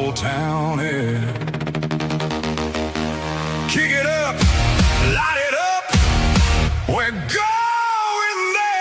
whole town, yeah. Kick it up, light it up, we're going there.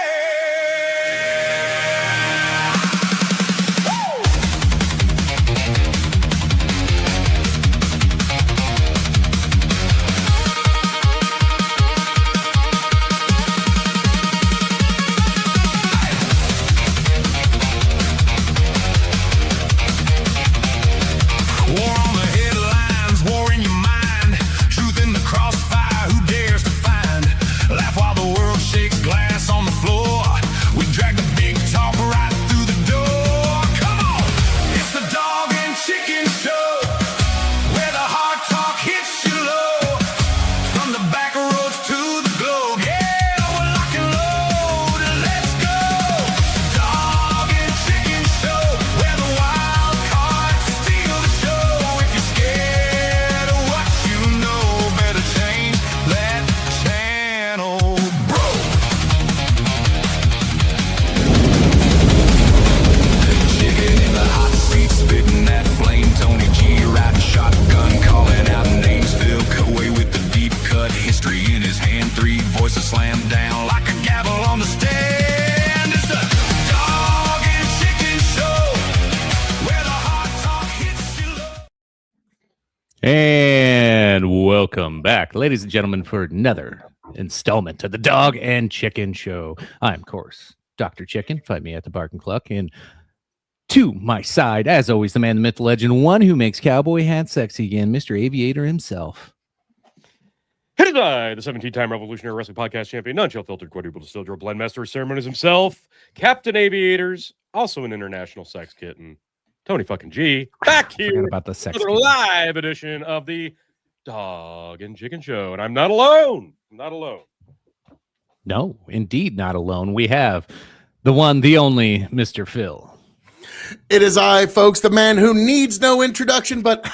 And welcome back, ladies and gentlemen, for another installment of the Dog and Chicken Show. I'm, of course, Dr. Chicken. Find me at the Bark and Cluck. And to my side, as always, the man, the myth, the legend, one who makes cowboy hats sexy again, Mr. Aviator himself. Hit it by the 17-time Revolutionary Wrestling Podcast champion, non-chill filtered quadruple distilled drill blend master of ceremonies himself, Captain Aviators, also an international sex kitten, Tony fucking G, back here about the sex for the live edition of the Dog and Chicken Show. And I'm not alone. I'm not alone. No, indeed not alone. We have the one, the only Mr. Phil. It is I, folks, the man who needs no introduction, but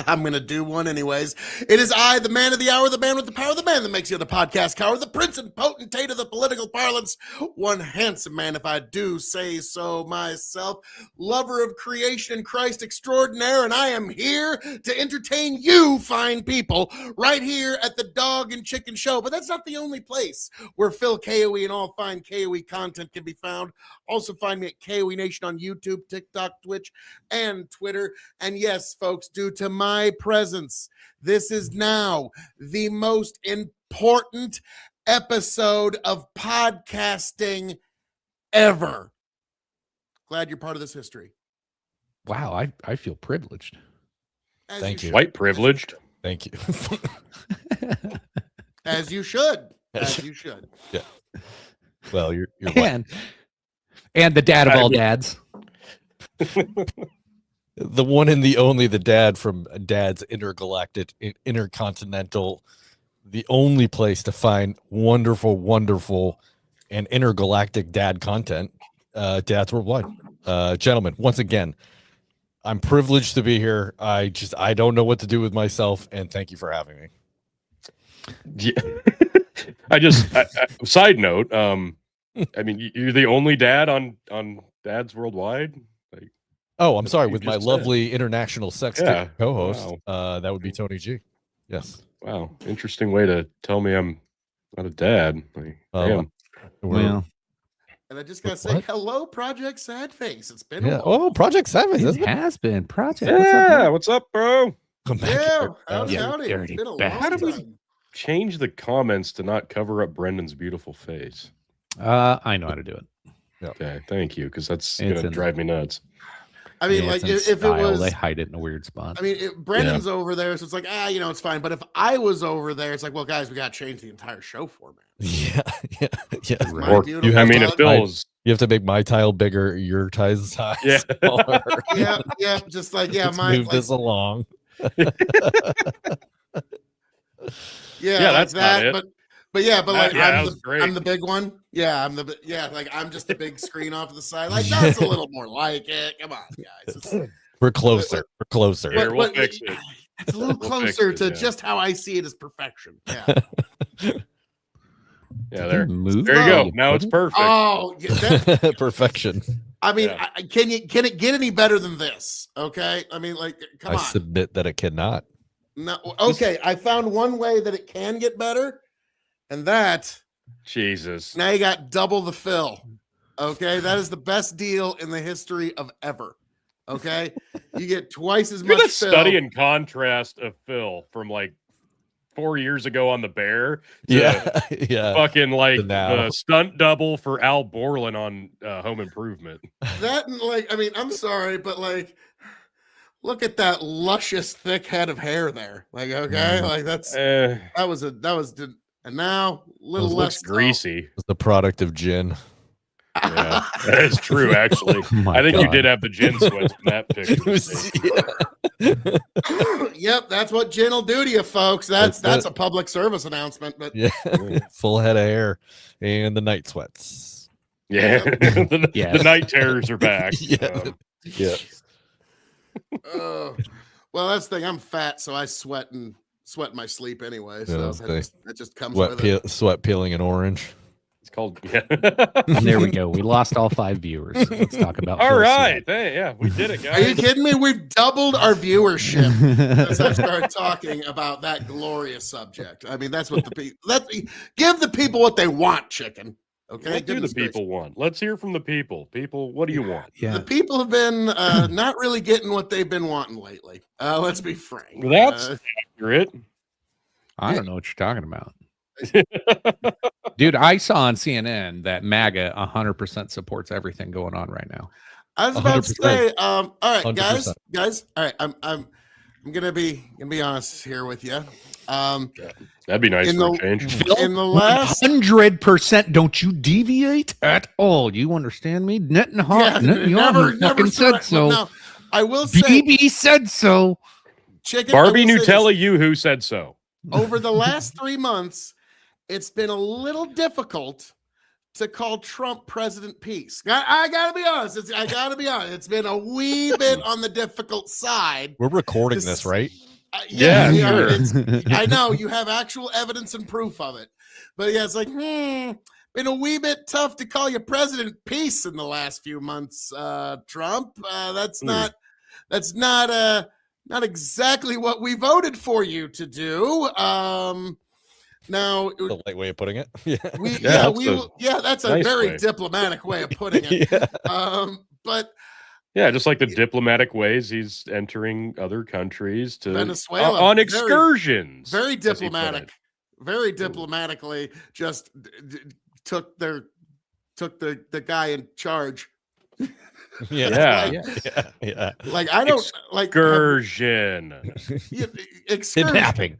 I'm going to do one anyways. It is I, the man of the hour, the man with the power, the man that makes you the podcast cower, the prince and potentate of the political parlance, one handsome man, if I do say so myself, lover of creation and Christ extraordinaire, and I am here to entertain you fine people right here at the Dog and Chicken Show. But that's not the only place where Phil K.O.E. and all fine K.O.E. content can be found. Also find me at K.O.E. Nation on YouTube, TikTok, Twitch, and Twitter. And yes, folks, due to my presence, this is now the most important episode of podcasting ever. Glad you're part of this history. Wow, I feel privileged. Thank you. White privileged. Thank you. As you should. As you should. Yeah. Well, you're and the dad of all dads. the one and the only, the dad from Dad's Intercontinental, the only place to find wonderful, and intergalactic dad content, Dads Worldwide. Gentlemen, once again, I'm privileged to be here. I don't know what to do with myself, and thank you for having me. Yeah. Side note, I mean, you're the only dad on Dads Worldwide. Like, oh, I'm sorry. With my lovely international sex co-host, wow. That would be Tony G. Yes. Wow, interesting way to tell me I'm not a dad. Like, damn. Well, and I just gotta say, hello, Project Sad Face. It's been a while. Oh, Project Sad Face. It has been Project. Yeah, what's up, bro? Come back Yeah, here. howdy. It's been a long How did we time. change the comments to not cover up Brendan's beautiful face? I know how to do it. Okay, thank you, because that's It's gonna drive me nuts. I mean, Yeah, like, it's in if it style. was... They hide it in a weird spot. I mean, Brendan's over there, so it's like, it's fine. But if I was over there, it's like, well, guys, we got to change the entire show format. Yeah. My Or, beautiful I mean, dog. if Phil's, You have to make my tile bigger, your tile's size. Yeah. smaller. yeah, just like, Let's my move this along. that's not it. But like, that was great. I'm the big one. Yeah, I'm just the big screen off to the side. Like, that's a little more like it. Come on, guys. We're closer. Here, we'll fix it. It's a little We'll closer fix it, to just how I see it as perfection. Yeah. Yeah, there. Move There you go. on. Now it's perfect. Oh, yeah, Perfection. I mean, Yeah. can it get any better than this? Okay, I mean, like, come I on. submit that it cannot. No, okay, I found one way that it can get better, and that Jesus. now you got double the fill. Okay, that is the best deal in the history of ever. Okay, you get twice as Look much at that fill. study and contrast of Phil from like 4 years ago on the Bear to Yeah. fucking like To now. the stunt double for Al Borland on Home Improvement. That and like, I mean, I'm sorry, but like, look at that luscious, thick head of hair there. Like, okay, like that was and now a little Those less Looks greasy. It's the product of gin. Yeah, that is true. Actually, my I think you God. did have the gin sweats from that picture. Yep, that's what gin will do to you, folks. That's That's a public service announcement. But Yeah. Full head of hair and the night sweats. Yeah, the Yes. night terrors are back. Yeah. Yeah. Well, that's the thing. I'm fat, so I sweat in my sleep anyway. So that's that just comes with it. Sweat peeling an orange. It's called. Yeah. There we go. We lost all 5 viewers. Let's talk about. All Phil right. Sweat. Hey, yeah, we did it, Are you guys. kidding me? We've doubled our viewership since I started talking about that glorious subject. I mean, that's what the people. Give the people what they want, chicken. Okay, What do the Goodness gracious. people want? Let's hear from the people. People, what do you want? Yeah. The people have been not really getting what they've been wanting lately. Let's be frank. That's accurate. I don't know what you're talking about. Dude, I saw on CNN that MAGA 100% supports everything going on right now. I was about to 100%. say, all right, 100%. guys. All right, I'm gonna be honest here with you. That'd be nice In for the- a change. In the last 100%. Don't you deviate at all. You understand me? Nothing hot. Nothing never fucking said so. No, I will say, BB said so. chicken. I Barbie will say Nutella, you who said so? this. Over the last 3 months, it's been a little difficult to call Trump President Peace. I gotta be honest. I gotta be honest. It's been a wee bit on the difficult side. We're recording This- this, right? Yeah, sure. I know you have actual evidence and proof of it, but yeah, it's like been a wee bit tough to call you President Peace in the last few months, Trump. That's not exactly what we voted for you to do. Now, The light way of putting it. Yeah. that's a nice very way. diplomatic way of putting it. Yeah. But Yeah, just like the diplomatic ways he's entering other countries to Venezuela, on very- excursions. very as he put diplomatic, it. very diplomatically, just took the guy in charge. Yeah. Yeah. Like I don't like Excursion. excursion. Kidnapping.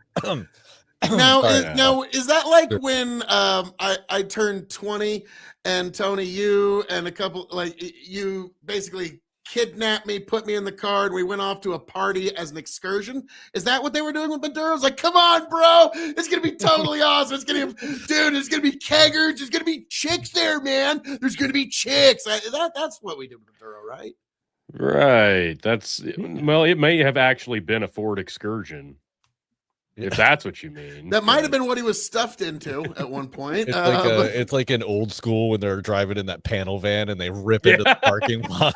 Now, Sorry. is that like when I turned 20 and Tony, you and a couple like you basically kidnapped me, put me in the car, and we went off to a party as an excursion? Is that what they were doing with Maduro? I was like, come on, bro, it's gonna be totally awesome. It's gonna be keggers, there's gonna be chicks there, man. There's gonna be chicks. That's what we did with Maduro, right? Right. That's well, it may have actually been a Ford excursion. If that's what you mean. That might have been what he was stuffed into at one point. It's like an old school when they're driving in that panel van and they rip into the parking lot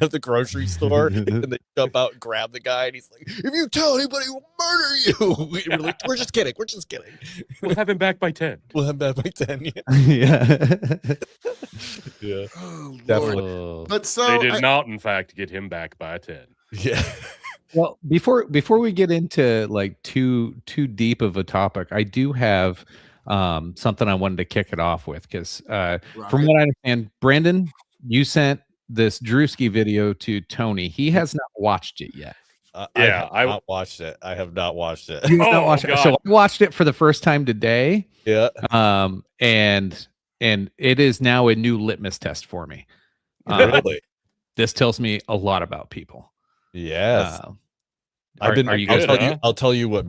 of the grocery store and they jump out and grab the guy and he's like, if you tell anybody, we'll murder you. We're like, we're just kidding. We'll have him back by 10. We'll have that by 10. Yeah. Yeah. Yeah. Oh, Definitely. Lord. But so They did not, in fact, get him back by 10. Yeah. Well, before we get into like too deep of a topic, I do have something I wanted to kick it off with because from what I understand, Brandon, you sent this Drewski video to Tony. He has not watched it yet. Yeah, I have not watched it. I have not watched it. He has not Oh, watched it. God. So I watched it for the first time today. Yeah. And it is now a new litmus test for me. Really? This tells me a lot about people. Yes. Are you good, guys? huh? I'll tell you what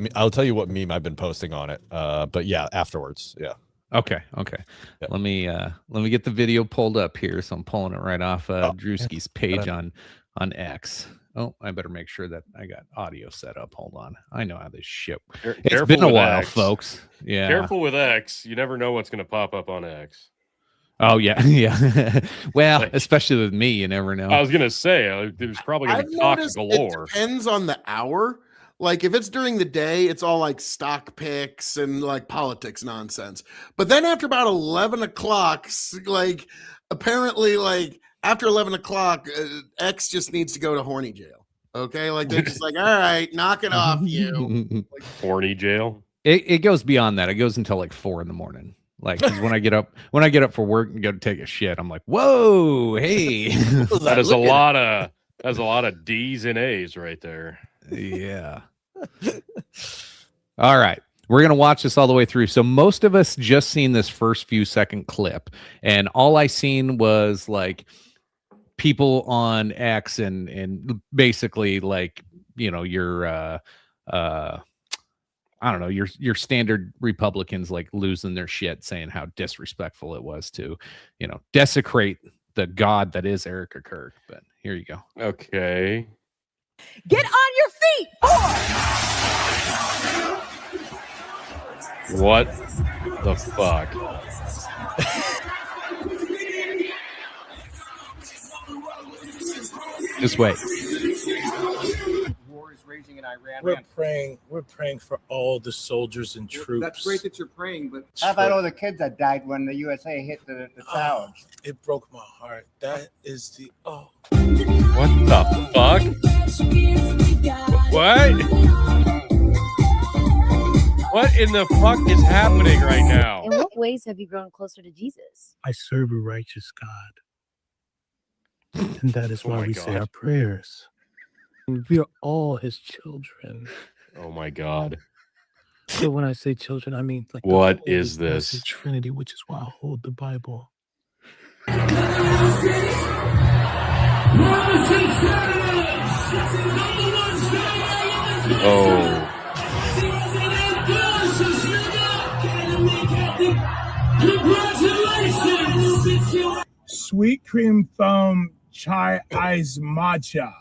meme I've been posting on it. But yeah, afterwards. Yeah. Okay. Yeah. Let me get the video pulled up here. So I'm pulling it right off Drewski's page on X. Oh, I better make sure that I got audio set up. Hold on. I know how this shit. It's Careful been a with while, X. folks. Yeah. Careful with X. You never know what's going to pop up on X. Oh yeah, yeah. Well, Like- especially with me, you never know. I was gonna say there's probably gonna I've be talk noticed galore. it depends on the hour. Like if it's during the day, it's all like stock picks and like politics nonsense. But then after about 11 o'clock, like apparently like after 11 o'clock, X just needs to go to horny jail. Okay. Like they're just like, all right, knock it off you. Horny jail. It goes beyond that. It goes until like 4 a.m. Like 'cause when I get up for work and go to take a shit, I'm like, whoa, hey. That is a lot of that's a lot of D's and A's right there. Yeah. All right. We're going to watch this all the way through. So most of us just seen this first few second clip, and all I seen was like people on X and basically like, you know, your I don't know, your standard Republicans like losing their shit, saying how disrespectful it was to, you know, desecrate the god that is Erica Kirk. But here you go. Okay. Get on your feet, boy! What the fuck? Just wait. War is raging in Iran. We're praying for all the soldiers and troops. That's great that you're praying, but It's how about for- all the kids that died when the USA hit the towers? It broke my heart. That is the What the fuck? What? What in the fuck is happening right now? In what ways have you grown closer to Jesus? I serve a righteous God. And that is Oh why my we say God. our prayers. We are all his children. Oh my god. So when I say children, I mean like the What Holy is this? Blessed Trinity, which is why I hold the Bible. Oh. Sweet cream foam chai ice matcha.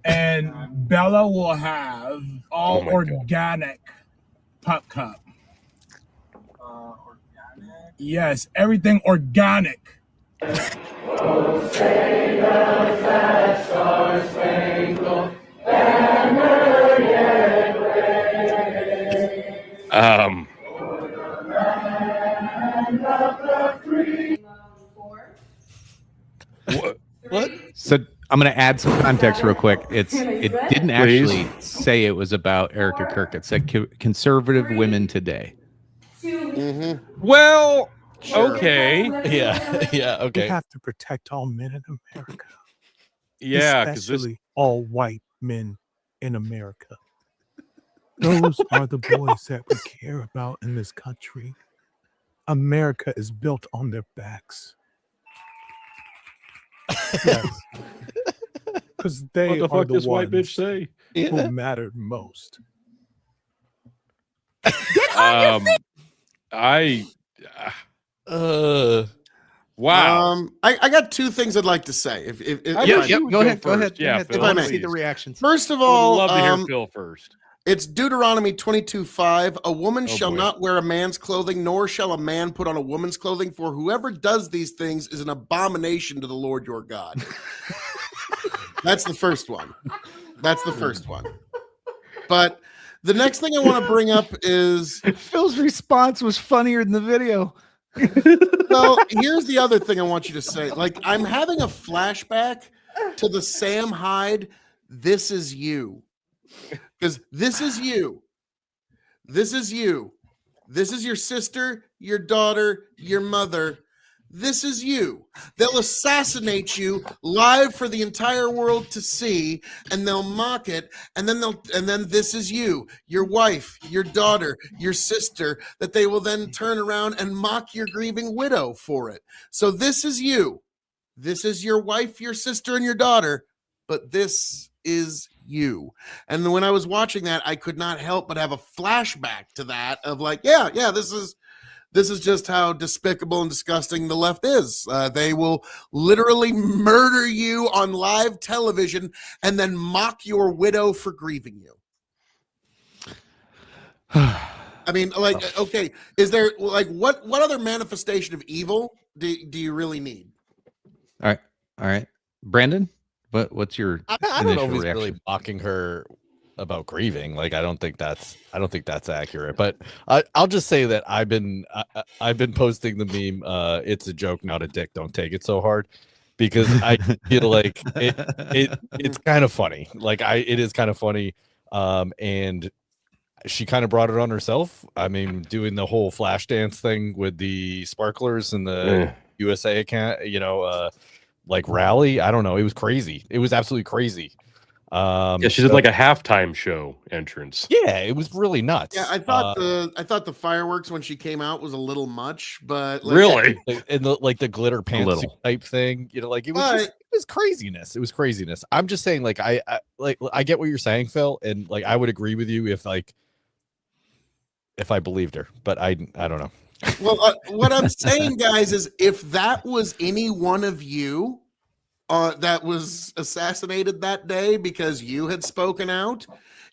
And Bella will have all Oh my God. organic pop cup. Organic. Yes, everything organic. Um. What? So I'm going to add some context real quick. It didn't actually say it was about Erica Kirk. It said conservative women today. Mhm. Well, Sure. okay. Yeah. We Okay. have to protect all men in America. Yeah, because this especially all white men in America. Those are the boys that we care about in this country. America is built on their backs. Yes. Because they what the are fuck the this ones white bitch say? who mattered most. I Uh, wow. I got two things I'd like to say. If How Yeah, about yep. you Go ahead. Go first? ahead. Yeah, go ahead. Phil, I want to please. see the reactions. First of I all, would love to hear Phil first. it's Deuteronomy 22:5. A woman Oh, shall boy. not wear a man's clothing, nor shall a man put on a woman's clothing, for whoever does these things is an abomination to the Lord your God. That's the first one. That's the first one. But the next thing I want to bring up is, Phil's response was funnier than the video. well, here's the other thing I want you to say. Like, I'm having a flashback to the Sam Hyde, "This is you." Because this is you. This is you. This is your sister, your daughter, your mother. This is you. They'll assassinate you live for the entire world to see, and they'll mock it, and then this is you, your wife, your daughter, your sister, that they will then turn around and mock your grieving widow for it. So this is you. This is your wife, your sister, and your daughter, but this is you. And when I was watching that, I could not help but have a flashback to that of like, yeah, this is just how despicable and disgusting the left is. They will literally murder you on live television and then mock your widow for grieving you. I mean, like, okay, is there like what other manifestation of evil do you really need? All right, Brandon. What's your I don't know initial if he's reaction? really mocking her about grieving. Like, I don't think that's accurate. But I'll just say that I've been posting the meme. It's a joke, not a dick. Don't take it so hard, because I feel like it's kind of funny. Like, it is kind of funny. And she kind of brought it on herself. I mean, doing the whole flash dance thing with the sparklers and the USA account, like rally. I don't know. It was crazy. It was absolutely crazy. Yeah, she did like a halftime show entrance. Yeah, it was really nuts. Yeah, I thought the fireworks when she came out was a little much, but like, Really? And the glitter pantsuit type thing, like it was craziness. It was craziness. I'm just saying, like, I get what you're saying, Phil, and like I would agree with you if I believed her, but I don't know. Well, what I'm saying, guys, is if that was any one of you that was assassinated that day because you had spoken out,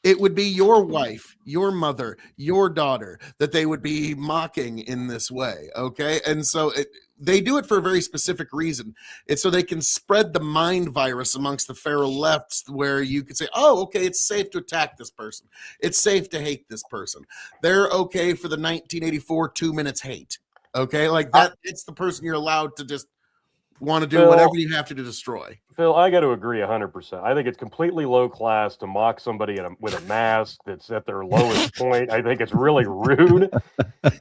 it would be your wife, your mother, your daughter that they would be mocking in this way. Okay. And so they do it for a very specific reason. It's so they can spread the mind virus amongst the feral lefts, where you could say, oh, okay, it's safe to attack this person. It's safe to hate this person. They're okay for the 1984 2 minutes hate. Okay. Like that, it's the person you're allowed to just want to do whatever you have to destroy. Phil, I got to agree 100%. I think it's completely low class to mock somebody with a mask that's at their lowest point. I think it's really rude,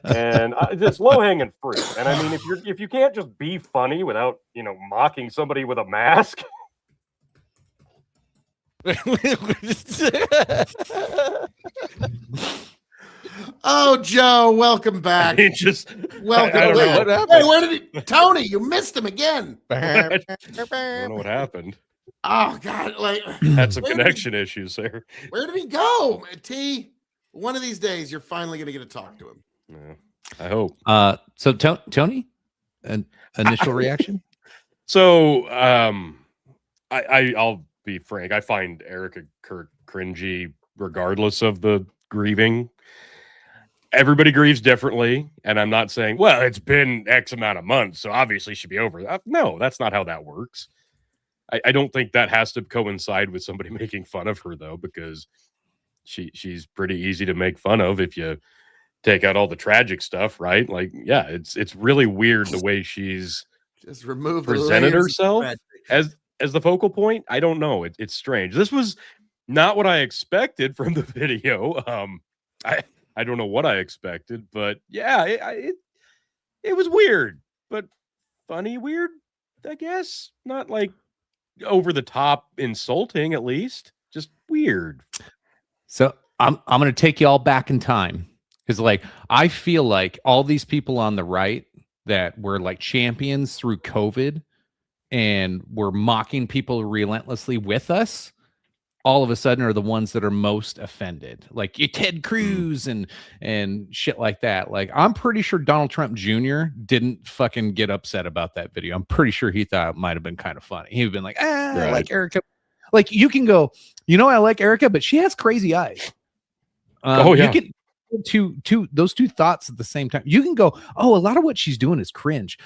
and it's low hanging fruit. And I mean, if you can't just be funny without mocking somebody with a mask. Oh, Joe, welcome back. Welcome. I don't know what happened. Hey, where did he? Tony, you missed him again. I don't know what happened. Oh God, like had some connection issues there. Where did he go, T? One of these days, you're finally going to get to talk to him. Yeah, I hope. So Tony, an initial reaction. So, I'll be frank. I find Erica Kirk cringy, regardless of the grieving. Everybody grieves differently, and I'm not saying, well, it's been X amount of months, so obviously it should be over. No, that's not how that works. I don't think that has to coincide with somebody making fun of her, though, because she's pretty easy to make fun of if you take out all the tragic stuff, right? Like, yeah, it's really weird the way she's just presented herself as the focal point. I don't know. It's strange. This was not what I expected from the video. I don't know what I expected, but yeah, it was weird, but funny weird, I guess. Not like over the top insulting, at least. Just weird. So I'm going to take you all back in time, because like I feel like all these people on the right that were like champions through COVID and were mocking people relentlessly with us, all of a sudden are the ones that are most offended, like you Ted Cruz and shit like that. Like, I'm pretty sure Donald Trump Jr. didn't fucking get upset about that video. I'm pretty sure he thought it might have been kind of funny. He'd been like, I like Erica. Like, you can go, I like Erica, but she has crazy eyes. You can those two thoughts at the same time. You can go, a lot of what she's doing is cringe.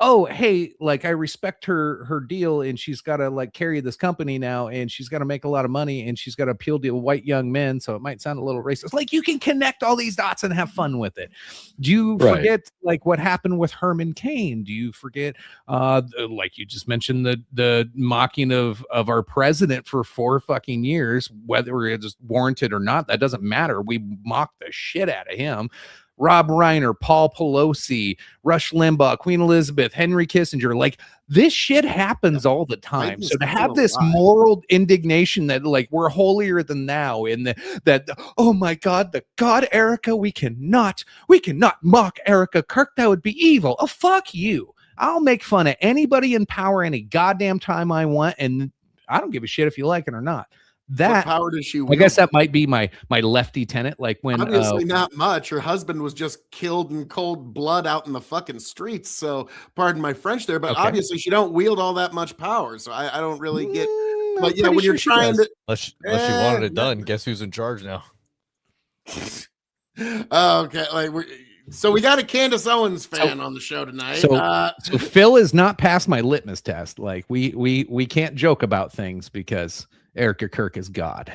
Oh, hey, like, I respect her deal, and she's got to like carry this company now, and she's got to make a lot of money, and she's got to appeal to white young men, so it might sound a little racist. Like, you can connect all these dots and have fun with it. Do you forget like what happened with Herman Cain? Do you forget like you just mentioned the mocking of our president for 4 fucking years, whether it's warranted or not? That doesn't matter. We mocked the shit out of him. Rob Reiner, Paul Pelosi, Rush Limbaugh, Queen Elizabeth, Henry Kissinger. Like, this shit happens all the time. So to have this moral indignation that like we're holier than thou, in that oh my God, the God Erica, we cannot mock Erica Kirk. That would be evil. Oh, fuck you. I'll make fun of anybody in power any goddamn time I want, and I don't give a shit if you like it or not. That what power does she wield? I guess that might be my lefty tenant. Like, when obviously not much. Her husband was just killed in cold blood out in the fucking streets. So pardon my French there, but obviously she don't wield all that much power. So I don't really get. But yeah, when you're trying to, unless she wanted it done, guess who's in charge now? Okay, like so we got a Candace Owens fan on the show tonight. So Phil is not past my litmus test. Like we can't joke about things because Erica Kirk is God.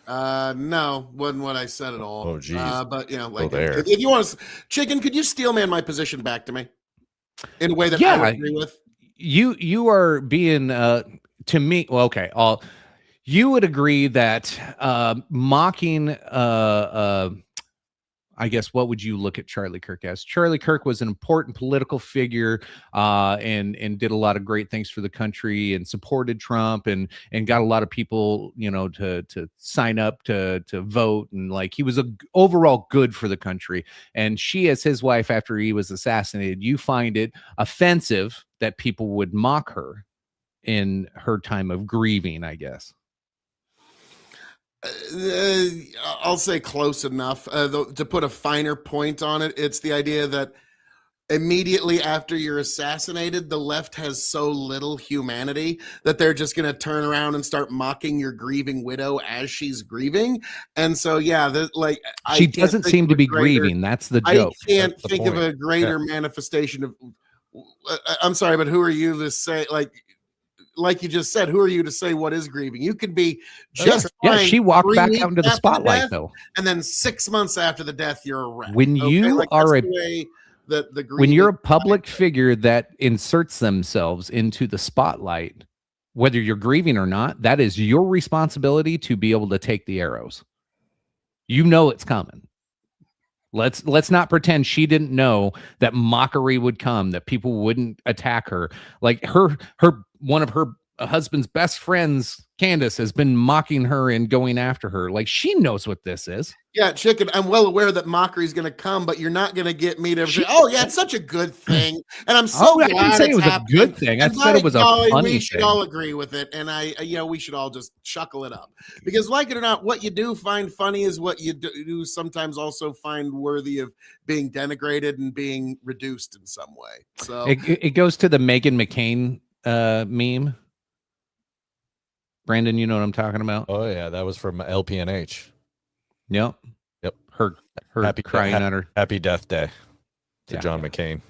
No, wasn't what I said at all. Oh, geez. But you know, Go like there. if you want to, Chicken, could you steel man my position back to me in a way that I Yeah. would agree with? You are being to me. Well, okay. You would agree that mocking I guess what would you look at Charlie Kirk as? Charlie Kirk was an important political figure and did a lot of great things for the country and supported Trump and got a lot of people, you know, to sign up to vote, and like he was overall good for the country. And she, as his wife after he was assassinated, you find it offensive that people would mock her in her time of grieving, I guess. I'll say close enough. To put a finer point on it, it's the idea that immediately after you're assassinated, the left has so little humanity that they're just going to turn around and start mocking your grieving widow as she's grieving. And so, yeah, like she doesn't seem to be grieving. That's the joke. I can't think of a greater manifestation of. I'm sorry, but who are you to say like you just said, who are you to say what is grieving? You could be just yeah. fine She walked 3 back weeks out into the after spotlight, death, though. and then 6 months after the death, you're a wreck. When you like, are that's the way that the when you're a grieving public figure that inserts themselves into the spotlight, whether you're grieving or not, that is your responsibility to be able to take the arrows. You know it's coming. Let's not pretend she didn't know that mockery would come, that people wouldn't attack her. Like her one of her husband's best friends, Candace, has been mocking her and going after her. Like she knows what this is. Yeah, Chicken, I'm well aware that mockery is going to come, but you're not going to get me to say, "Oh, yeah, it's such a good thing," and I'm so glad I didn't say it's it was happening. a good thing. I And said it was a golly, funny we should thing. all agree with it, and we should all just chuckle it up because, like it or not, what you do find funny is what you do sometimes also find worthy of being denigrated and being reduced in some way. So It goes to the Meghan McCain meme. Brandon, you know what I'm talking about? Oh yeah, that was from LPNH. Yep. Yep. Her crying at her. Happy Death Day to Yeah. John McCain.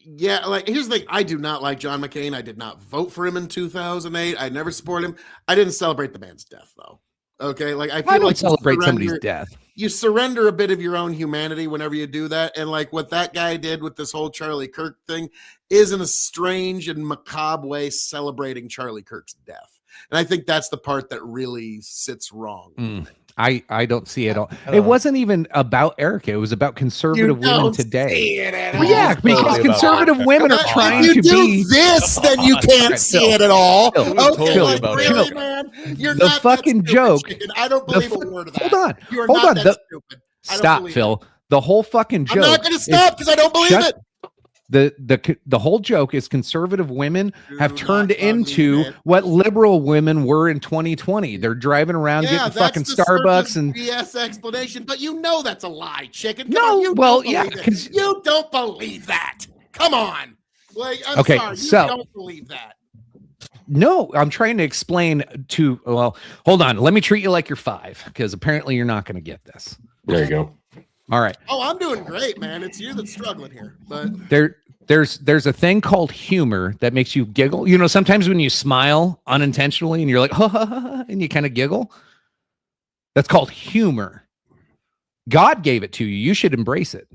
yeah, like here's the thing. I do not like John McCain. I did not vote for him in 2008. I never supported him. I didn't celebrate the man's death though. Okay, like I feel I don't like celebrate somebody's death. You surrender a bit of your own humanity whenever you do that, and like what that guy did with this whole Charlie Kirk thing is in a strange and macabre way celebrating Charlie Kirk's death. And I think that's the part that really sits wrong. I don't see it all. It wasn't even about Erica. It was about conservative women today. Well, yeah, because conservative women are trying if you to do be this, then you can't see it at all. Phil, Okay, totally like, about really, it. man? You're The not fucking that stupid, joke- Chicken. I don't believe a word of that. Hold on. You are Hold not on. that stupid. I don't Stop, believe Phil. The whole fucking it. joke. I'm not going to stop because I don't believe Shut- it. The whole joke is conservative women have Do turned not believe into it. what liberal women were in 2020. They're driving around getting fucking the Starbucks surface and BS explanation, but you know that's a lie, Chicken. Come No, on, you well, don't yeah, believe it. 'cause- You don't believe that. Come on. Like, I'm Okay, sorry, you so- don't believe that. no, I'm trying to explain to. Well, hold on. Let me treat you like you're 5 because apparently you're not going to get this. There you go. All right. Oh, I'm doing great, man. It's you that's struggling here, but There's a thing called humor that makes you giggle. You know, sometimes when you smile unintentionally and you're like, ha, ha, ha, ha, and you kind of giggle, that's called humor. God gave it to you. You should embrace it.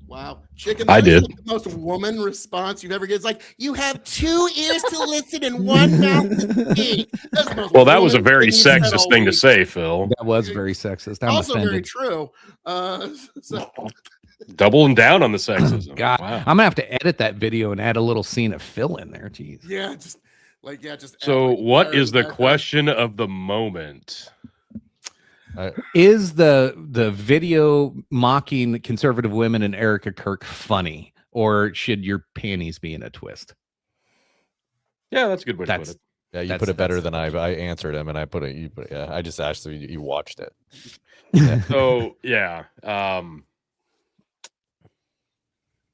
wow, Chicken. I that is did. the most woman response you've ever get. It's like you have 2 ears to listen and 1 mouth to speak. That's the most Well, that was a woman very thing you've said sexist all thing to week. say, Phil. That was very sexist. I'm Also very offended. true. So, Doubling down on the sexism. God, Wow. I'm gonna have to edit that video and add a little scene of Phil in there. Jeez. yeah, just like just. So, act like what Larry is the back question of the moment? Is the video mocking conservative women and Erica Kirk funny, or should your panties be in a twist? Yeah, that's a good way to put That's it. Yeah, you That's- put it better that's- than I answered him, and I put it. You put it. Yeah, I just asked so you watched it. So, yeah.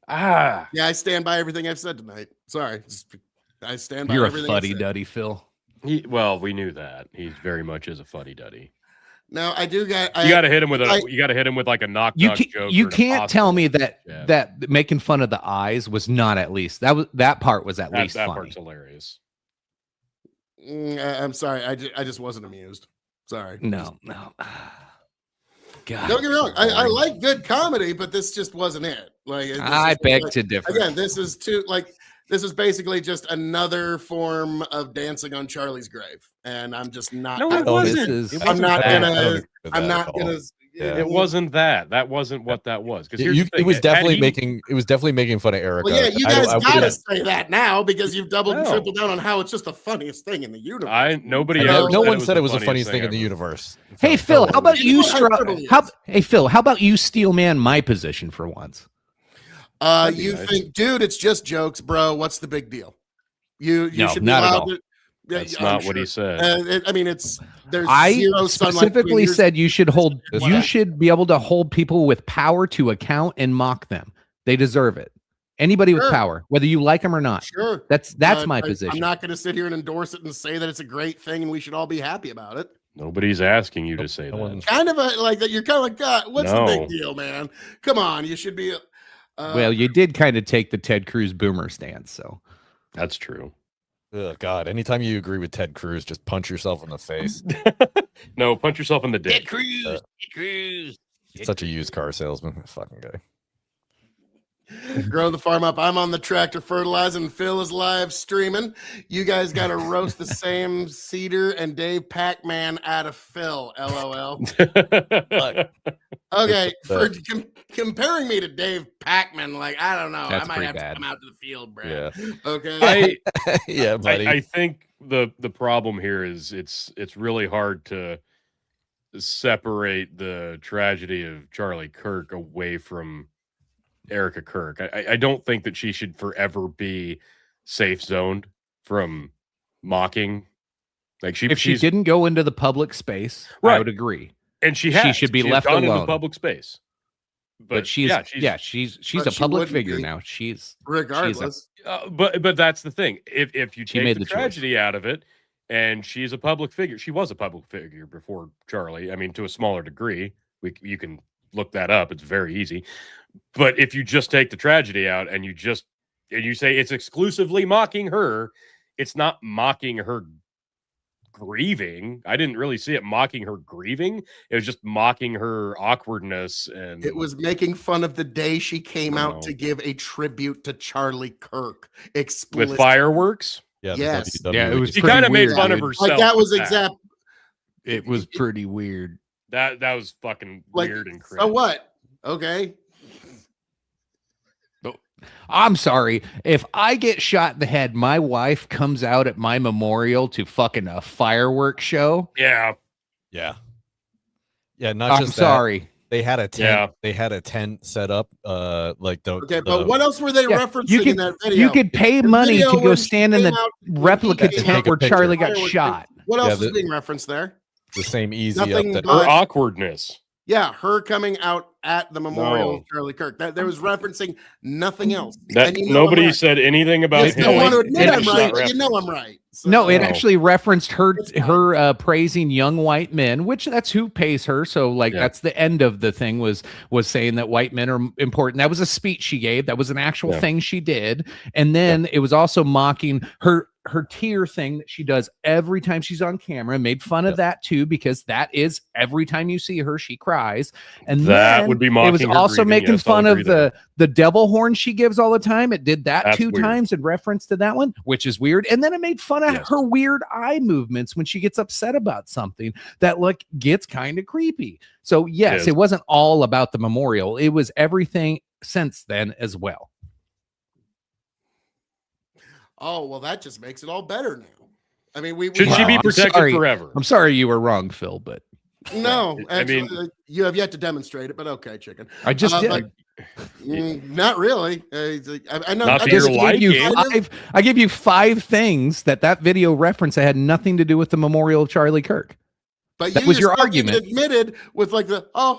Yeah, I stand by everything I've said tonight. Sorry, I stand by You're a everything. I've fuddy said. duddy, Phil. Well, we knew that. He's very much is a fuddy-duddy. Now I do got. You got to hit him with like a knock You joke. you or an can't tell me impossible that jab. that making fun of the eyes was not at least that part was at least that funny. part's hilarious. I'm sorry. I just wasn't amused. Sorry. No. God, Don't get me wrong. so I boring. like good comedy, but this just wasn't it. Like this I is beg like- to differ. Again, this is this is basically just another form of dancing on Charlie's grave, and I'm just not. No, I it don't- wasn't. This is- It I'm wasn't not that. gonna. I don't agree with I'm that not at all. gonna. Yeah. It wasn't that. That wasn't what that was. Because It was definitely making fun of Erica. Well, yeah, you I- guys I gotta wouldn't- say that now because you've doubled and No. tripled down on how it's just the funniest thing in the universe. Nobody I ever know- no one was said the it was the funniest thing in the ever. universe. Hey So, Phil, no how about one- you? You know what hyperbole is. Hey Phil, how about you steel man my position for once? That'd be You nice. think, dude, it's just jokes, bro. What's the big deal? You No, should be not at allowed all. to. Yeah, That's I'm not what sure. he said. I mean, there's I zero sunlight specifically between yours- said you should This you guy. should be able to hold people with power to account and mock them. They deserve it. Anybody with Sure. power, whether you like them or not. Sure, That's my I'm position. not going to sit here and endorse it and say that it's a great thing and we should all be happy about it. Nobody's asking you to say no that. one- Kind of like that. You're kind of like, God, what's the No. big deal, man? Come on, you should be. Well, you did kind of take the Ted Cruz boomer stance, so That's true. Oh God! Anytime you agree with Ted Cruz, just punch yourself in the face. No, punch yourself in the dick. Cruz, He's such a used car salesman. Fucking guy. Grow the farm up. I'm on the tractor fertilizing. Phil is live streaming. You guys got to roast the same Cedar and Dave Pac-Man out of Phil. LOL. Okay, for comparing me to Dave Pac-Man, like I don't know, That's I might pretty have bad. to come out to the field, Brad. Yeah. Okay. Yeah, buddy. I think the problem here is it's really hard to separate the tragedy of Charlie Kirk away from Erica Kirk. I don't think that she should forever be safe zoned from mocking. Like if she she's didn't go into the public space, I Right. would agree. and she has. should be She's left gone in alone. the public space. But she's yeah, she's But a she public wouldn't figure be. now. She's Regardless, but that's the thing. If you She take made the the choice. tragedy out of it, and she's a public figure, she was a public figure before Charlie. I mean, to a smaller degree. You can look that up. It's very easy. But if you just take the tragedy out and you say it's exclusively mocking her, it's not mocking her grieving. I didn't really see it mocking her grieving. It was just mocking her awkwardness and it was making fun of the day she came out No. to give a tribute to Charlie Kirk. with Explicit. fireworks. Yeah, the Yes. WWE. Yeah, it was She pretty kind of made weird, fun of dude. herself. Like that was with that. exact. It was pretty weird. That was fucking Like, weird and cringe. so what? Okay. I'm sorry. If I get shot in the head, my wife comes out at my memorial to fucking a fireworks show. Yeah. Yeah. Yeah, not I'm just that. sorry. They had a tent. Yeah. They had a tent set up. Like the. Okay, but what else were they Yeah, referencing you in could that video? you could pay The money to video go when she stand in came the out- replica when she came tent out- where Charlie got Fireworks. shot. What else Yeah, is the- being referenced there? The same easy Nothing up that. Her but- awkwardness. Yeah, her coming out at the memorial No. of Charlie Kirk. That there was referencing nothing else. That And you know nobody I'm right. said anything about Yes, him. don't want to it- admit it I'm actually- right, but you know I'm right. So- No, it No. actually referenced her It's fine. praising young white men, which that's who pays her. So like Yeah. that's the end of the thing was saying that white men are important. That was a speech she gave. That was an actual Yeah. thing she did. And then it was also mocking her tear thing that she does every time she's on camera. Made fun of that too, because that is every time you see her, she cries. And That then would be it was mocking her also grieving. making Yes, I'll fun agree of there. the devil horn she gives all the time. It did that That's 2 weird. times in reference to that one, which is weird. And then it made fun of Yes. her weird eye movements when she gets upset about something that like gets kind of creepy. So yes, Yes. it wasn't all about the memorial. It was everything since then as well. Oh well, that just makes it all better now. I mean, we Should she be I'm protected sorry. forever? I'm sorry you were wrong, Phil, but no. I Actually, mean- you have yet to demonstrate it, but okay, chicken. I just did. but- not really. I know. Not I to just your gave you liking. I give you 5 things that video reference that had nothing to do with the memorial of Charlie Kirk. But That you was your yourself even argument. admitted with like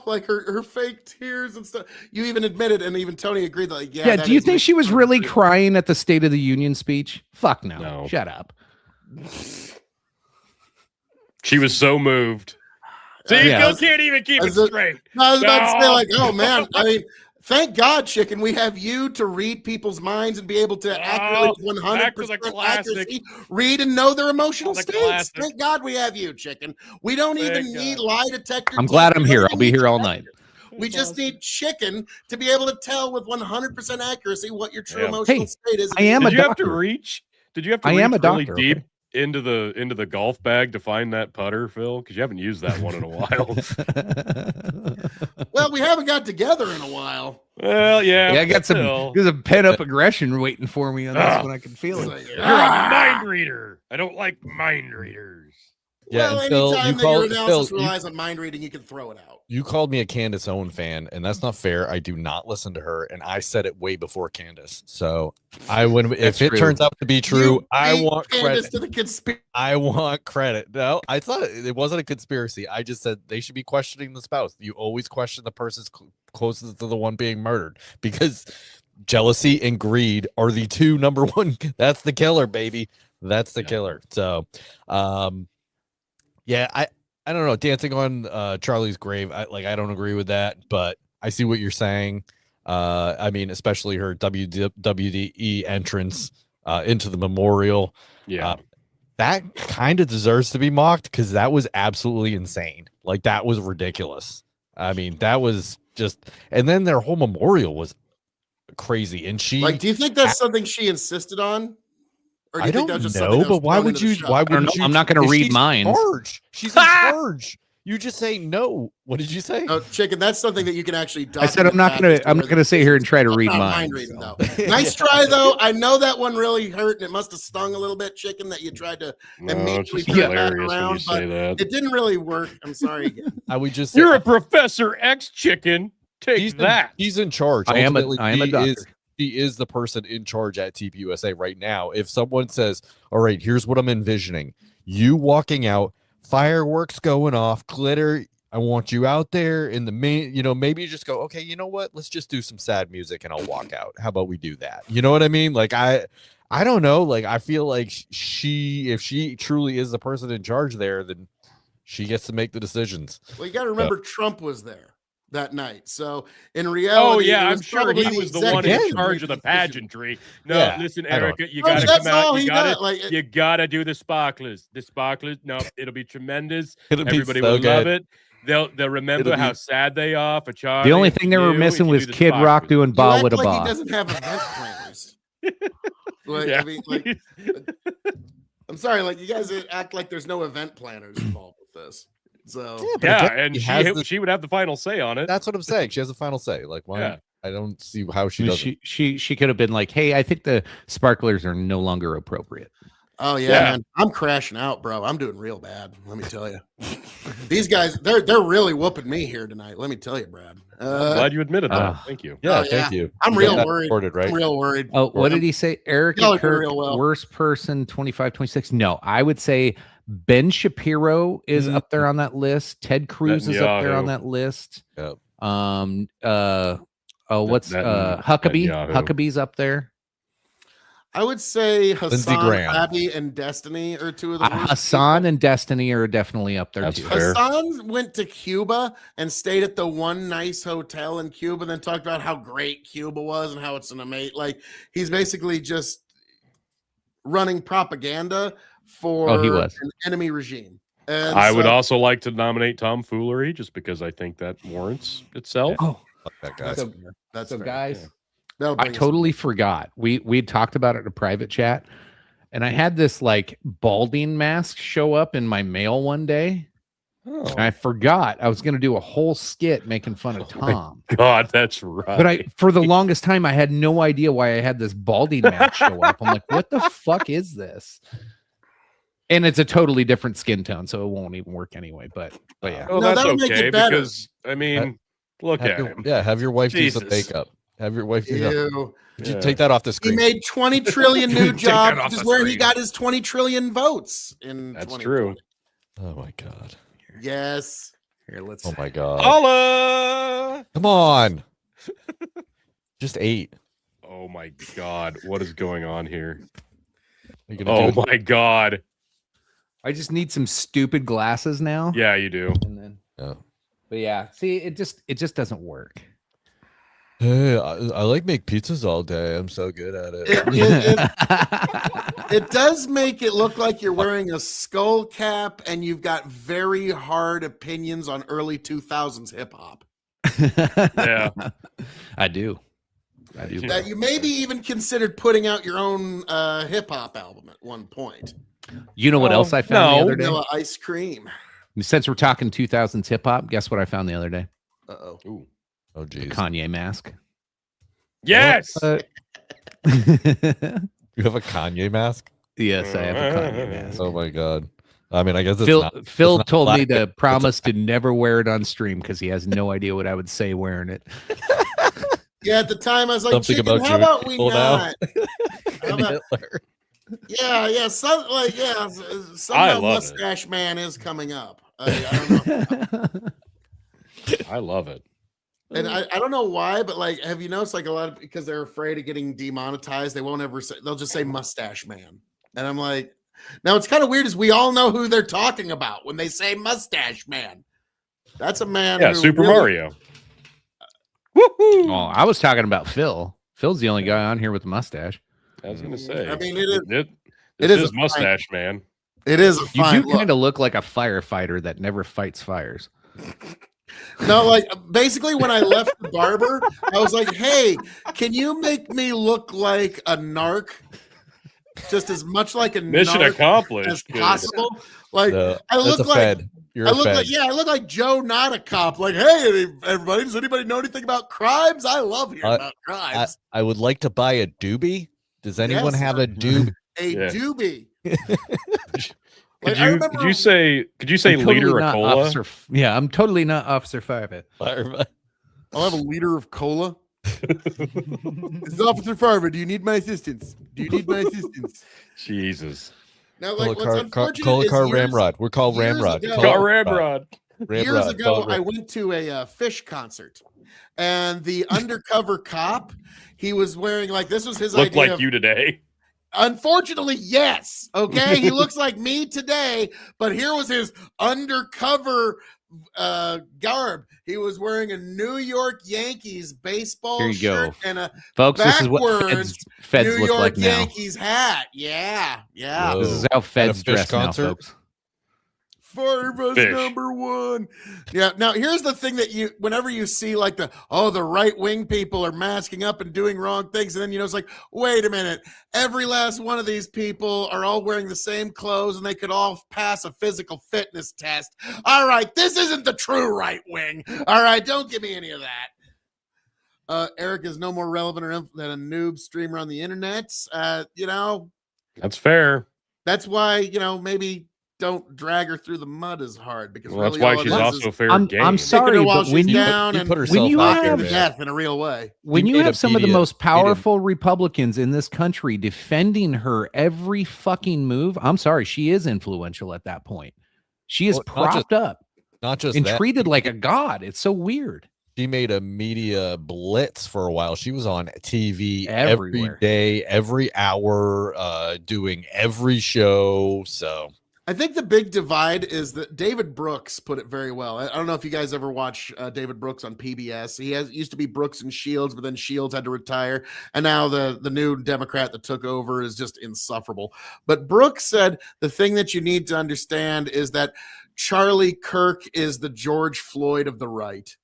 like her fake tears and stuff. You even admitted, and even Tony agreed. That, like, Yeah, that do you is think making she was fun of really her. crying at the State of the Union speech? Fuck no. No. Shut up. She was so moved. See, you Yeah. still can't even keep it straight. I was about to say, No. like, oh man, I mean, thank God, Chicken, we have you to read people's minds and be able to accurately, back to the 100% classic. accuracy, read and know their emotional The states. classic. Thank God we have you, Chicken. We don't even Thank need God. lie detector. I'm glad tests. I'm We here. don't I'll even be need here all detectors. night. We just need Chicken to be able to tell with 100% accuracy what your true Yeah. emotional Hey, state is. I am Did a you have to doctor. reach? Did you have to I reach am a really doctor, deep okay? into the golf bag to find that putter, Phil? Because you haven't used that one in a while. Well, we haven't got together in a while. Well, yeah. Yeah, I got still. there's a pent up aggression waiting for me on this Ah. one. I can feel It's it. like, You're a mind reader. I don't like mind readers. well, and Phil, anytime you that your call analysis Phil, relies on mind reading, you can throw it out. you called me a Candace Owen fan, and that's not fair. I do not listen to her, and I said it way before Candace. So I would, if That's it true. turns out to be true, You I beat want Candace credit. to the conspiracy. I want credit. No, I thought it wasn't a conspiracy. I just said they should be questioning the spouse. You always question the person's closest to the one being murdered because jealousy and greed are the two number one. That's the killer, baby. That's the killer. So, yeah, I don't know. Dancing on Charlie's grave, I don't agree with that, but I see what you're saying. I mean, especially her WWE entrance into the memorial. Yeah. That kind of deserves to be mocked because that was absolutely insane. Like, that was ridiculous. I mean, that was just, and then their whole memorial was crazy. And she, Like, do you think that's something she insisted on? Or do you I think don't that was just know, something that was but why thrown would into the you? show? Why I don't wouldn't know. you? I'm not going to if read she's minds. in charge. She's in charge. You just say no. What did you say? Oh, Chicken, that's something that you can actually I said I'm not going to. I'm not going to sit here and try to read mind minds. reading, so. though. Nice try, though. I know that one really hurt, and it must have stung a little bit, Chicken, that you tried to No, it's immediately just turn it back hilarious when you around, say but that. it didn't really work. I'm sorry again. I would just say You're a Professor X chicken. Take that. He's in charge. I am a Ultimately, doctor. He is the person in charge at TPUSA right now. If someone says, all right, here's what I'm envisioning, you walking out, fireworks going off, glitter, I want you out there in the main, maybe you just go, okay, you know what? Let's just do some sad music and I'll walk out. How about we do that? You know what I mean? Like, I don't know. Like, I feel like if she truly is the person in charge there, then she gets to make the decisions. Well, you got to remember Trump was there that night. So in reality, yeah, it I'm sure he probably was the one in executive charge of the decision. pageantry. No, Yeah, listen, I don't- Erica, you Well, gotta that's come out. all You he gotta, does, like, you gotta do the sparklers. The sparklers. No, it'll be tremendous. It'll be Everybody so will love good. it. They'll remember It'll be- how sad they are for Charlie. The only and thing for they were you missing if you was do the Kid Rock sparklers. doing You "Ba act with a like he Ba." doesn't have event planners. Like, Yeah, I mean, like, I'm sorry, like, you guys act like there's no event planners involved with this. So but yeah, again, and he has the- she would have the final say on it. That's what I'm saying. She has a final say. Like, why? Yeah. I don't see how she doesn't. She could have been like, "Hey, I think the sparklers are no longer appropriate." oh yeah, Yeah. man, I'm crashing out, bro. I'm doing real bad. Let me tell you, these guys, they're really whooping me here tonight. Let me tell you, Brad. I'm glad you admitted that. Thank you. Yeah, Oh, thank you. I'm You real got that worried. recorded, right? I'm real worried. Oh, what did he say? Eric Y'all and are doing Kirk, real well. worst person, 25, 26. No, I would say Ben Shapiro is up there on that list. Ted Cruz is up there on Netanyahu. that list. Yep. What's Huckabee? Netanyahu. Huggabee's up there. I would say Lindsey Hassan, Graham. Abby, and Destiny are two of the worst Hassan and Destiny are definitely up there That's too. fair. Hassan went to Cuba and stayed at the one nice hotel in Cuba, and then talked about how great Cuba was and how it's an amazing. Like, he's basically just running propaganda for Oh, he was. an enemy regime. And I would so- also like to nominate tomfoolery just because I think that warrants itself. Oh, That guy. so, That's so fair. guys, Yeah. That'll I bring us- totally forgot. We'd talked about it in a private chat, and I had this like balding mask show up in my mail one day. Oh, And I forgot I was going to do a whole skit making fun of Tom. God, that's right. But for the longest time, I had no idea why I had this balding mask show up. I'm like, what the fuck is this? And it's a totally different skin tone, so it won't even work anyway. But yeah. Oh, No, that's that'll make it okay better. because I mean, look at him. Have your wife do some Jesus. makeup. Have your wife do that. Ew. Did you Yeah. take that off the He screen? made 20 trillion new Take that jobs, off which is the where he screen. got his 20 trillion votes in That's 2020. true. Oh my god. Yes. Here, let's. Oh my god. Holla! Come on. Just 8. Oh my God, what is going on here? Are you gonna Oh do it? my God. I just need some stupid glasses now. Yeah, you do. And then, Yeah. but yeah, see, it just doesn't work. Hey, I like make pizzas all day. I'm so good at it. It does make it look like you're wearing a skull cap and you've got very hard opinions on early 2000s hip hop. Yeah. I do. That you maybe even considered putting out your own hip hop album at one point. You know what else I found the other day? Vanilla ice cream. Since we're talking 2000s hip hop, guess what I found the other day? Uh-oh. Ooh. Oh, A geez. Kanye mask. Yes. You have a Kanye mask? Yes, I have a Kanye mask. Oh my god. I mean, I guess it's Phil not, Phil not told me black, to promise to never wear it on stream because he has no idea what I would say wearing it. Yeah, at the time I was like, Something Chicken, about how Jewish about we people now? not? How and about- Hitler. yeah, somehow love it. Mustache Man is coming up. I don't know. I love it. And I don't know why, but like, have you noticed like a lot of because they're afraid of getting demonetized, they won't ever say, they'll just say Mustache Man. And I'm like, now it's kind of weird is we all know who they're talking about when they say Mustache Man. That's a man. Yeah, who Super really- Mario. Oh, I was talking about Phil. Phil's the only guy on here with a mustache. I was gonna say. I mean, it is. This It is is a Mustache Man. It is a You fine do look. kind of look like a firefighter that never fights fires. No, like basically when I left the barber, I was like, hey, can you make me look like a narc? Just as much like a Mission narc as accomplished. possible. Like No, I that's look a like Fed. You're I a look Fed. like I look like Joe, not a cop. Like, hey, everybody, does anybody know anything about crimes? I love hearing about crimes. I would like to buy a doobie. Does anyone Yes, have sir. a doobie? A Yeah. doobie. Could Like, I you remember- could you say I'm liter of not cola? Officer yeah, I'm totally not Officer Five. I'll have a liter of cola. This is Officer Farver. Do you need my assistance? Do you need my assistance? Jesus. Now, Call like, what's unfortunate a is car years- Ramrod. We're called years Ramrod. ago- Call Got Ramrod. Ramrod. Years Ramrod. ago, Call I Ramrod. went to a Fish concert, and the undercover cop, he was wearing like this was his Looked idea. like of- you today. Unfortunately, yes. Okay, he looks like me today, but here was his undercover garb. He was wearing a New York Yankees baseball Here you shirt go. and a Folks, this is what backwards feds New look York like now. Yankees hat. Yeah. Whoa. This is how feds Fish dress now, concert? folks. Farva's Fish. #1. Yeah. Now here's the thing that whenever you see like the right wing people are masking up and doing wrong things, and then it's like, wait a minute, every last one of these people are all wearing the same clothes and they could all pass a physical fitness test. All right, this isn't the true right wing. All right, don't give me any of that. Eric is no more relevant than a noob streamer on the internet. That's fair. That's why maybe don't drag her through the mud as hard because Well, that's really why all it she's is also is fair I'm game. sorry, kicking her while but when she's you down You and put herself you out have- there, to man. death in a real way. When You you made have a some of the media- most powerful Republicans in this country defending her every fucking move, I'm sorry, she is influential at that point. She is Well, not just propped up Not just and that. treated like a god. It's so weird. She made a media blitz for a while. She was on TV Everywhere. every day, every hour, doing every show. So I think the big divide is that David Brooks put it very well. I don't know if you guys ever watch David Brooks on PBS. He used to be Brooks and Shields, but then Shields had to retire, and now the new Democrat that took over is just insufferable. But Brooks said the thing that you need to understand is that Charlie Kirk is the George Floyd of the right.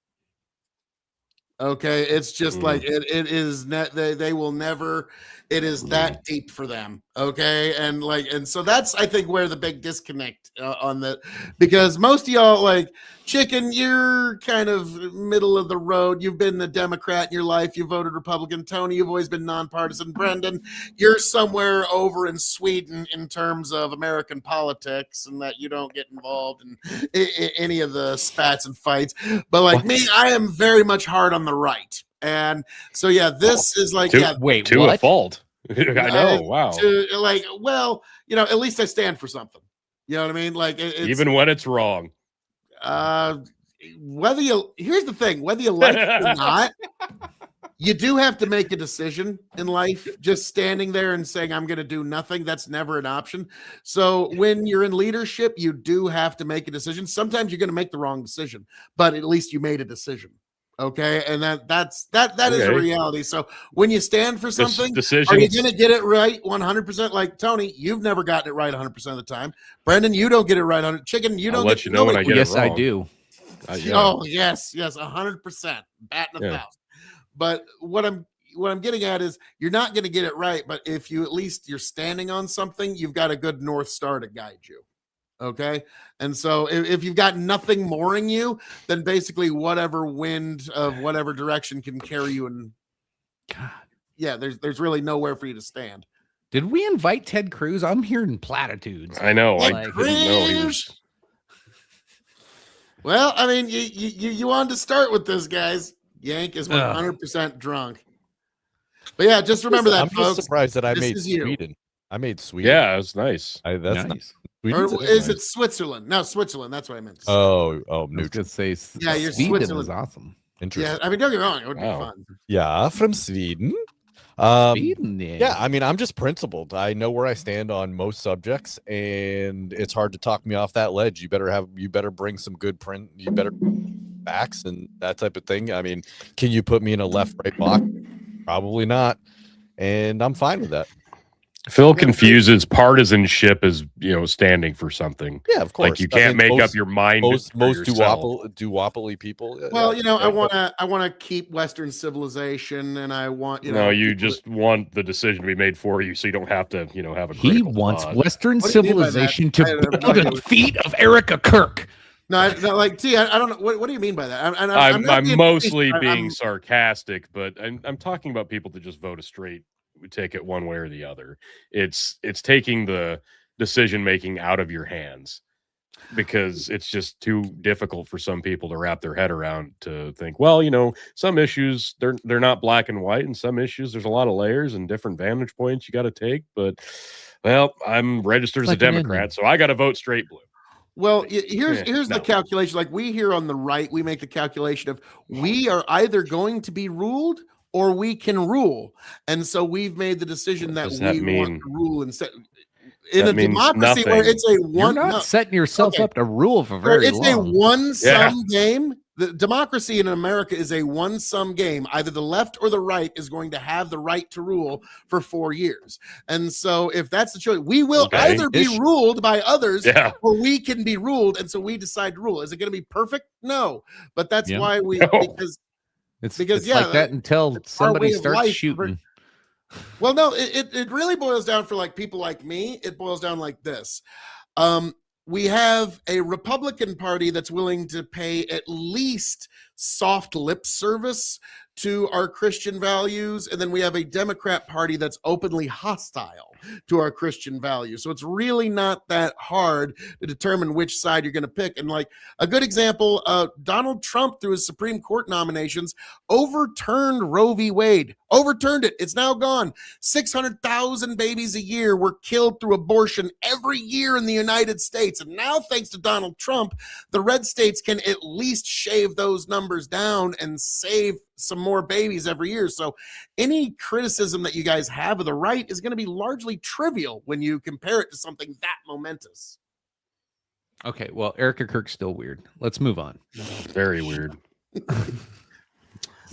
Okay, it's just like it is. They will never. It is that deep for them. Okay, and so that's I think where the big disconnect on that, because most of y'all like Chicken, you're kind of middle of the road. You've been a Democrat in your life. You voted Republican. Tony, you've always been nonpartisan. Brendan, you're somewhere over in Sweden in terms of American politics, and that you don't get involved in any of the spats and fights. But like me, I am very much hard on the right. And so, yeah, this is like, Wait, To what? a fault. I know. Wow. At least I stand for something. You know what I mean? Like, Even when it's wrong. here's the thing, whether you like it or not, You do have to make a decision in life. Just standing there and saying, I'm going to do nothing, that's never an option. So when you're in leadership, you do have to make a decision. Sometimes you're going to make the wrong decision, but at least you made a decision. Okay. And that is a Okay. reality. So when you stand for something, are you decisions. going to get it right 100%? Like Tony, you've never gotten it right 100% of the time. Brendan, you don't get it right on Chicken. You I'll don't let get you know when I nobody- get it Yes, I wrong. do. Yeah. Oh, yes, 100%. Batting a Yeah. thousand. But what I'm getting at is you're not going to get it right, but if you at least you're standing on something, you've got a good North Star to guide you. Okay. And so if you've got nothing mooring you, then basically whatever wind of whatever direction can carry you. And God. yeah, there's really nowhere for you to stand. Did we invite Ted Cruz? I'm hearing platitudes. I know. I Ted didn't know he Cruz. was. Well, I mean, you wanted to start with this, guys. Yank is 100% drunk. But yeah, just remember that, I'm folks. just surprised that I This made is you. Sweden. I made Sweden. Yeah, it's nice. That's Nice. nice. Or Sweden's is nice. it Switzerland? No, Switzerland. That's what I meant to say. Oh, I was neutral. gonna say Yeah, you're Sweden Switzerland. is awesome. Interesting. Yeah, I mean, don't get me wrong. It would Wow. be fun. Yeah, from Sweden. Sweden, Yeah, I mean, I'm just principled. I know where I stand on most subjects, and it's hard to talk me off that ledge. You better bring some good print. You better facts and that type of thing. I mean, can you put me in a left-right box? Probably not, and I'm fine with that. Phil confuses partisanship as standing for something. Yeah, of course. Like you I can't mean, make most- up your mind. Most for yourself. duopoly people. Well, yeah, I want to keep Western civilization, and I want No, you people just want the decision to be made for you, so you don't have to, have a. He critical wants thought. Western What do you mean by that? civilization I to have no build idea at the what- feet of Erica Kirk. No, like, T, I don't know. What do you mean by that? I'm not being mostly facetious. being sarcastic, but I'm talking about people that just vote a straight ticket one way or the other. It's taking the decision making out of your hands because it's just too difficult for some people to wrap their head around to think, well, some issues they're not black and white, and some issues there's a lot of layers and different vantage points you got to take. But well, I'm registered as a Like an Democrat, onion. so I got to vote straight blue. Well, here's No. the calculation. Like we here on the right, we make the calculation of we are either going to be ruled or we can rule, and so we've made the decision What that does that we mean? want to rule instead. In That a means democracy where nothing. it's a You're one, not no, setting yourself okay. up to rule for where very it's a long. one-sum game. The democracy in America is a one-sum game. Either the left or the right is going to have the right to rule for 4 years. And so if that's the choice, we will Okay. either be ruled by others Yeah. or we can be ruled. And so we decide to rule. Is it going to be perfect? No. But that's Yeah. why we, No. because, It's because, like that until it's our somebody way of starts life. shooting. well, no, it really boils down for like people like me. It boils down like this. We have a Republican Party that's willing to pay at least soft lip service to our Christian values. And then we have a Democrat Party that's openly hostile to our Christian values. So it's really not that hard to determine which side you're going to pick. And like a good example, Donald Trump, through his Supreme Court nominations, overturned Roe v. Wade, overturned it. It's now gone. 600,000 babies a year were killed through abortion every year in the United States. And now, thanks to Donald Trump, the red states can at least shave those numbers down and save some more babies every year. So any criticism that you guys have of the right is going to be largely trivial when you compare it to something that momentous. Okay, well, Erica Kirk's still weird. Let's move on. Very weird.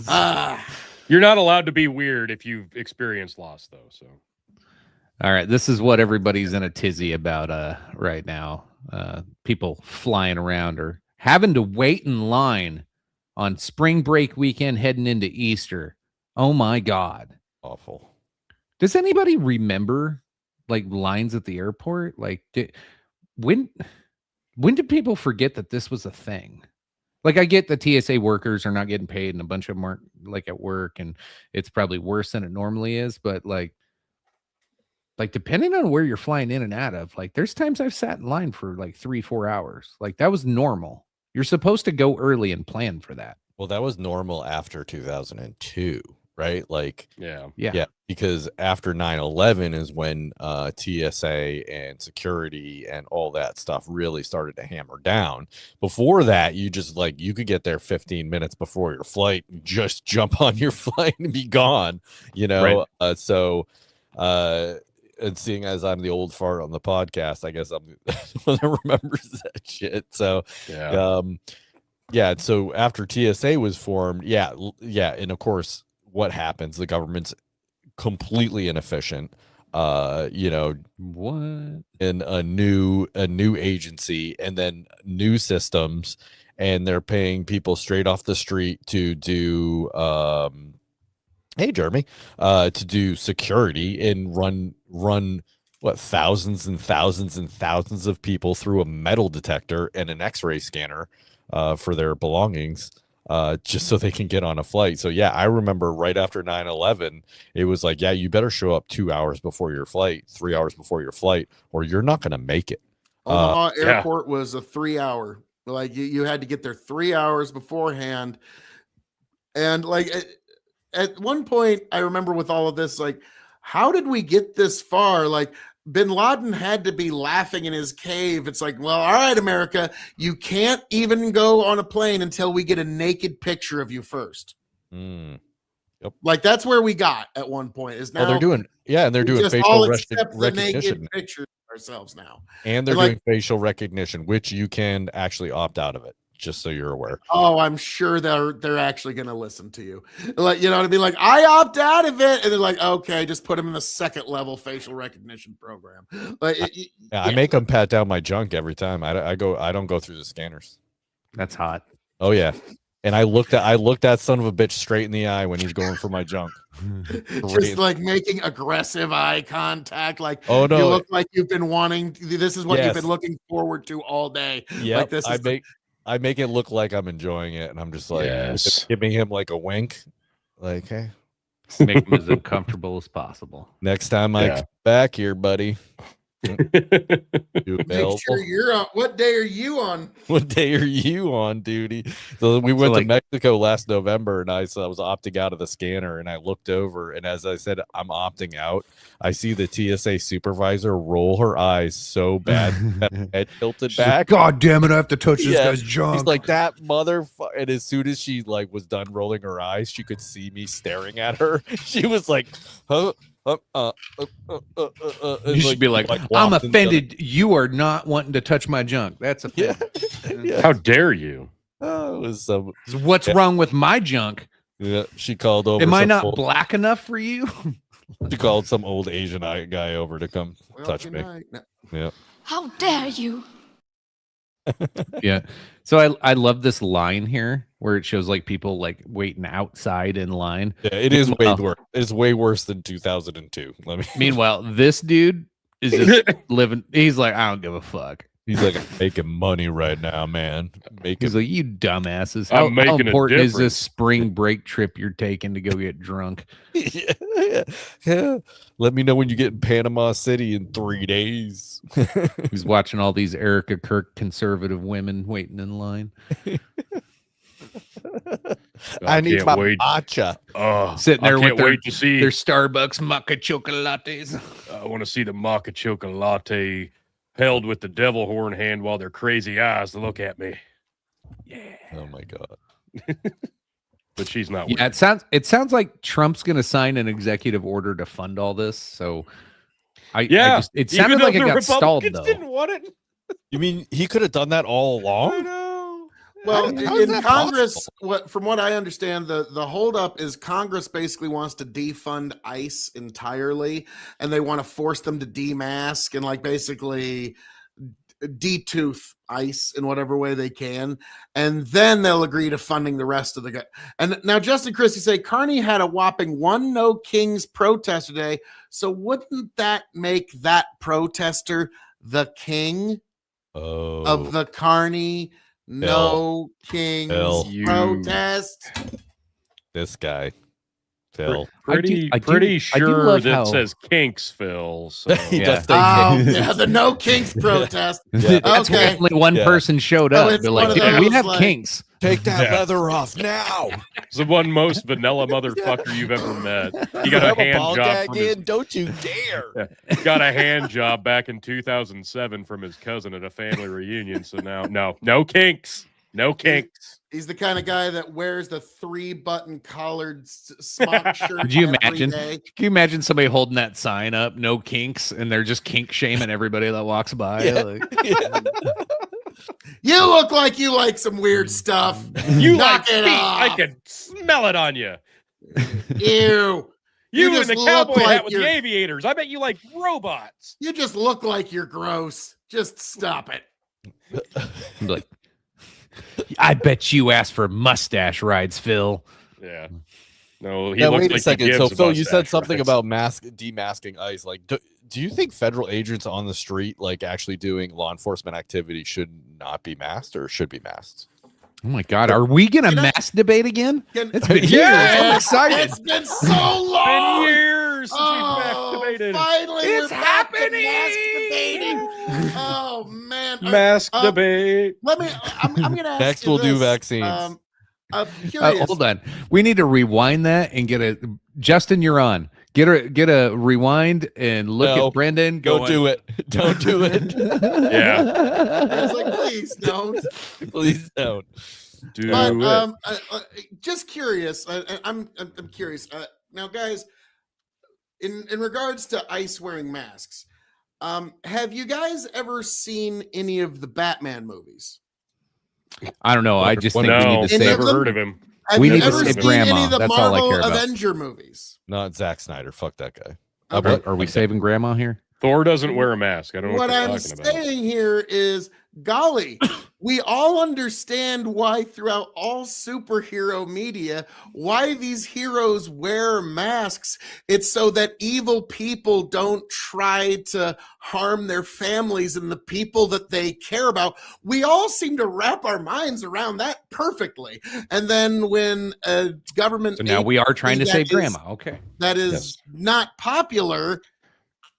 Ah, You're not allowed to be weird if you've experienced loss, though. So All right, this is what everybody's in a tizzy about right now. People flying around or having to wait in line on spring break weekend heading into Easter. Oh my God. Awful. Does anybody remember like lines at the airport? Like when did people forget that this was a thing? Like I get the TSA workers are not getting paid and a bunch of them aren't like at work and it's probably worse than it normally is, but like depending on where you're flying in and out of, like there's times I've sat in line for like 3-4 hours. Like that was normal. You're supposed to go early and plan for that. Well, that was normal after 2002. right? Like, Yeah. because after 9/11 is when TSA and security and all that stuff really started to hammer down. Before that, you just like you could get there 15 minutes before your flight and just jump on your flight and be gone, you know. And seeing as I'm the old fart on the podcast, I guess I'm the one that remembers that shit. So so after TSA was formed, and of course what happens, the government's completely inefficient, What? in a new agency and then new systems, and they're paying people straight off the street to do hey Jeremy, to do security and run what, thousands and thousands and thousands of people through a metal detector and an x-ray scanner for their belongings, just so they can get on a flight. So yeah, I remember right after 9/11, it was like, yeah, you better show up 2 hours before your flight, 3 hours before your flight, or you're not going to make it. Omaha Airport was a 3 hour. Like you had to get there 3 hours beforehand. And like at one point, I remember with all of this, like, how did we get this far? Like, Bin Laden had to be laughing in his cave. It's like, well, all right, America, you can't even go on a plane until we get a naked picture of you first. Yep. Like that's where we got at one point. Is now they're doing facial recognition pictures ourselves now, and they're doing facial recognition, which you can actually opt out of it. Just so you're aware. Oh, I'm sure they're actually going to listen to you. Like, you know what I mean? Like, I opt out of it. And they're like, okay, just put them in the second level facial recognition program. Like, I make them pat down my junk every time. I don't go through the scanners. That's hot. Oh yeah. And I looked that son of a bitch straight in the eye when he's going for my junk. Just like making aggressive eye contact. Like, oh no, you look like you've been wanting. This is what you've been looking forward to all day. Yeah. Like this I make it look like I'm enjoying it, and I'm just like giving him like a wink, like, hey, make him as uncomfortable as possible. Next time I come back here, buddy. Make sure you're on. What day are you on? What day are you on duty? So we went to Mexico last November, and I was opting out of the scanner, and I looked over, and as I said, I'm opting out. I see the TSA supervisor roll her eyes so bad, head tilted back. God damn it! I have to touch this guy's junk. He's like, that motherfucker. And as soon as she like was done rolling her eyes, she could see me staring at her. She was like, huh? You should be like, I'm offended. You are not wanting to touch my junk. That's offended. How dare you? Oh, it was what's wrong with my junk? Yeah, she called over. Am I not black enough for you? She called some old Asian guy over to come touch me. Yeah. How dare you? Yeah. So I love this line here where it shows like people like waiting outside in line. Yeah, it is way worse. It's way worse than 2002. Meanwhile, this dude is just living. He's like, I don't give a fuck. He's like, I'm making money right now, man. He's like, you dumbasses. How important is this spring break trip you're taking to go get drunk? Yeah. Let me know when you get in Panama City in 3 days. He's watching all these Erica Kirk conservative women waiting in line. I need my matcha. Sitting there with wait to see their Starbucks maca chocolates. I want to see the maca chocolate held with the devil horn hand while their crazy eyes look at me. Yeah. Oh my god. But she's not. Yeah, it sounds like Trump's going to sign an executive order to fund all this. So, it sounded like it got stalled though. Didn't want it. You mean he could have done that all along? I know. Well, in Congress, from what I understand, the holdup is Congress basically wants to defund ICE entirely, and they want to force them to demask and like basically detooth ICE in whatever way they can, and then they'll agree to funding the rest of the guy. And now Justin Christie say Carney had a whopping 1 No Kings protest today, so wouldn't that make that protester the king of the Carney No Kings protest? This guy, Phil. Pretty sure that says kinks, Phil. So. The No Kings protest. That's where only one person showed up. They're like, dude, we have kinks. Take that Yeah. leather off now. It's the one most vanilla motherfucker you've ever met. He got Have a hand ball job gag from his in? Don't you dare. got a hand job back in 2007 from his cousin at a family reunion. So now, no kinks. No kinks. He's the kind of guy that wears the 3-button collared smock shirt. Could you every imagine? day. Can you imagine somebody holding that sign up, no kinks, and they're just kink shaming everybody that walks by? Yeah. Like, You look like you like some weird stuff. You Knock like it feet. off. I could smell it on you. Ew. You just and the look cowboy like hat with the you're- aviators. I bet you like robots. You just look like you're gross. Just stop it. I'm like, I bet you asked for mustache rides, Phil. Yeah. No, he Now, looks wait a like second. He So, gives Phil, you said mustache something rides. about demasking ICE. Like, do you think federal agents on the street, like actually doing law enforcement activity, should not be masked or should be masked? Oh my God, are we gonna Can I- mask debate again? Can- It's been years. Yes! I'm excited. It's been so long. Been years since Oh, we've debated. finally, It's we're back to happening! mask debating. Oh man, Mask Um, debate. Let me. I'm gonna ask Next, you we'll do this. vaccines. I'm curious. Hold on, we need to rewind that and get a Justin. You're on. Get a rewind and look No, at Brendan. Don't do it. Don't do it. It's like, please don't. Please don't. Do But it. just curious. I'm curious. Now, guys, in regards to ICE wearing masks, have you guys ever seen any of the Batman movies? I don't know. I just think we No, need to Any say of never them? heard of him. Have We you need to ever save seen Grandma. any of the That's all I Marvel care about. Avenger movies? Not Zack Snyder. Fuck that guy. Okay. Are we saving Grandma here? Thor doesn't wear a mask. I don't know what, What you're I'm talking about. saying here is, golly, we all understand why throughout all superhero media, why these heroes wear masks. It's so that evil people don't try to harm their families and the people that they care about. We all seem to wrap our minds around that perfectly. And then when a government So now we are trying to that save is- Grandma. Okay. that is not popular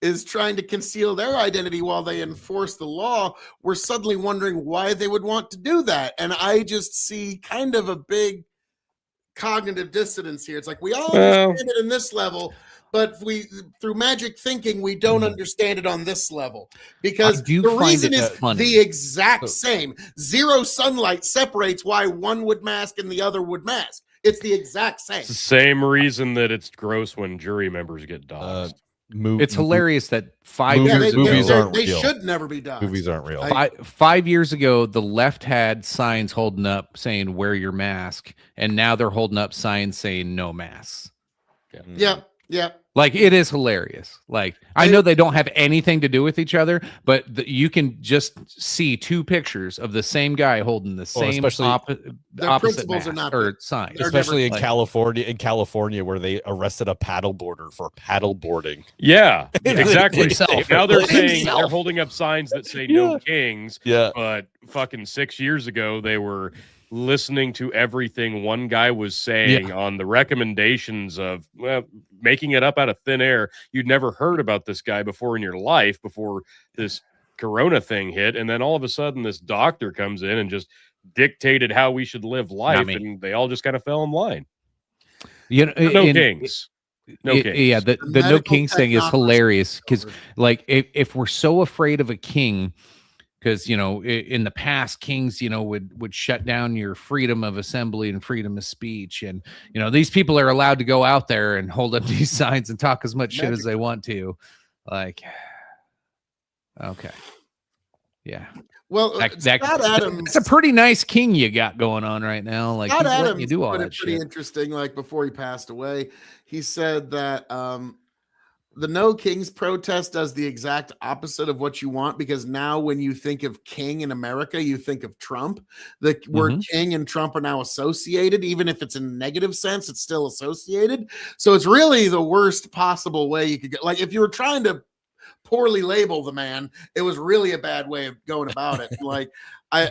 is trying to conceal their identity while they enforce the law, we're suddenly wondering why they would want to do that. And I just see kind of a big cognitive dissonance here. It's like we all Well- understand it in this level, but through magic thinking, we don't understand it on this level because I do the find reason it is funny. the exact same. Zero sunlight separates why one would mask and the other would mask. It's the exact same. It's the same reason that it's gross when jury members get doxxed. It's hilarious that Movies aren't they real. should never be done. Movies aren't real. Five years ago, the left had signs holding up saying "Wear your mask," and now they're holding up signs saying "No masks." Yeah. Like it is hilarious. Like I know they don't have anything to do with each other, but you can just see two pictures of the same guy holding the same especially- Their opposite principles are mask not or sign. they're Especially never- in California, where they arrested a paddleboarder for paddleboarding. Yeah, exactly. Himself. Now they're saying Himself. they're holding up signs that say "No Kings," Yeah. but fucking 6 years ago they were listening to everything one guy was saying on the recommendations of making it up out of thin air. You'd never heard about this guy before in your life before this corona thing hit, and then all of a sudden this doctor comes in and just dictated how we should live life, me. and they all just kind of fell in line. You know, No and- kings. No kings. Yeah, the no medical kings thing is technocracy hilarious because, over. like, if we're so afraid of a king, because in the past, kings would shut down your freedom of assembly and freedom of speech, and these people are allowed to go out there and hold up these signs and talk as much shit as they want to, like, okay, yeah. Well, That- Scott Adams. It's a pretty nice king you got going on right now. Like Scott he's letting Adams you do all put that it pretty shit. interesting. Like before he passed away, he said that the No Kings protest does the exact opposite of what you want because now when you think of king in America, you think of Trump. The word king and Trump are now associated, even if it's in a negative sense, it's still associated. So it's really the worst possible way you could get. Like if you were trying to poorly label the man, it was really a bad way of going about it. Like I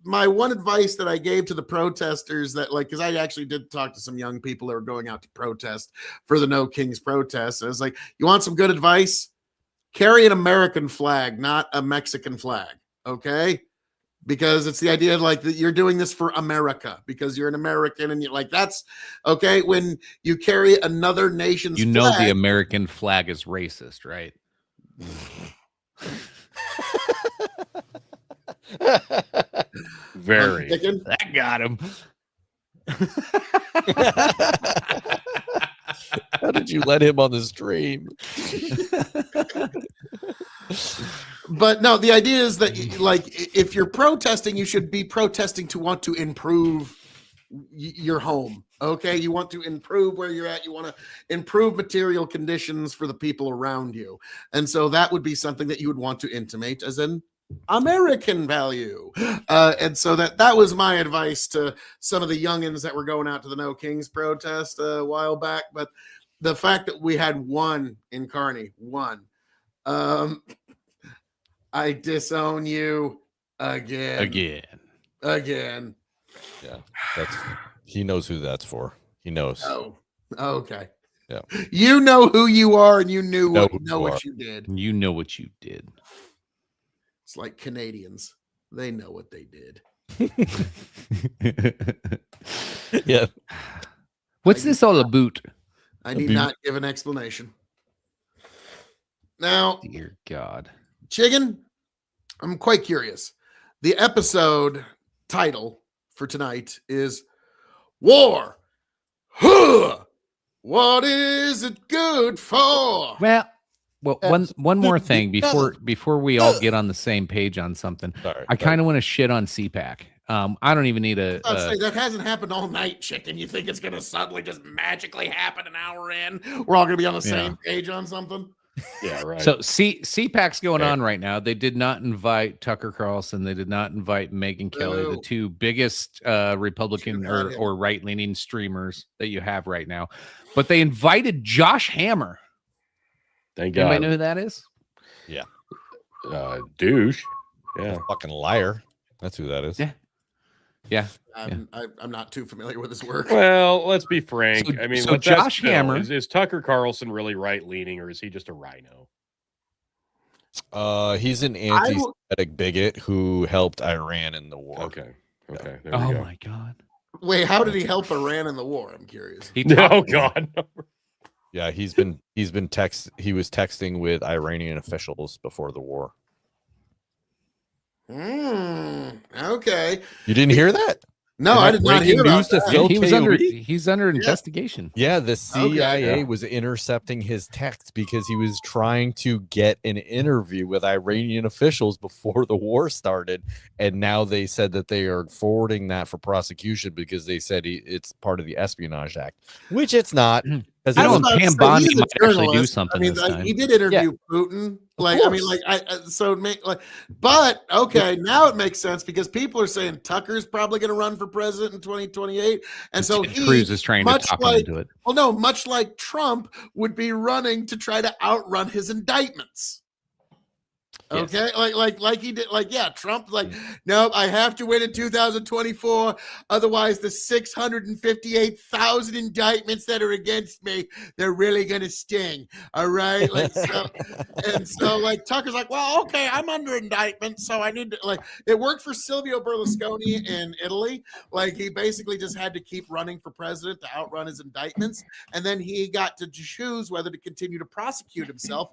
my one advice that I gave to the protesters that because I actually did talk to some young people that were going out to protest for the No Kings protest. I was like, you want some good advice? Carry an American flag, not a Mexican flag. Okay. because it's the idea like that you're doing this for America because you're an American and you're like, that's okay. When you carry another nation's You know the flag, American flag is racist, right? Very. Chicken. That got him. How did you let him on the stream? But no, the idea is that like if you're protesting, you should be protesting to want to improve your home. Okay, you want to improve where you're at. You want to improve material conditions for the people around you, and so that would be something that you would want to intimate as an American value. And so that was my advice to some of the youngins that were going out to the No Kings protest a while back. But the fact that we had one in Kearney, I disown you again. Yeah, he knows who that's for. He knows. Oh, okay. Yeah. You know who you are, and you know you what are. you did. You know what you did. It's like Canadians. They know what they did. Yeah. What's this all about? I need not give an explanation. Now, Dear God. Chicken, I'm quite curious. The episode title for tonight is War. Huh. What is it good for? Well, one more thing before we all get on the same page on something. Sorry, I kind of want to shit on CPAC. I don't even need a. That hasn't happened all night, Chicken. You think it's going to suddenly just magically happen an hour in? We're all going to be on the same page on something? Yeah, right. So CPAC's going on right now. They did not invite Tucker Carlson. They did not invite Megyn Kelly, the two biggest Republican or right-leaning streamers that you have right now. But they invited Josh Hammer. Thank God. Anybody know who that is? Yeah. Douche. Yeah. Fucking liar. That's who that is. Yeah. Yeah. I'm not too familiar with his work. Well, let's be frank. So- I mean, so what that's Josh still, Hammer- is Tucker Carlson really right leaning, or is he just a rhino? He's an anti-Semitic bigot who helped Iran in the war. Okay. There we Oh go. my God. Wait, how did he help Iran in the war? I'm curious. Oh God. No. Yeah, he was texting with Iranian officials before the war. Okay. You didn't hear that? No, I did not hear about to that. Phil He's under investigation. Yeah, the CIA yeah. was intercepting his texts because he was trying to get an interview with Iranian officials before the war started, and now they said that they are forwarding that for prosecution because they said it's part of the Espionage Act, which it's not. I don't know. Pam Bondi He's a might actually do journalist. something I mean, this like, time. he did interview Putin. Like, I mean, like, but okay, now it makes sense because people are saying Tucker's probably going to run for president in 2028, and so Cruz is trying to talk him into it. Well, no, much like Trump would be running to try to outrun his indictments. Okay, like he did, Trump, nope, I have to win in 2024, otherwise the 658,000 indictments that are against me, they're really gonna sting. All right, so Tucker's like, well, okay, I'm under indictment, so I need to it worked for Silvio Berlusconi in Italy. Like he basically just had to keep running for president to outrun his indictments, and then he got to choose whether to continue to prosecute himself,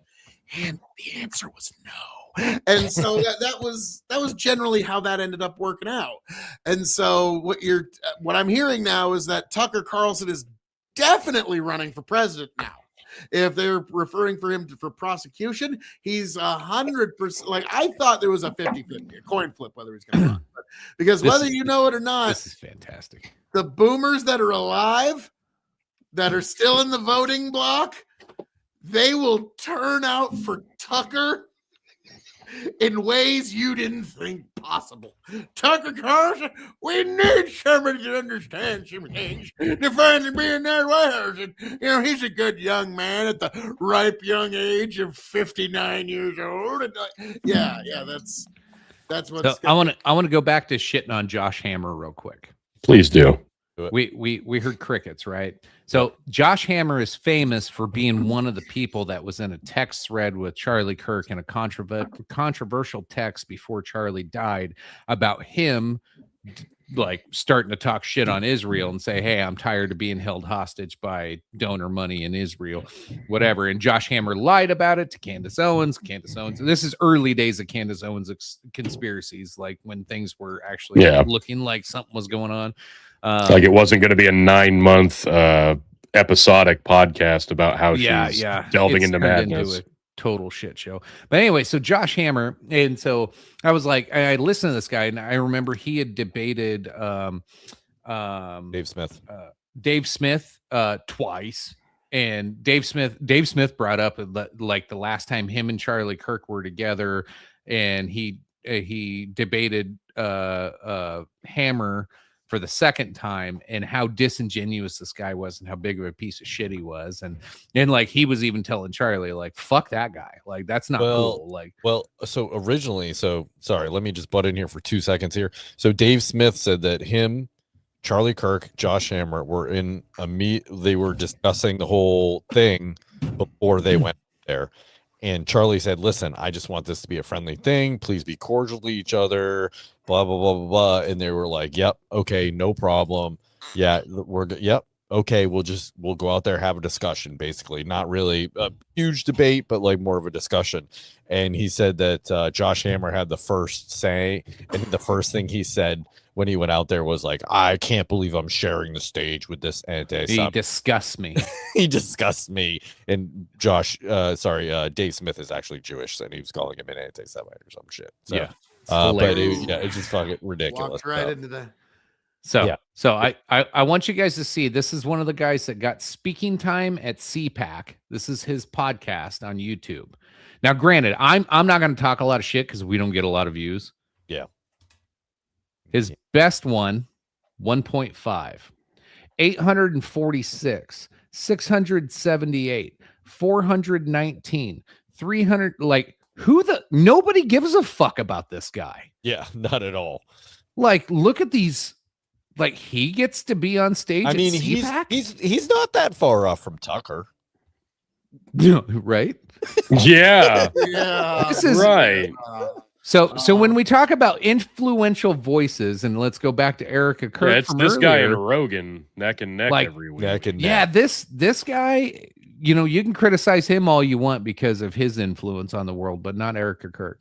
and the answer was no. And so that was generally how that ended up working out. And so what I'm hearing now is that Tucker Carlson is definitely running for president now. If they're referring for him for prosecution, he's 100%. Like I thought there was a 50-50, a coin flip whether he's going to run. Because whether you know it or not, This is fantastic. the boomers that are alive, that are still in the voting block, they will turn out for Tucker in ways you didn't think possible. Tucker Carlson, we need somebody to understand some things to finally be in that White House. And, he's a good young man at the ripe young age of 59 years old. And, that's what's. So I want to go back to shitting on Josh Hammer real quick. Please do. We heard crickets, right? So Josh Hammer is famous for being one of the people that was in a text thread with Charlie Kirk in a controversial text before Charlie died about him like starting to talk shit on Israel and say, hey, I'm tired of being held hostage by donor money in Israel, whatever. And Josh Hammer lied about it to Candace Owens. This is early days of Candace Owens conspiracies, like when things were actually looking like something was going on. Like it wasn't going to be a 9-month episodic podcast about how she's delving into madness. Into a total shit show. But anyway, so Josh Hammer, and so I was like, I listened to this guy, and I remember he had debated Dave Smith twice. And Dave Smith brought up like the last time him and Charlie Kirk were together, and he debated Hammer for the second time, and how disingenuous this guy was and how big of a piece of shit he was. And like, he was even telling Charlie, like, fuck that guy. Like, that's not cool. Like, so originally, sorry, let me just butt in here for 2 seconds here. So Dave Smith said that him, Charlie Kirk, Josh Hammer were in they were discussing the whole thing before they went there. And Charlie said, listen, I just want this to be a friendly thing. Please be cordial to each other, blah, blah, blah, blah, blah. And they were like, yep, okay, no problem. Yeah, yep, okay, we'll go out there, have a discussion, basically. Not really a huge debate, but like more of a discussion. And he said that Josh Hammer had the first say. And the first thing he said when he went out there was like, I can't believe I'm sharing the stage with this anti-Semitic. He disgusts me. He disgusts me. And Dave Smith is actually Jewish, and he was calling him an anti-Semite or some shit. So, yeah. It's just fucking ridiculous. Walked right into that. So I want you guys to see, this is one of the guys that got speaking time at CPAC. This is his podcast on YouTube. Now, granted, I'm not going to talk a lot of shit because we don't get a lot of views. Yeah. His best one, 1.5, 846, 678, 419, 300. Like, nobody gives a fuck about this guy. Yeah, not at all. Like, look at these. Like, he gets to be on stage. I mean, he's not that far off from Tucker. Right? Yeah. This is right. So when we talk about influential voices, and let's go back to Erica Kirk. It's this guy and Rogan neck and neck every week. Yeah, this guy, you can criticize him all you want because of his influence on the world, but not Erica Kirk.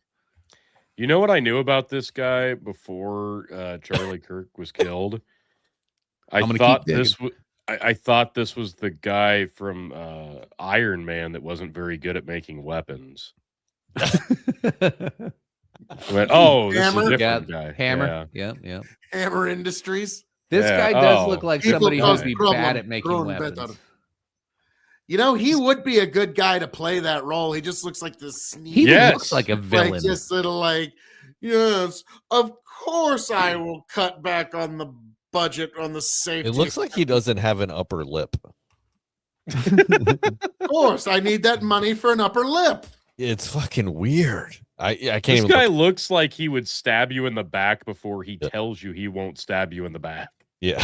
You know what I knew about this guy before Charlie Kirk was killed? I thought this was the guy from Iron Man that wasn't very good at making weapons. Went, this is a different guy. Hammer. Yeah. Hammer Industries. This guy does look like somebody who'd be bad at making weapons. He would be a good guy to play that role. He just looks like this sneaky. He looks like a villain. Like, just little like, yes, of course I will cut back on the budget on the safety. It looks like he doesn't have an upper lip. Of course, I need that money for an upper lip. It's fucking weird. I can't. This guy looks like he would stab you in the back before he tells you he won't stab you in the back. Yeah.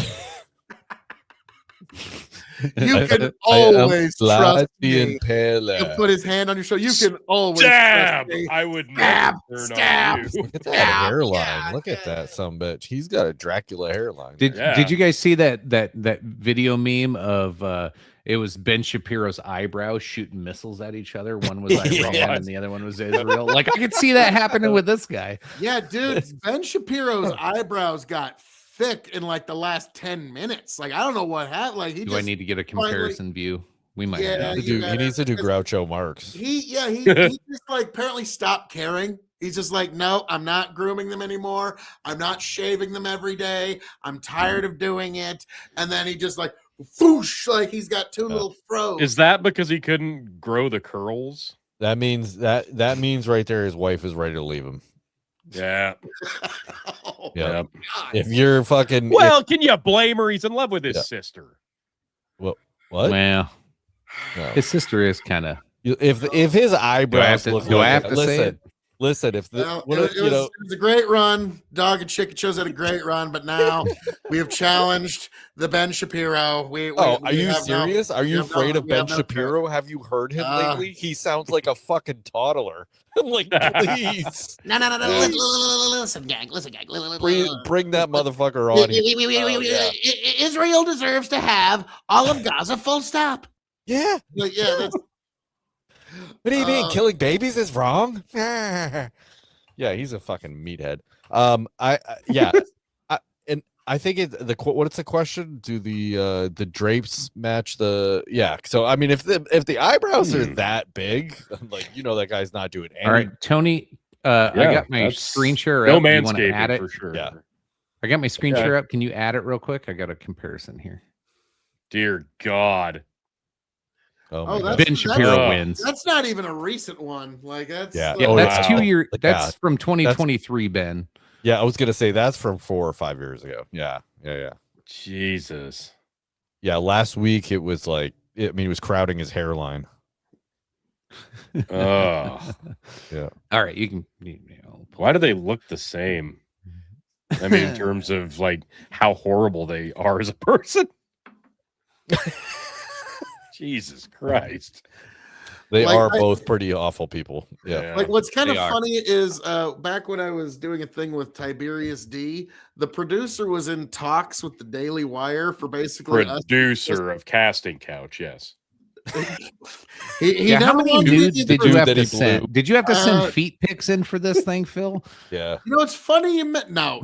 You can always trust me. He'll put his hand on your shoulder. You can always stab. Trust me. I would never turn on you. Look at that hairline. Look at that sumbitch. He's got a Dracula hairline. Did you guys see that video meme of it was Ben Shapiro's eyebrows shooting missiles at each other? One was Iran and the other one was Israel. Like, I could see that happening with this guy. Yeah, dude. Ben Shapiro's eyebrows got thick in like the last 10 minutes. Like, I don't know what happened. Like, I need to get a comparison view? We might have he needs to do Groucho Marx. He just like apparently stopped caring. He's just like, no, I'm not grooming them anymore. I'm not shaving them every day. I'm tired of doing it. And then he just like, whoosh, like he's got two little froze. Is that because he couldn't grow the curls? That means right there his wife is ready to leave him. Yeah. Yeah. If you're fucking can you blame her? He's in love with his sister. Well, what? Well, his sister is kind of. If his eyebrows do I have to say it? Listen, if the Well, what it, if, it was, it was a great run. Dog and Chicken shows had a great run, but now we have challenged the Ben Shapiro. are We you have serious? Are you afraid of we Ben have no Shapiro? Have you heard him lately? He sounds like a fucking toddler. I'm like, please. No. Listen, gang. Bring that motherfucker on here. Oh, yeah. Israel deserves to have all of Gaza. Full stop. Yeah. Yeah. That's, What do you mean? Killing babies is wrong? Yeah, he's a fucking meathead. I think what's the question? Do the drapes match the? Yeah. So I mean, if the eyebrows are that big, like that guy's not doing anything. All right, Tony. I got my screen share up. No You want to add manscaping it? for sure. Yeah. I got my screen share up. Can you add it real quick? I got a comparison here. Dear God. Oh, Ben Shapiro wins. That's not even a recent one. Like that's that's 2 years. That's from 2023, Ben. Yeah, I was gonna say that's from 4 or 5 years ago. Yeah. Jesus. Yeah, last week it was like it was crowding his hairline. Oh. Yeah. All right, you can. Why do they look the same? I mean, in terms of like how horrible they are as a person. Jesus Christ. They are both pretty awful people. Yeah. Like what's kind of funny is back when I was doing a thing with Tiberius D, the producer was in talks with the Daily Wire for basically producer of Casting Couch, yes. How many nudes did you have to send? Did you have to send feet pics in for this thing, Phil? Yeah. It's funny you met. No.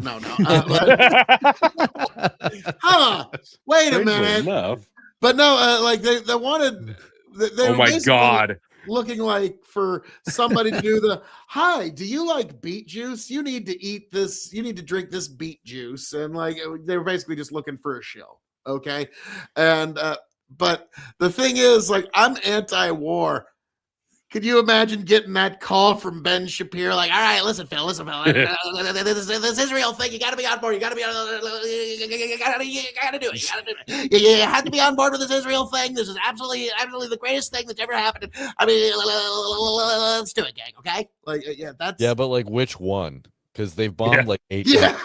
Wait a minute. Enough. But no, like they wanted. They oh my God. Looking like for somebody to do the hi, do you like beet juice? You need to eat this, you need to drink this beet juice. And like they were basically just looking for a shill. Okay. And but the thing is, like, I'm anti-war. Could you imagine getting that call from Ben Shapiro? Like, all right, listen, Phil. This Israel thing, you got to be on board. You got to be on. You got to do it. You have to be on board with this Israel thing. This is absolutely the greatest thing that's ever happened. I mean, let's do it, gang. Okay? Like, but like, which one? Because they've bombed like 8 times.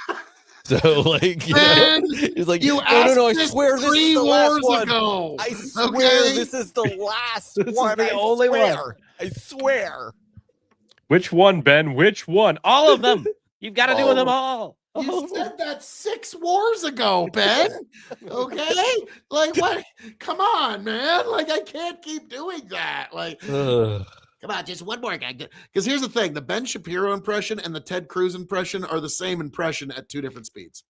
So like, it's like no, I swear this is the last one. Ago. I swear this is the last one. The only one. I swear. Which one, Ben? Which one? All of them. You've got to do them all. You said that 6 wars ago, Ben. Okay? Like, what? Come on, man. Like, I can't keep doing that. Like, come on, just one more guy. Because here's the thing. The Ben Shapiro impression and the Ted Cruz impression are the same impression at 2 different speeds.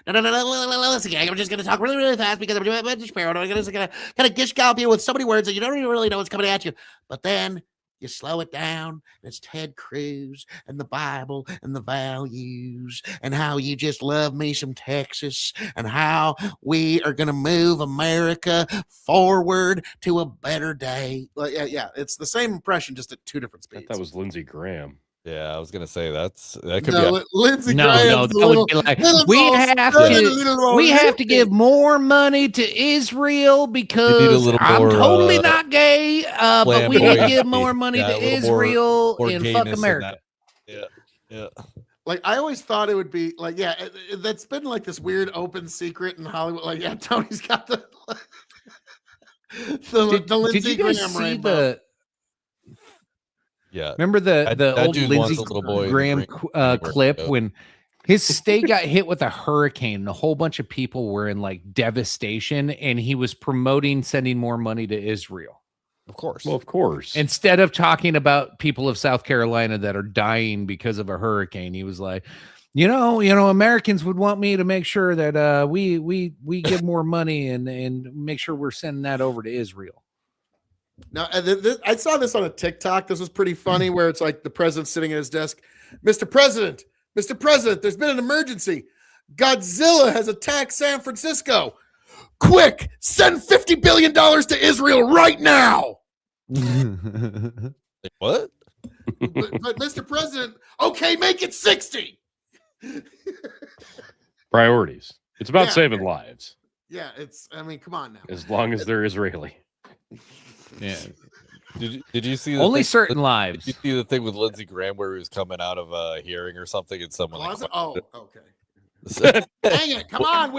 No. Listen, gang. I'm just going to talk really, really fast because I'm doing Ben Shapiro. I'm just going to kind of gish gallop you with so many words that you don't even really know what's coming at you. But then you slow it down, and it's Ted Cruz and the Bible and the values and how you just love me some Texas and how we are going to move America forward to a better day. Like, yeah, it's the same impression, just at 2 different speeds. That was Lindsey Graham. Yeah, I was gonna say that could be. Lindsey Graham. No, that would be like we have to give more money to Israel because I'm totally not gay, but we need to give more money to Israel and fuck America. Yeah. Like, I always thought it would be like, that's been like this weird open secret in Hollywood. Like, Tony's got the Lindsey Graham rainbow. Yeah. Remember the old Lindsey Graham clip when his state got hit with a hurricane and a whole bunch of people were in like devastation and he was promoting sending more money to Israel. Of course. Well, of course. Instead of talking about people of South Carolina that are dying because of a hurricane, he was like, you know, Americans would want me to make sure that we give more money and make sure we're sending that over to Israel. Now, I saw this on a TikTok. This was pretty funny where it's like the president sitting at his desk. Mr. President, there's been an emergency. Godzilla has attacked San Francisco. Quick, send $50 billion to Israel right now. What? But Mr. President, okay, make it 60. Priorities. It's about saving lives. Yeah, I mean, come on now. As long as they're Israeli. Yeah. Did you see the Only thing, certain Did lives. you see the thing with Lindsey Graham where he was coming out of a hearing or something and someone like Closet? Oh, okay. questioned Dang it. Come on.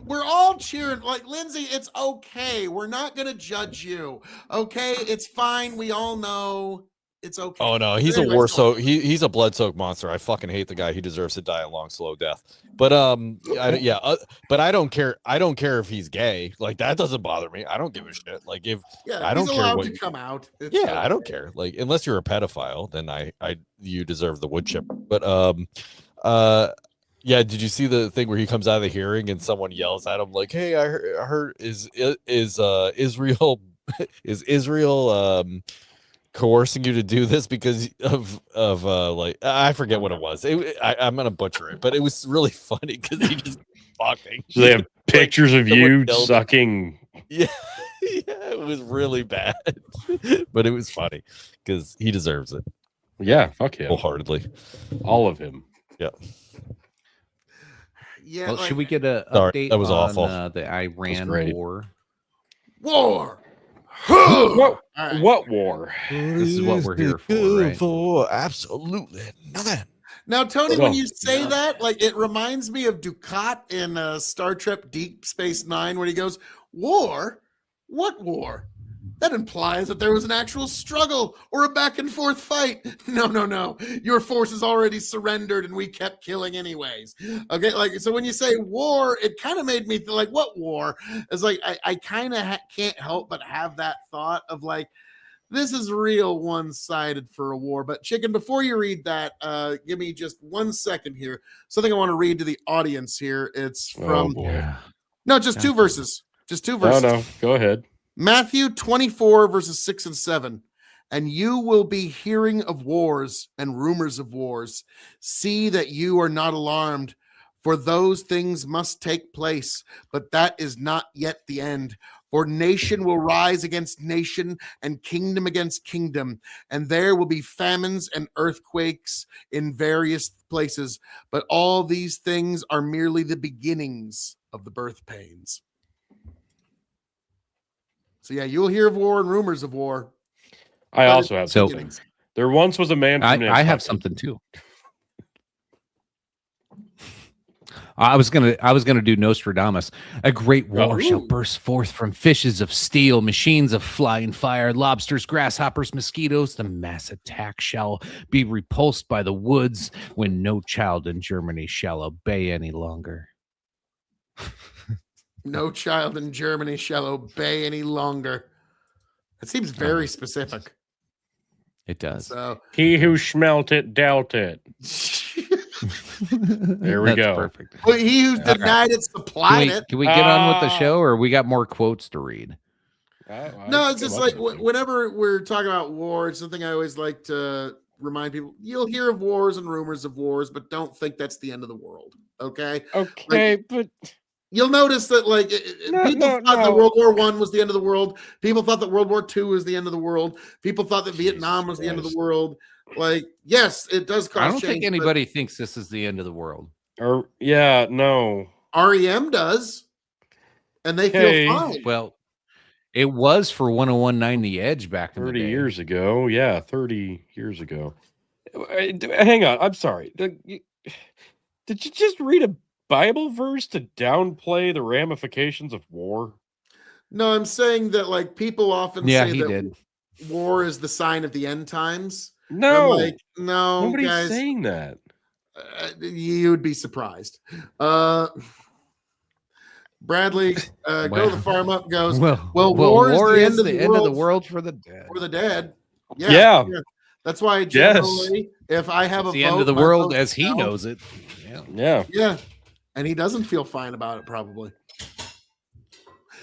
We're all cheering. Like, Lindsay, it's okay. We're not going to judge you. Okay. It's fine. We all know it's okay. Oh no, he's a Anyways, war go on. so he's a blood soaked monster. I fucking hate the guy. He deserves to die a long, slow death. But but I don't care. I don't care if he's gay. Like that doesn't bother me. I don't give a shit. Like if Yeah, I don't he's care allowed what to you- come out. It's yeah, I don't okay. care. Like unless you're a pedophile, then you deserve the wood chip. But yeah, did you see the thing where he comes out of the hearing and someone yells at him like, "Hey, I heard is Israel is Israel coercing you to do this because of like I forget what it was. I'm gonna butcher it, but it was really funny because he just talking. So they have pictures of someone you yelled- sucking. Yeah, yeah, it was really bad, but it was funny because he deserves it Yeah, fuck him. wholeheartedly. All of him. Yeah. Yeah. Well, like, should we get a Sorry, update that was on awful. the Iran great. war? war? What? All right. What war? This is what we're here for, right? For absolutely nothing. Now, Tony, when Oh, you say no. that, like it reminds me of Ducat in Star Trek Deep Space Nine, when he goes, "War? What war?" That implies that there was an actual struggle or a back and forth fight. No. Your forces already surrendered and we kept killing anyways. Okay, like so when you say war, it kind of made me feel like, what war? It's like I kind of can't help but have that thought of like, this is real one-sided for a war. But Chicken, before you read that, give me just 1 second here. Something I want to read to the audience here. It's from boy. no, just two verses. Just two verses. No. Go ahead. Matthew 24, verses 6 and 7. And you will be hearing of wars and rumors of wars. See that you are not alarmed, for those things must take place, but that is not yet the end. For nation will rise against nation and kingdom against kingdom, and there will be famines and earthquakes in various places. But all these things are merely the beginnings of the birth pains. So yeah, you'll hear of war and rumors of war. I But also have So- something. There once was a man from I have Nantucket. something too. I was gonna do Nostradamus. A great war shall Ooh. burst forth from fishes of steel, machines of flying fire, lobsters, grasshoppers, mosquitoes. The mass attack shall be repulsed by the woods when no child in Germany shall obey any longer. No child in Germany shall obey any longer. It seems very specific. It does. So He who smelt it dealt it. There we That's go. Perfect. well, he who denied it supplied it. Can we get on with the Ah. show, or we got more quotes to read? No, it's just like whenever we're talking about war, it's something I always like to remind people. You'll hear of wars and rumors of wars, but don't think that's the end of the world. Okay. Okay, but You'll notice that like No, people no, thought that no. World War I was the end of the world. People thought that World War II was the end of the world. People thought that Jesus Vietnam was the end of the Christ. world. Like, yes, it does cause I don't change, think but anybody thinks this is the end of the world. or yeah, no. REM does, and they Okay. feel fine. Well, it was for 101.9 The Edge back in the 30 day. years ago. Yeah, 30 years ago. Hang on. I'm sorry. Did you just read a Bible verse to downplay the ramifications of war? No, I'm saying that like people often Yeah, say he that did. war is the sign of the end times. I'm No. like, no, Nobody's guys, saying that. you'd be surprised. Bradley, go Well- the farm up goes Well, war is the end of the world for the dead. for the dead. Yeah. That's why Yes. generally, if I have It's a the end vote, of the my world vote's as he no. knows it. Yeah. Yeah. Yeah, and he doesn't feel fine about it probably.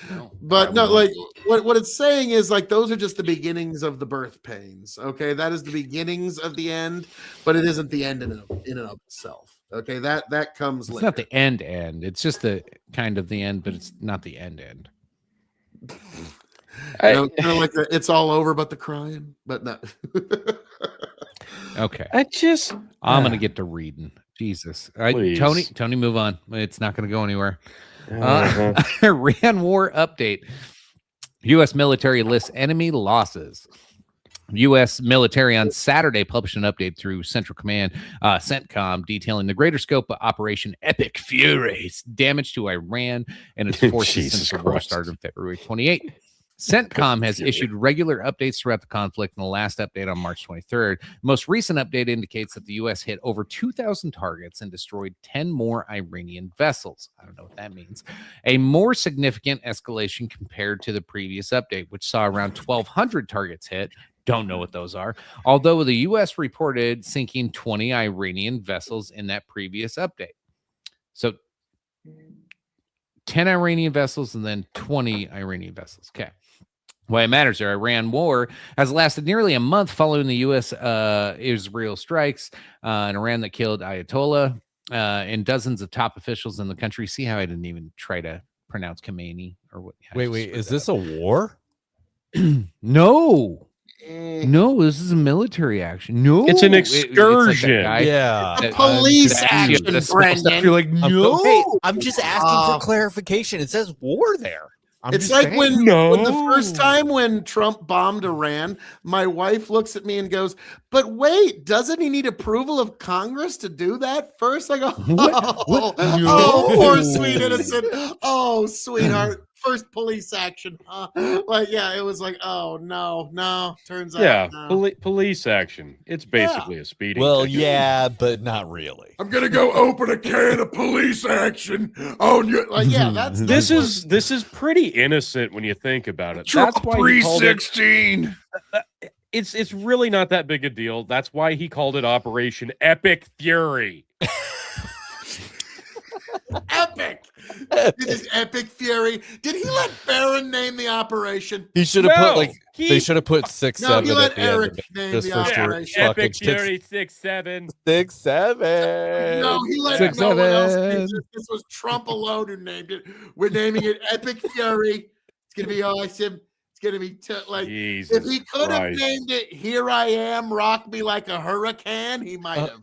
No, But no, probably. like what it's saying is like those are just the beginnings of the birth pains. Okay, that is the beginnings of the end, but it isn't the end in and of itself. Okay, that comes It's later. not the end. It's just the kind of the end, but it's not the end. Kind of like the, it's all over, but the crying. But no. Okay. I just I'm gonna get to reading. Jesus. All right, Please. Tony, move on. It's not gonna go anywhere. Uh-huh. Iran war update. U.S. military lists enemy losses. U.S. military on Saturday published an update through Central Command, CENTCOM, detailing the greater scope of Operation Epic Fury's damage to Iran and its forces Jesus since the war Christ. started on February 28th. CENTCOM has issued regular updates throughout the conflict, and the last update on March 23rd. The most recent update indicates that the U.S. hit over 2,000 targets and destroyed 10 more Iranian vessels. I don't know what that means. A more significant escalation compared to the previous update, which saw around 1,200 targets hit. Don't know what those are. Although the U.S. reported sinking 20 Iranian vessels in that previous update. So 10 Iranian vessels and then 20 Iranian vessels. Okay. Why it matters there, Iran war has lasted nearly a month following the U.S. Israel strikes in Iran that killed Ayatollah and dozens of top officials in the country. See how I didn't even try to pronounce Khomeini or what? Wait, is this a war? No. No, this is a military action. No, It's an it's like that excursion. guy Yeah. that- Police that- action, that smell stuff. Brendan. You're like, no. Hey, I'm just asking Uh, for clarification. It says war there. I'm It's just like saying. when the first No. time when Trump bombed Iran, my wife looks at me and goes, "But wait, doesn't he need approval of Congress to do that first?" I go, What? oh, poor No. sweet innocent. Oh, sweetheart. First police action. Like, yeah, it was like, oh, no. Turns out, Yeah, no. police action. It's basically a speeding. Well, ticket. yeah, but not really. I'm going to go open a can of police action. Oh, like, yeah, This is pretty innocent when you think about it. Trump That's why he called it. 316. It's really not that big a deal. That's why he called it Operation Epic Fury. epic. This is epic fury. Did he let Barron name the operation? He should have No, put like he- they should have put 6, No, 7 he let at the end Eric of it. name Just the for sure. operation. Fucking Epic just Fury 6-7. 6, 7. No, he let 6, no one else 7. name it. This was Trump alone who named it. We're naming it Epic Fury. It's gonna be awesome. It's gonna be like Jesus if he could have Christ. named it "Here I Am, Rock Me Like a Hurricane," he might have.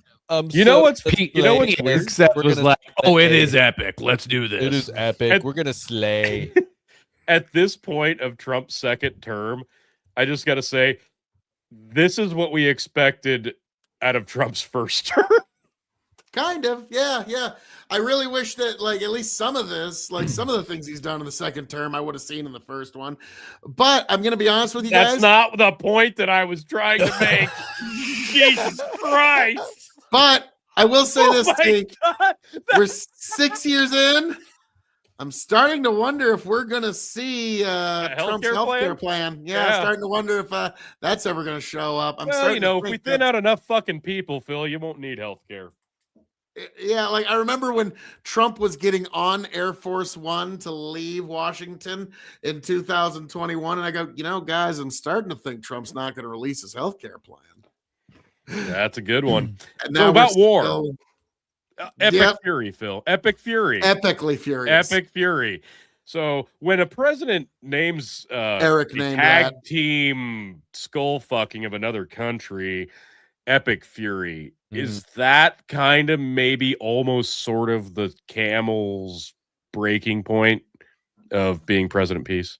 You know what's Pete? you know what's weird? Except We're was gonna like, oh, it slay. is epic. Let's do this. It is epic. And- We're gonna slay. At this point of Trump's second term, I just got to say, this is what we expected out of Trump's first term. Kind of, yeah. I really wish that, like, at least some of this, like some of the things he's done in the second term, I would have seen in the first one. But I'm gonna be honest with you That's guys. not the point that I was trying to make. Jesus Christ! But I will say Oh this, my Steve. God. We're 6 years in. I'm starting to wonder if we're going to see Trump's healthcare healthcare plan. Yeah, starting to wonder if that's ever going to show up. I'm Well, starting you know, to if we think thin that's- out enough fucking people, Phil, you won't need health care. Yeah, like I remember when Trump was getting on Air Force One to leave Washington in 2021, and I go, you know, guys, I'm starting to think Trump's not going to release his healthcare plan. That's a good one. And So now about we're war. still Epic Yep. Fury, Phil. Epic Fury. epically furious. Epic Fury. So when a president names Eric the named tag that. team skull fucking of another country, Epic Fury, is that kind of maybe almost sort of the camel's breaking point of being President Peace?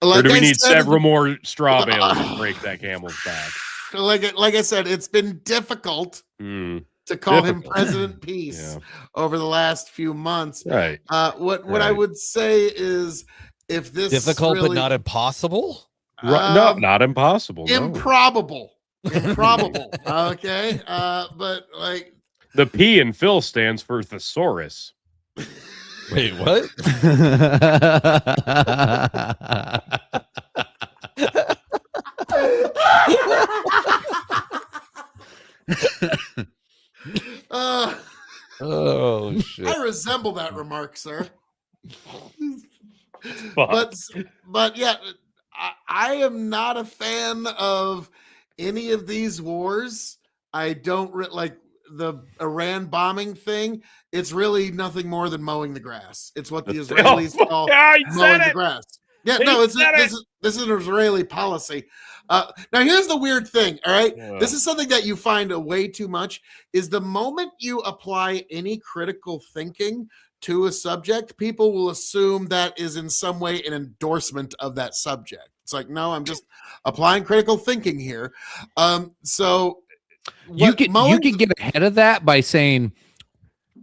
Or do we I need said- several more straw bales to break that camel's back? Like I said, it's been difficult Hmm. to call him Difficult. President Peace Yeah. over the last few months. Right. What I Right. would say is if this Difficult really, but not impossible. No, um, not impossible. No. improbable. Okay. But like The P in Phil stands for thesaurus. Wait, what? uh, Oh shit. I resemble that remark, sir. Fuck. But yeah, I am not a fan of any of these wars. I don't like the Iran bombing thing. It's really nothing more than mowing the grass. It's what the Israelis call Yeah, he mowing said the it. grass. Yeah, He no, said it. this is an Israeli policy. Now here's the weird thing. All right, Yeah. this is something that you find way too much. Is the moment you apply any critical thinking to a subject, people will assume that is in some way an endorsement of that subject. It's like, no, I'm just applying critical thinking here. So You what can Mullins- get ahead of that by saying,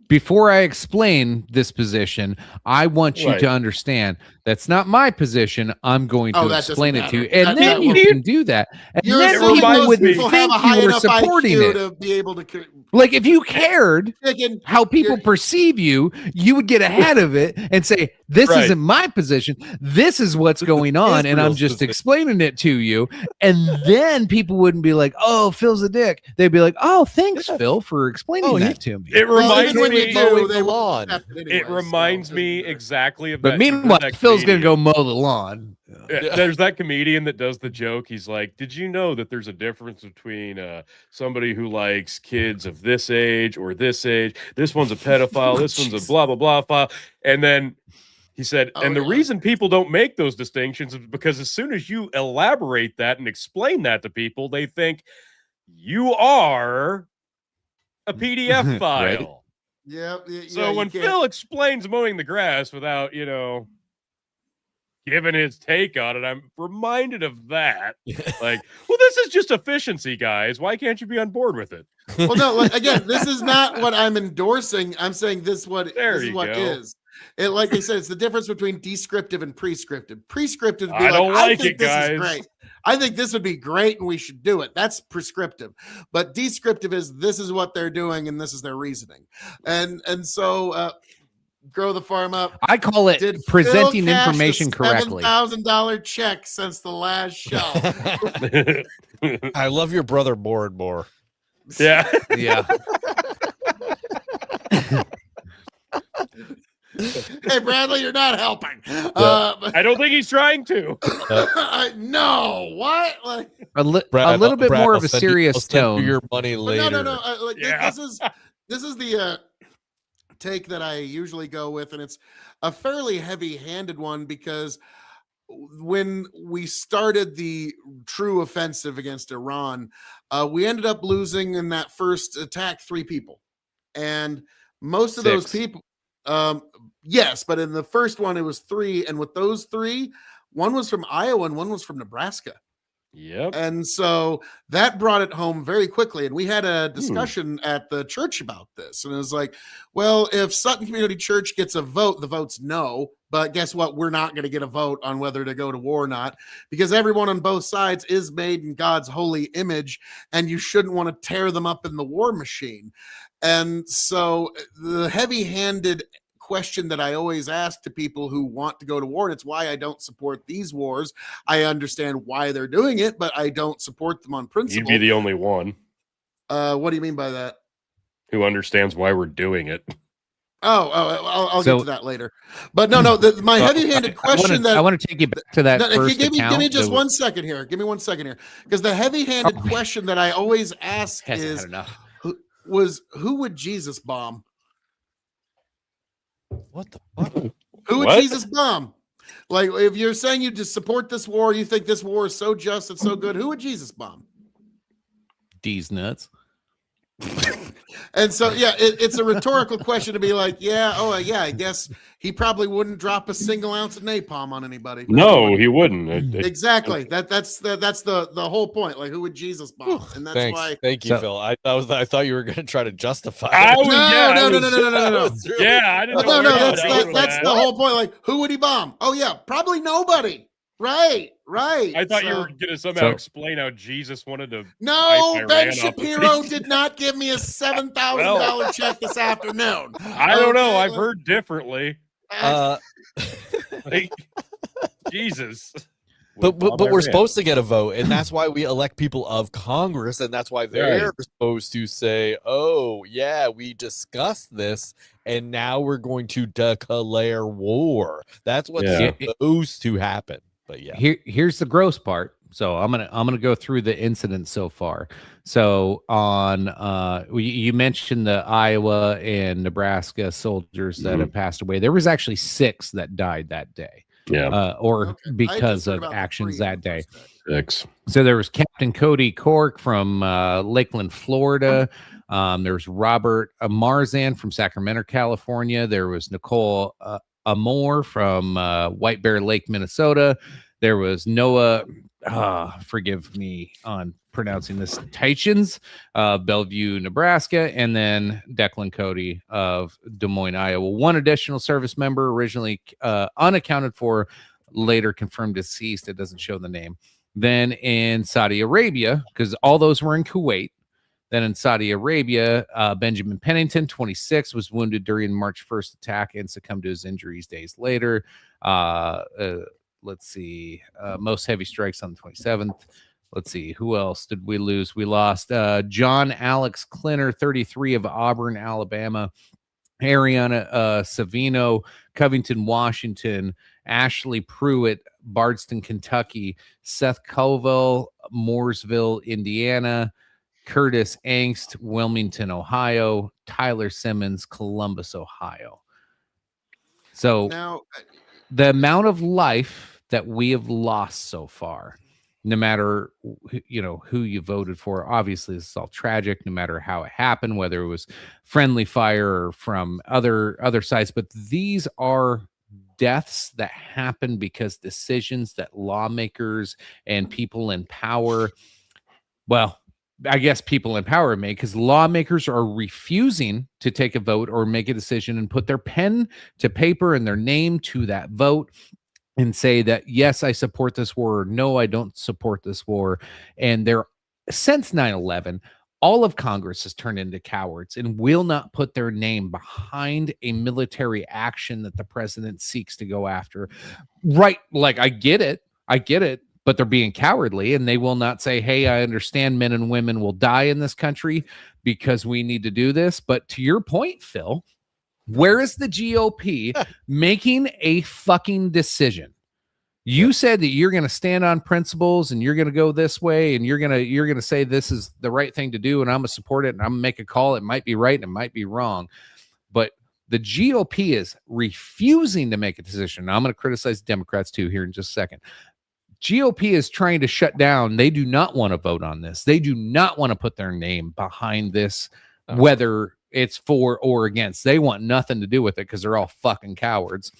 before I explain this position, I want you Right. to understand that's not my position. I'm going Oh, to that doesn't explain it to you. matter. And That- then that you will- can do that. And You're then assuming people reminds most wouldn't people think have a high you were enough supporting IQ it. to be able to. Like, if you cared Chicken, how people you're- perceive you, you would get ahead of it and say, this Right. isn't my position. This is what's going on. And I'm Israel's just position. explaining it to you. And then people wouldn't be like, oh, Phil's a dick. They'd be like, oh, thanks, Phil, for explaining Oh, that to me. It Well, reminds even when me. you mowing do, the they won't lawn. accept it It anyway, reminds so it me doesn't matter. exactly of But that. meanwhile, that Phil's going to go comedian. mow the lawn. Yeah, there's that comedian that does the joke. He's like, "Did you know that there's a difference between somebody who likes kids of this age or this age? This one's a pedophile. This one's a blah blah blah file." And then he said, Oh, and the yeah. reason people don't make those distinctions is because as soon as you elaborate that and explain that to people, they think you are a PDF file. Right. Yep. So when Phil explains mowing the grass without, giving his take on it, I'm reminded of that. Like, well, this is just efficiency, guys. Why can't you be on board with it? Well, no, like, again, this is not what I'm endorsing. I'm saying this There is you what go. is. It, like they said, it's the difference between descriptive and prescriptive. Prescriptive would be I don't like think it, this guys. is great. I think this would be great and we should do it. That's prescriptive. But descriptive is this is what they're doing and this is their reasoning. And so grow the farm up. I call it Did presenting Phil cash information the correctly. $7,000 check since the last show. I love your brother more and more. Yeah. Yeah. Hey, Bradley, you're not helping. But- I don't think he's trying to. no, what? Like, A Brad, little bit Brad, more I'll of a send you- serious I'll send you tone. your money but later. no. Like, Yeah. this is the take that I usually go with, and it's a fairly heavy-handed one because when we started the true offensive against Iran, we ended up losing in that first attack 3 people, and most of those 6. people, yes, but in the first one it was 3, and with those 3, one was from Iowa and one was from Nebraska. Yep. And so that brought it home very quickly. And we had a discussion at the church about this. And it was like, well, if Sutton Community Church gets a vote, the vote's no. But guess what? We're not going to get a vote on whether to go to war or not, because everyone on both sides is made in God's holy image, and you shouldn't want to tear them up in the war machine. And so the heavy-handed question that I always ask to people who want to go to war, and it's why I don't support these wars. I understand why they're doing it, but I don't support them on principle. You'd be the only one What do you mean by that? who understands why we're doing it. I'll So- get to that later. But no, my heavy-handed question I want to take you back to that No, first give me account. just that 1 second here. Give me 1 second here, because the heavy-handed question that I always ask hasn't is, had enough. who would Jesus bomb? What the fuck? Who would What? Jesus bomb? Like, if you're saying you just support this war, you think this war is so just, it's so good, who would Jesus bomb? D's nuts. And so, yeah, it's a rhetorical question to be like, I guess he probably wouldn't drop a single ounce of napalm on anybody. No, he wouldn't. Exactly. That's the whole point. Like, who would Jesus bomb? And that's Thanks. why. Thank you, So- Phil. I thought you were going to try to justify I it. was- No, yeah, I no, was- no. Yeah, I didn't know. No, where you were that's going with that's that. the whole point. Like, who would he bomb? Oh yeah, probably nobody. Right. I thought you So- were going to somehow So- explain how Jesus wanted to. No, Iran Ben off the Shapiro piece. did not give me a $7,000 check this afternoon. I don't know. Okay, I've heard differently. Uh, Like, Jesus. but Bob we're Iran. supposed to get a vote, and that's why we elect people of Congress, and that's why they're supposed to say, "Oh, yeah, we discussed this, and now we're going to declare war." That's what's Yeah. supposed to happen. But yeah, Here's the gross part. So I'm gonna go through the incidents so far. So on you mentioned the Iowa and Nebraska soldiers that have passed away. There was actually 6 that died that day, Yeah. or Okay. I because just heard of about actions 3 that day. 6. So there was Captain K.O.E. Cork from Lakeland, Florida. There was Robert Marzan from Sacramento, California. There was Nicole Amore from White Bear Lake, Minnesota. There was Noah, forgive me on pronouncing this, Teichens, Bellevue, Nebraska, and then Declan Cody of Des Moines, Iowa. One additional service member, originally unaccounted for, later confirmed deceased. It doesn't show the name. Then in Saudi Arabia, because all those were in Kuwait. Then in Saudi Arabia, Benjamin Pennington, 26, was wounded during March 1st attack and succumbed to his injuries days later. Let's see. Most heavy strikes on the 27th. Let's see. Who else did we lose? We lost John Alex Clinner, 33, of Auburn, Alabama. Ariana Savino, Covington, Washington. Ashley Pruitt, Bardstown, Kentucky. Seth Colville, Mooresville, Indiana. Curtis Angst, Wilmington, Ohio. Tyler Simmons, Columbus, Ohio. So Now, the amount of life that we have lost so far, no matter who you voted for, obviously this is all tragic, no matter how it happened, whether it was friendly fire or from other sides, but these are deaths that happen because decisions that lawmakers and people in power, well, I guess people in power make, because lawmakers are refusing to take a vote or make a decision and put their pen to paper and their name to that vote and say that, yes, I support this war, or no, I don't support this war. And they're, since 9/11, all of Congress has turned into cowards and will not put their name behind a military action that the president seeks to go after. Right. Like, I get it. But they're being cowardly, and they will not say, hey, I understand men and women will die in this country because we need to do this. But to your point, Phil, where is the GOP making a fucking decision? You said that you're going to stand on principles and you're going to go this way and you're going to say this is the right thing to do, and I'm going to support it and I'm going to make a call. It might be right and it might be wrong. But the GOP is refusing to make a decision. Now, I'm going to criticize Democrats too here in just a second. GOP is trying to shut down. They do not want to vote on this. They do not want to put their name behind this, whether it's for or against. They want nothing to do with it because they're all fucking cowards.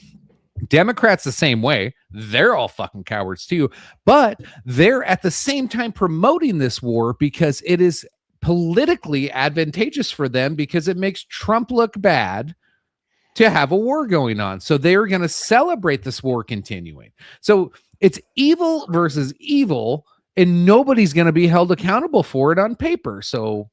Democrats the same way. They're all fucking cowards too. But they're at the same time promoting this war because it is politically advantageous for them, because it makes Trump look bad to have a war going on. So they're going to celebrate this war continuing. So it's evil versus evil, and nobody's going to be held accountable for it on paper. So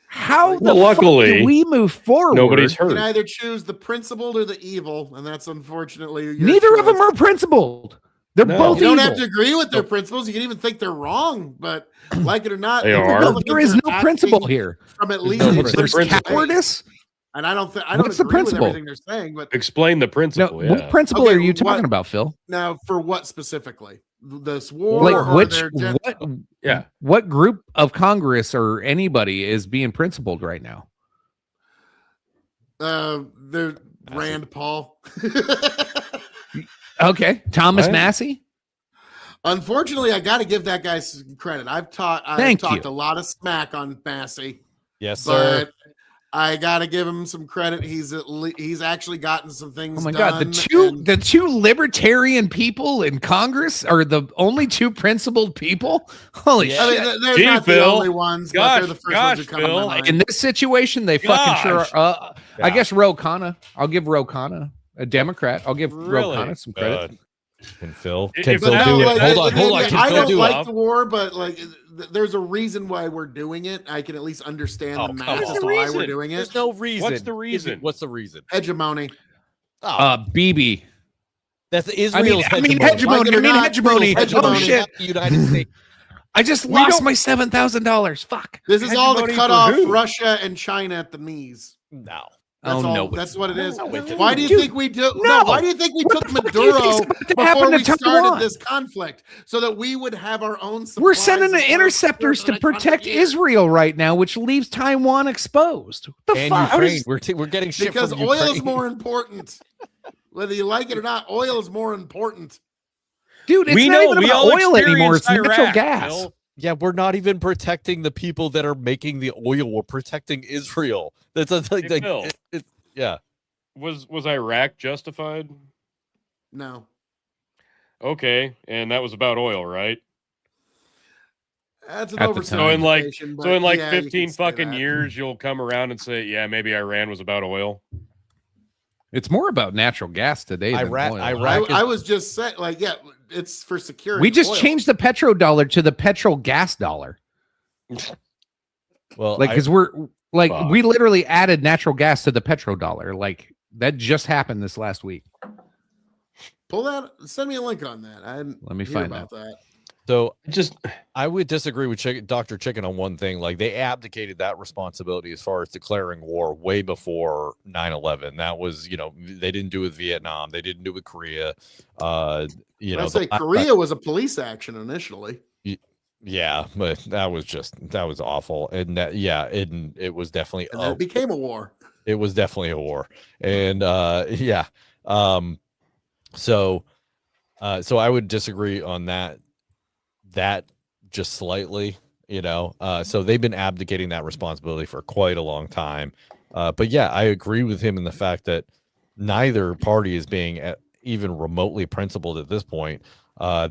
how luckily, fuck do we move forward? Nobody's you hurt. can either choose the principled or the evil, and that's unfortunately your Neither of choice. them are principled. They're No. both You don't evil. have to agree with their principles. You can even think they're wrong, but like it or not, They the are. Republicans There is are no acting principle here. From at There's least no a principle. There's different way. cowardice. And I don't agree What's the with principle? everything they're saying, but Explain the Now, principle. Yeah. what principle Okay, are you what- talking about, Phil? now for what specifically? This war, Like or which their Yeah. what group of Congress or anybody is being principled right now? They're Rand Paul. Okay, Thomas What? Massey. Unfortunately, I got to give that guy some credit. I've talked a lot of smack on Massey, Yes, sir. but I got to give him some credit. He's actually gotten some things. Oh my done, God, and- the two libertarian people in Congress are the only two principled people. Holy Yeah. I shit! mean, they're Gee, not the Phil. only ones, but they're the first ones who come to Phil. my mind. In this situation, they fucking sure. Gosh. I guess Ro Khanna. I'll give Ro Khanna, a Democrat. I'll give Ro Really? Khanna some credit. Can Phil? If- Can if Phil that- do no, it? like, Hold on. Can I Phil don't do like it? the war, but like, there's a reason why we're doing it. I can at least understand Oh, the come math on. as to why we're doing it. There's no reason. What's the reason? What's the reason? Hegemony. BB. That's Israel's hegemony. Like it or not, Hegemony. hegemony. Oh shit! The United States. I just We lost don't- my $7,000. Fuck. This is all to Hegemony cut for off who? Russia and China at the knees. No. That's Oh, all. no, it's That's what it is. No, it's Why do you Dude, think we do? no. Why do you think we What took the fuck do you Maduro think's about to happen before to we started Taiwan? this conflict? So that we would have our own. We're supplies sending the of oil interceptors for to the next 100 protect years. Israel right now, which leaves Taiwan exposed. What the And fuck? Ukraine. We're getting shit Because from oil is Ukraine. more important. Whether you like it or not, oil is more important. Dude, it's We not know, even we about all oil anymore. It's experienced natural Iraq, gas. Phil. Yeah, we're not even protecting the people that are making the oil. We're protecting Israel. That's like, Hey, Phil. yeah. Was Iraq justified? No. Okay, and that was about oil, right? That's an At the So in like oversimplification. but so in like yeah, you can 15 say fucking that. years, you'll come around and say, yeah, maybe Iran was about oil. It's more about natural gas today than Iraq, oil. Iraq is I was just saying, like, yeah, it's for security. We just oil. changed the petrodollar to the petrol gas dollar. well, Like, because we're like, Fuck. we literally added natural gas to the petrodollar. Like, that just happened this last week. Pull that. Send me a link on that. I didn't Let me hear find about that. so Just I would disagree with Dr. Chicken on one thing. Like they abdicated that responsibility as far as declaring war way before 9/11. That was, they didn't do it with Vietnam. They didn't do it with Korea. I say Korea was a police action initially. Yeah, but that was awful. And that, it was definitely And then it became a war. It was definitely a war. And yeah. So I would disagree on that just slightly, so they've been abdicating that responsibility for quite a long time. But yeah, I agree with him in the fact that neither party is being even remotely principled at this point.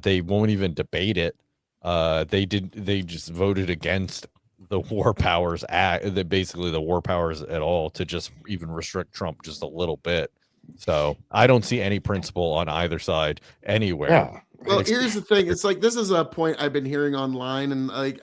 They won't even debate it. They just voted against the War Powers Act, basically the War Powers at all, to just even restrict Trump just a little bit. So I don't see any principle on either side anywhere. yeah. Well, here's the thing. It's like, this is a point I've been hearing online, and like,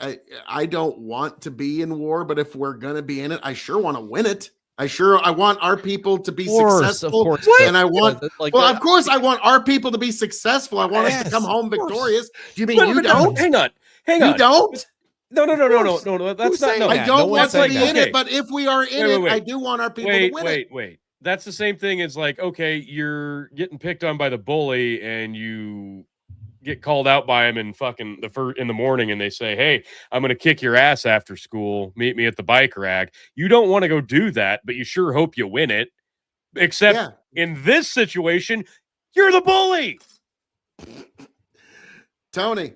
I don't want to be in war, but if we're going to be in it, I sure want to win it. I want our people to be successful. Of course. And I want, of course, I want our people to be successful. I want us to Yes, come home of course. victorious. Do you mean But you no, don't? hang on. You don't? No. That's Who's not. saying No, that? I don't No want one's to be saying in that. it, but if we are in it, I do want our people to win it. Wait. That's the same thing as like, okay, you're getting picked on by the bully and you get called out by him in fucking in the morning, and they say, hey, I'm going to kick your ass after school. Meet me at the bike rack. You don't want to go do that, but you sure hope you win it. Except in this situation, you're the bully. Tony,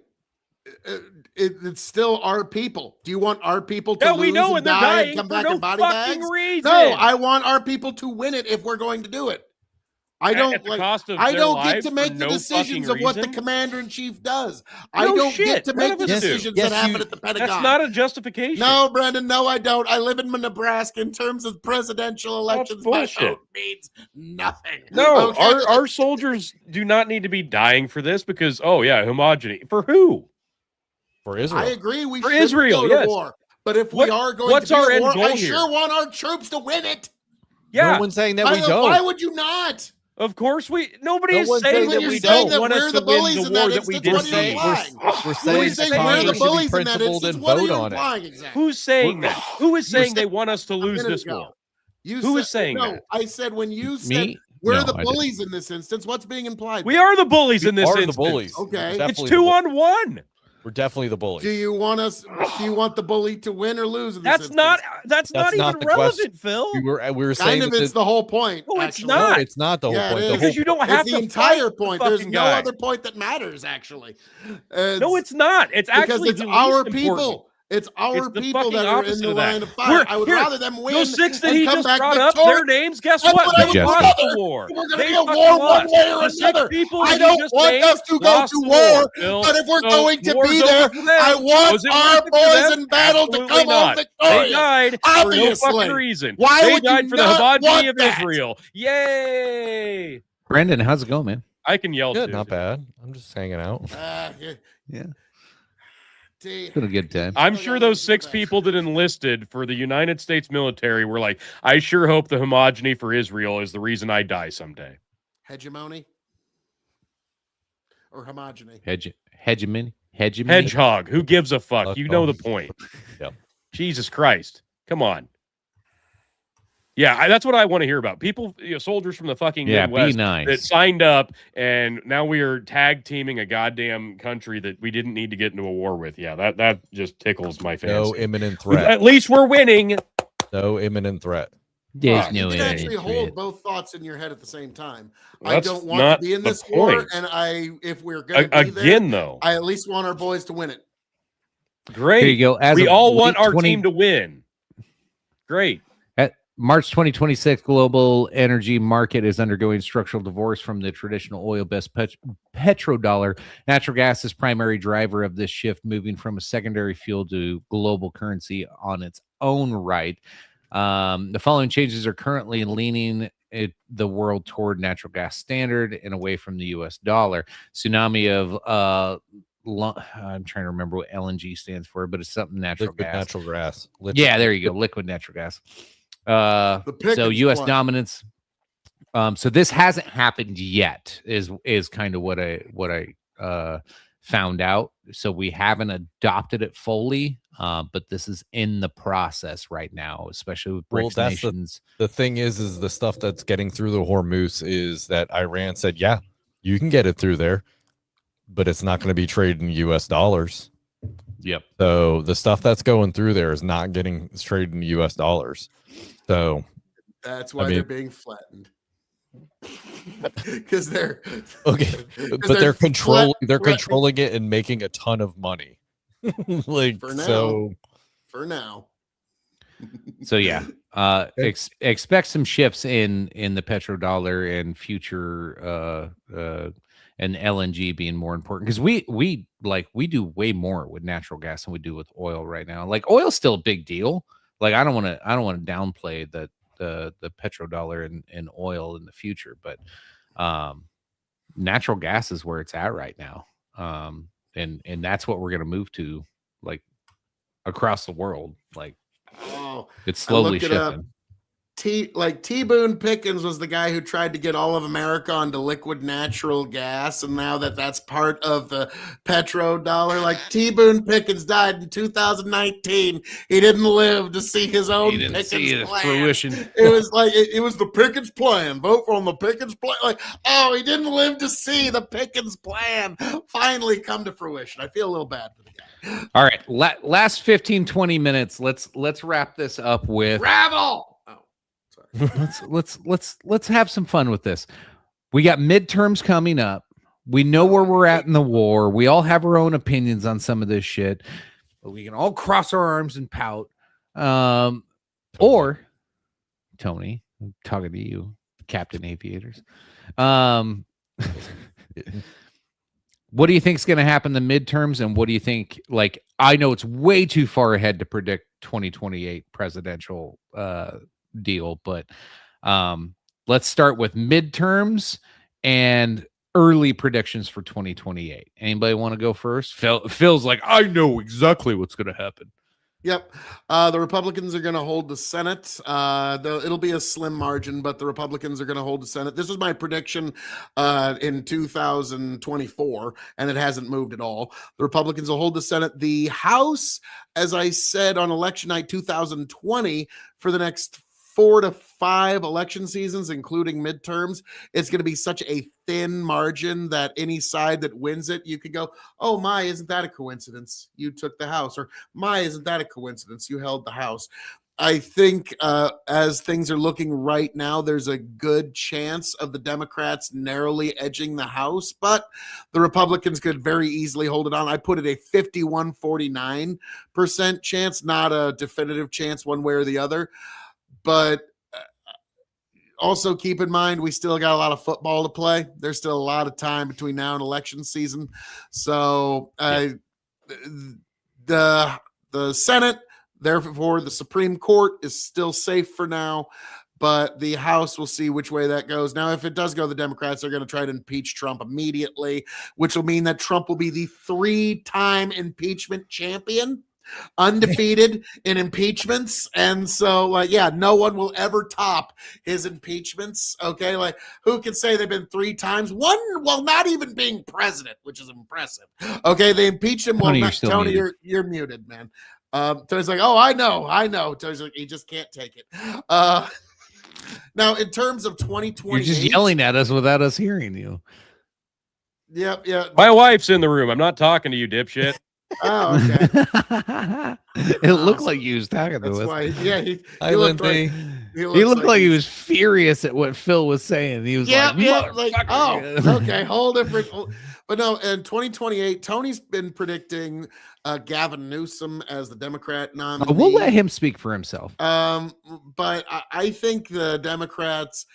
it's still our people. Do you want our people to lose we know, and and they're die dying and come for back no in body fucking bags? reason. No, I want our people to win it if we're going to do it. I don't At the like. cost of I their don't get lives to for make the no decisions fucking of what the reason? commander in chief does. I No don't shit. get to None make of the us do. decisions Yes, that happen at the Pentagon. That's not a justification. No, Brandon, no, I don't. I live in Nebraska. In terms of presidential elections, my bullshit. vote means nothing. No, Okay? our soldiers do not need to be dying for this because, homogeny. For who? For Israel. I agree. We For should Israel, go to yes. war. But if What- we are going what's to be our at end war, goal I here? sure want our troops to win it. Yeah, No one's saying that we Why don't. would you not? of course nobody No is one's saying saying that that we we saying don't that want we're us the to win bullies the in war that that we instance. didn't What are you see. implying? We're When saying you say we're Congress the should be bullies in that principled instance, and what are vote you on it. implying exactly? Who's saying that? Who is saying they said want us to a lose minute this ago. war? You Who said, is saying no, that? I said when you said Me? we're No, the I didn't. bullies in this instance, what's being implied? We are the bullies in We this are the instance. bullies. Okay. We're It's definitely 2-on-1. We're definitely the bullies. Do you want the bully to win or lose in this That's instance? not That's even not the relevant, question. Phil. we were Kind saying of that it's the whole point. No, it's actually. not. no, it's not the whole Yeah, it point. is. The Because whole you don't It's have the to entire fight the point. There's fucking no guy. other point that matters, actually. No, it's not. It's because actually it's the our least people. important. It's our It's the people fucking that are in opposite the of that. line of fire. I would Here, rather them win Those 6 that and he come just back brought up, victorious. their names, guess That's what? what I They would lost rather. the war. We're going to They be at fucking war one lost. way or The 6 another. people I that he don't just want named us to go lost to the war, Phil. but if we're So going to war's be over there, for them. I want Was it our worth it for boys them? in battle to Absolutely come home not. They victorious. died for no Obviously. fucking reason. Why They would you died for the not homogeny want of that? Israel. Yay! Brandon, how's it going, man? I can yell Good, too. not bad. I'm just hanging out. Yeah. See, It's been a good time. I'm Still sure gotta those do 6 that. people that enlisted for the United States military were like, I sure hope the homogeny for Israel is the reason I die someday. hegemony or homogeny? Hegemony. Hedgehog, who gives a fuck? You know the Oh. point. Yep. Jesus Christ. Come on. Yeah, that's what I want to hear about. People, soldiers from the fucking Yeah, be Midwest nice. that signed up, and now we are tag teaming a goddamn country that we didn't need to get into a war with. Yeah, that just tickles my fancy. No imminent threat. At least we're winning. No imminent threat. There's You no can actually imminent hold threat. both thoughts in your head at the same time. That's I don't want not to be in the this war, point. and if we're going to be Again, there, though, I at least want our boys to win it. great. Here you go. As We of all late want our 20 team to win. Great. March 2026 global energy market is undergoing structural divorce from the traditional oil-based petrodollar. Natural gas is primary driver of this shift, moving from a secondary fuel to global currency on its own right. The following changes are currently leaning the world toward natural gas standard and away from the U.S. dollar. Tsunami of I'm trying to remember what LNG stands for, but it's something natural Liquid gas. natural gas. Yeah, there you go. Liquid natural gas. The So Pickens U.S. plan. dominance. So this hasn't happened yet. Is kind of what I found out. So we haven't adopted it fully, but this is in the process right now, especially with BRICS that's nations. the thing is the stuff that's getting through the Hormuz is that Iran said, yeah, you can get it through there, but it's not going to be traded in U.S. dollars. Yep. So the stuff that's going through there is not getting traded in U.S. dollars. So That's why they're being flattened. Because they're okay, but they're controlling it and making a ton of money. Like for now. so For now. So yeah, expect some shifts in the petrodollar and future and LNG being more important, because we do way more with natural gas than we do with oil right now. Like oil's still a big deal. Like I don't want to downplay the petrodollar and oil in the future, but natural gas is where it's at right now, and that's what we're gonna move to, like across the world. Like it's slowly shifting. T. Boone Pickens was the guy who tried to get all of America onto liquid natural gas, and now that's part of the petrodollar. Like T. Boone Pickens died in 2019. He didn't live to see his own Pickens plan. Fruition. It was like it was the Pickens plan. Vote for the Pickens plan. Like, oh, he didn't live to see the Pickens plan finally come to fruition. I feel a little bad for the guy. All right, last 15-20 minutes. Let's wrap this up with Ravel. let's have some fun with this. We got midterms coming up. We know where we're at in the war. We all have our own opinions on some of this shit, but we can all cross our arms and pout. Or Tony, I'm talking to you, Captain Aviators. What do you think is going to happen in the midterms, and what do you think? Like, I know it's way too far ahead to predict 2028 presidential deal, but let's start with midterms and early predictions for 2028. Anybody want to go first? Phil's like, I know exactly what's going to happen. Yep. The Republicans are going to hold the Senate. It'll be a slim margin, but the Republicans are going to hold the Senate. This was my prediction in 2024, and it hasn't moved at all. The Republicans will hold the Senate. The House, as I said on election night 2020, for the next 4 to 5 election seasons, including midterms, it's going to be such a thin margin that any side that wins it, you could go, oh my, isn't that a coincidence? You took the House, or my, isn't that a coincidence? You held the House. I think as things are looking right now, there's a good chance of the Democrats narrowly edging the House, but the Republicans could very easily hold it on. I put it a 51-49% chance, not a definitive chance one way or the other. But also keep in mind, we still got a lot of football to play. There's still a lot of time between now and election season. So the Senate, therefore the Supreme Court, is still safe for now. But the House, will see which way that goes. Now, if it does go, the Democrats are going to try to impeach Trump immediately, which will mean that Trump will be the 3-time impeachment champion, undefeated in impeachments. And so, no one will ever top his impeachments. Okay, like, who can say they've been 3 times? One, well, not even being president, which is impressive. Okay, they impeached him. Tony, Tony, you're muted, man. Tony's like, oh, I know. Tony's like, he just can't take it. Now, in terms of 2020, you're just yelling at us without us hearing you. Yep, yeah. My wife's in the room. I'm not talking to you, dipshit. Oh, okay. It looked like you was talking to us. Why, yeah, he looked like he was furious at what Phil was saying. He was okay, hold it for. But no, in 2028, Tony's been predicting Gavin Newsom as the Democrat nominee. We'll let him speak for himself. But I think the Democrats,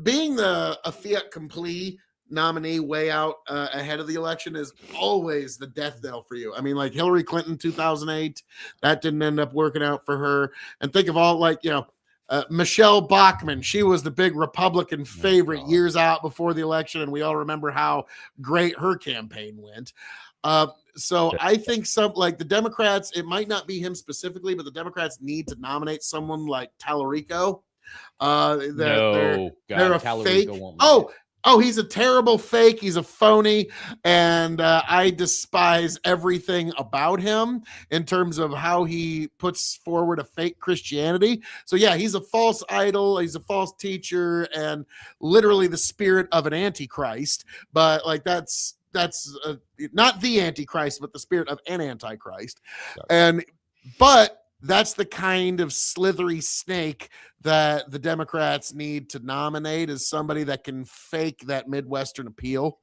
being a fiat accompli nominee way out ahead of the election, is always the death knell for you. I mean, like Hillary Clinton 2008, that didn't end up working out for her. And think of all Michelle Bachmann, she was the big Republican favorite years out before the election, and we all remember how great her campaign went. So I think the Democrats, it might not be him specifically, but the Democrats need to nominate someone like Tallarico. They're a fake. Oh, he's a terrible fake. He's a phony. And I despise everything about him in terms of how he puts forward a fake Christianity. So, yeah, he's a false idol. He's a false teacher and literally the spirit of an antichrist. But like that's not the antichrist, but the spirit of an antichrist. But that's the kind of slithery snake that the Democrats need to nominate, as somebody that can fake that Midwestern appeal.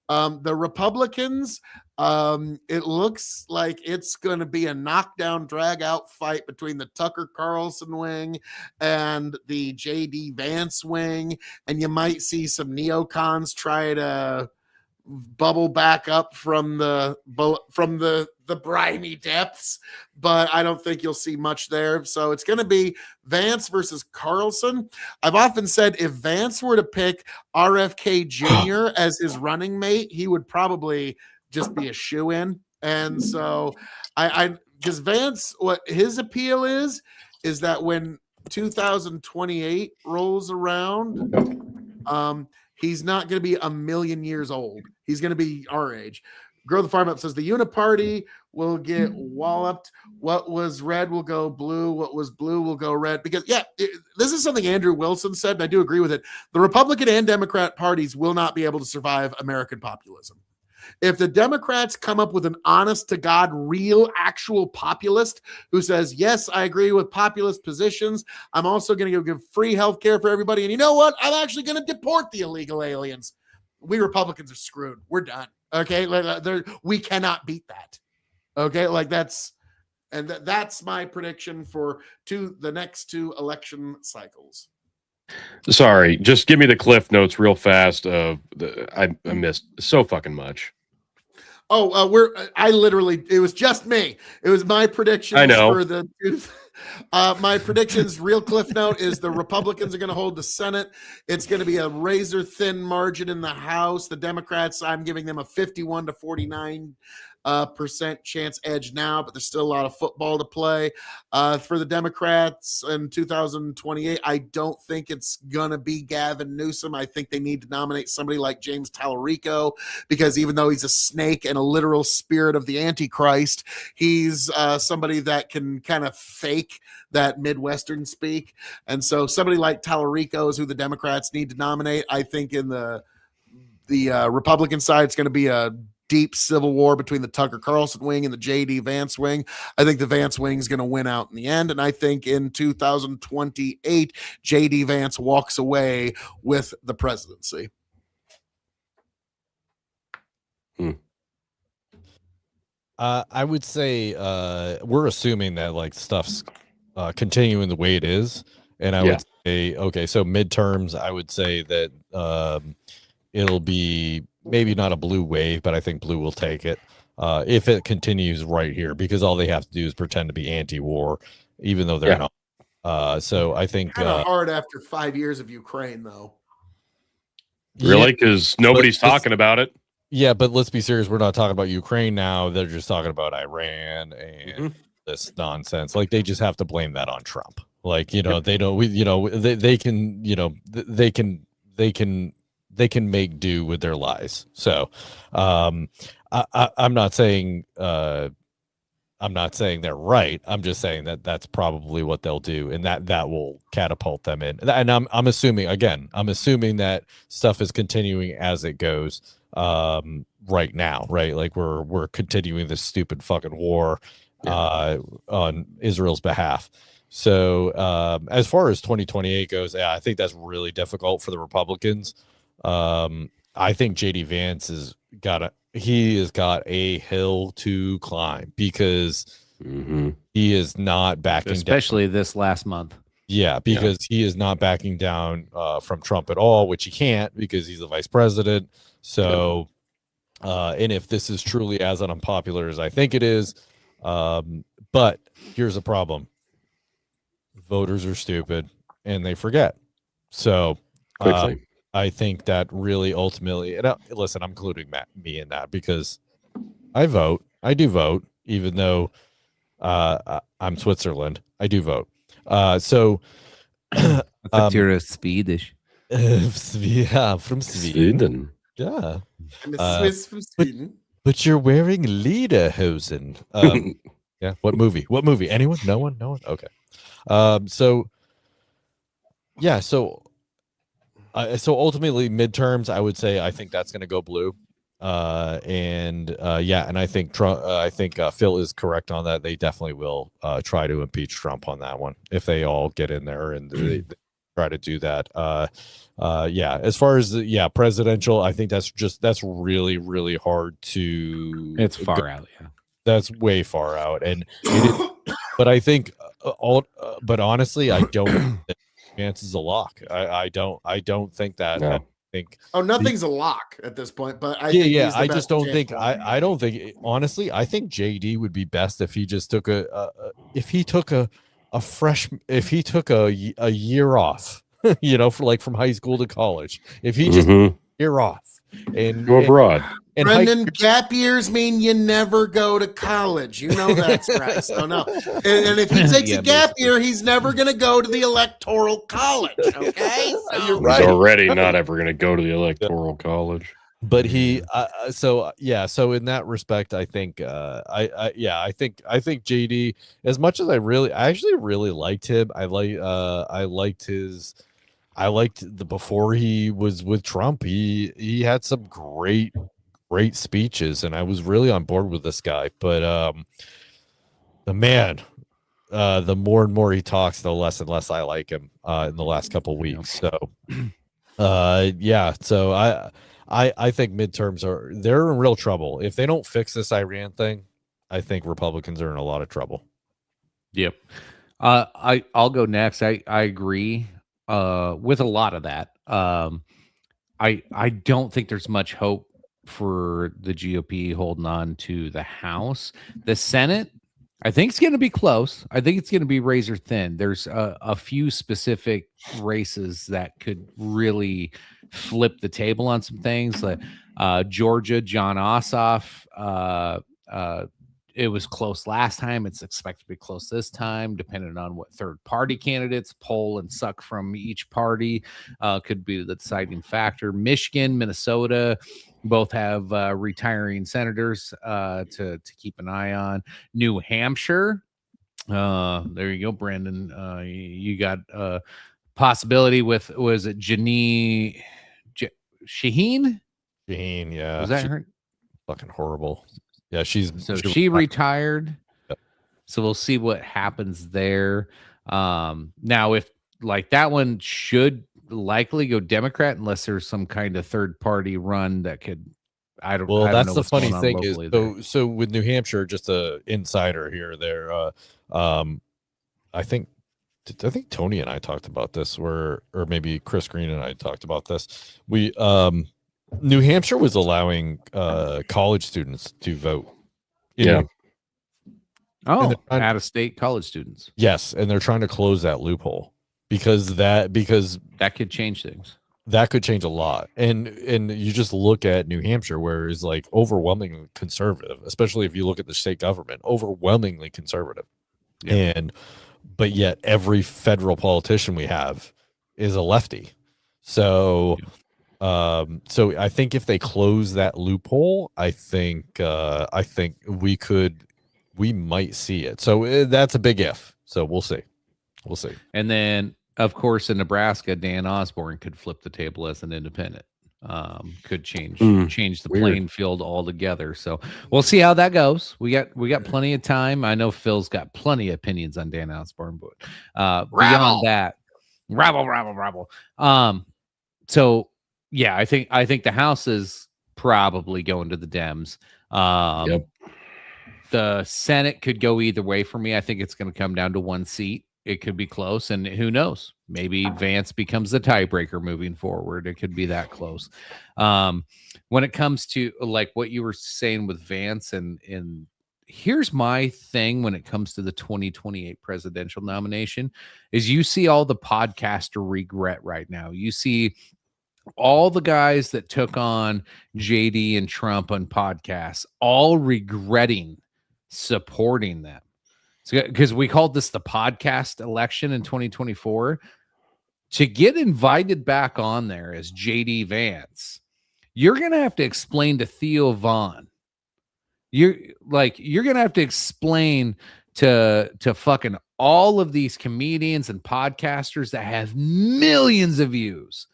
The Republicans, it looks like it's going to be a knockdown, drag-out fight between the Tucker Carlson wing and the J.D. Vance wing, and you might see some neocons try to bubble back up from the briny depths, but I don't think you'll see much there. So it's going to be Vance versus Carlson. I've often said if Vance were to pick RFK Jr. as his running mate, he would probably just be a shoo-in. And so because Vance, what his appeal is that when 2028 rolls around, he's not going to be a million years old. He's going to be our age. Grow the Farm Up says the Uniparty will get walloped. What was red will go blue. What was blue will go red. Because, this is something Andrew Wilson said, and I do agree with it. The Republican and Democrat parties will not be able to survive American populism. If the Democrats come up with an honest-to-God, real, actual populist who says, yes, I agree with populist positions, I'm also going to give free health care for everybody, and you know what? I'm actually going to deport the illegal aliens. We Republicans are screwed. We're done. Okay? We cannot beat that. Okay? That's my prediction for the next two election cycles. Sorry, just give me the cliff notes real fast. I missed so fucking much. It was just me. It was my predictions. I know. For the my predictions, real cliff note, is the Republicans are going to hold the Senate. It's going to be a razor thin margin in the House. The Democrats, I'm giving them a 51 to 49 % chance edge now, but there's still a lot of football to play. For the Democrats in 2028, I don't think it's gonna be Gavin Newsom. I think they need to nominate somebody like James Tallarico, because even though he's a snake and a literal spirit of the Antichrist, he's somebody that can kind of fake that Midwestern speak. And so somebody like Tallarico is who the Democrats need to nominate. I think in the Republican side, it's going to be a deep civil war between the Tucker Carlson wing and the J.D. Vance wing. I think the Vance wing is going to win out in the end. And I think in 2028, J.D. Vance walks away with the presidency. I would say we're assuming that like stuff's continuing the way it is. And I would say, okay, so midterms, I would say that it'll be maybe not a blue wave, but I think blue will take it if it continues right here, because all they have to do is pretend to be anti-war, even though they're not. So I think kind of hard after 5 years of Ukraine, though. Really? Because nobody's talking about it. Yeah, but let's be serious. We're not talking about Ukraine now. They're just talking about Iran and this nonsense. Like, they just have to blame that on Trump. Like, they don't. They can. They can make do with their lies. So, I'm not saying they're right. I'm just saying that that's probably what they'll do, and that will catapult them in. And I'm assuming that stuff is continuing as it goes right now, right? Like we're continuing this stupid fucking war on Israel's behalf. So as far as 2028 goes, I think that's really difficult for the Republicans. I think J.D. Vance has got he has got a hill to climb because Mm-hmm. he is not backing down. Especially this last month. Yeah, because he is not backing down from Trump at all, which he can't because he's the vice president. So, and if this is truly as unpopular as I think it is, but here's the problem: voters are stupid and they forget. So, Quickly. I think that really ultimately, and listen, I'm including me in that because I vote. I do vote, even though I'm Switzerland. I do vote. So. I thought you're Swedish. Yeah, from Sweden. Yeah. I'm a Swiss from Sweden. But you're wearing lederhosen. Yeah. What movie? What movie? Anyone? No one? No one? Okay. So yeah, so ultimately midterms, I would say I think that's going to go blue. And I think Trump. I think Phil is correct on that. They definitely will try to impeach Trump on that one if they all get in there and they try to do that. As far as presidential, I think that's really really hard to. It's far out. Yeah, that's way far out, and but I think but honestly, I don't. Chance is a lock. I don't think that. No. Nothing's a lock at this point, but I I just don't think I don't think honestly I think JD would be best if he just took a year off, for from high school to college. If he just year off and go abroad. And Brendan, gap years mean you never go to college. You know that's right. So no. And if he takes a gap year, he's never going to go to the electoral college. Okay, so, you're right. He's already not ever going to go to the electoral college. But he, so in that respect, I think, I think JD, as much as I actually really liked him. I liked the before he was with Trump. He had some great speeches, and I was really on board with this guy. But the more and more he talks, the less and less I like him in the last couple weeks. So so I think midterms they're in real trouble. If they don't fix this Iran thing, I think Republicans are in a lot of trouble. Yep. I'll go next. I agree with a lot of that. I don't think there's much hope for the GOP holding on to the House. The Senate, I think it's going to be close. I think it's going to be razor thin. There's a few specific races that could really flip the table on some things. Like Georgia, John Ossoff. It was close last time. It's expected to be close this time, depending on what third-party candidates poll and suck from each party could be the deciding factor. Michigan, Minnesota, both have retiring senators to keep an eye on. New Hampshire, there you go, Brandon. You got possibility with, was it Shaheen? Shaheen, yeah. Was that her? Fucking horrible. Yeah, she retired. Yep. So we'll see what happens there. Now, if like that one should likely go Democrat unless there's some kind of third party run that could. Well, that's the funny thing is so with New Hampshire, just a insider here. There, I think Tony and I talked about this, or maybe Chris Green and I talked about this. We New Hampshire was allowing college students to vote. Out of state college students. Yes, and they're trying to close that loophole because that could change things. That could change a lot. And you just look at New Hampshire, where it's like overwhelmingly conservative, especially if you look at the state government, overwhelmingly conservative. Yeah. But yet every federal politician we have is a lefty. So so I think if they close that loophole, I think we might see it. So that's a big if. So we'll see. And then, of course, in Nebraska, Dan Osborne could flip the table as an independent. Could change the playing field altogether. So we'll see how that goes. We got plenty of time. I know Phil's got plenty of opinions on Dan Osborne, but beyond that, rabble. So yeah, I think the House is probably going to the Dems. Yep. The Senate could go either way for me. I think it's going to come down to one seat. It could be close, and who knows? Maybe Vance becomes the tiebreaker moving forward. It could be that close. When it comes to like what you were saying with Vance, and here's my thing when it comes to the 2028 presidential nomination, is you see all the podcaster regret right now. You see all the guys that took on JD and Trump on podcasts, all regretting supporting them. Because we called this the podcast election in 2024. To get invited back on there as JD Vance, you're going to have to explain to Theo Vaughn. You're going to have to explain to fucking all of these comedians and podcasters that have millions of views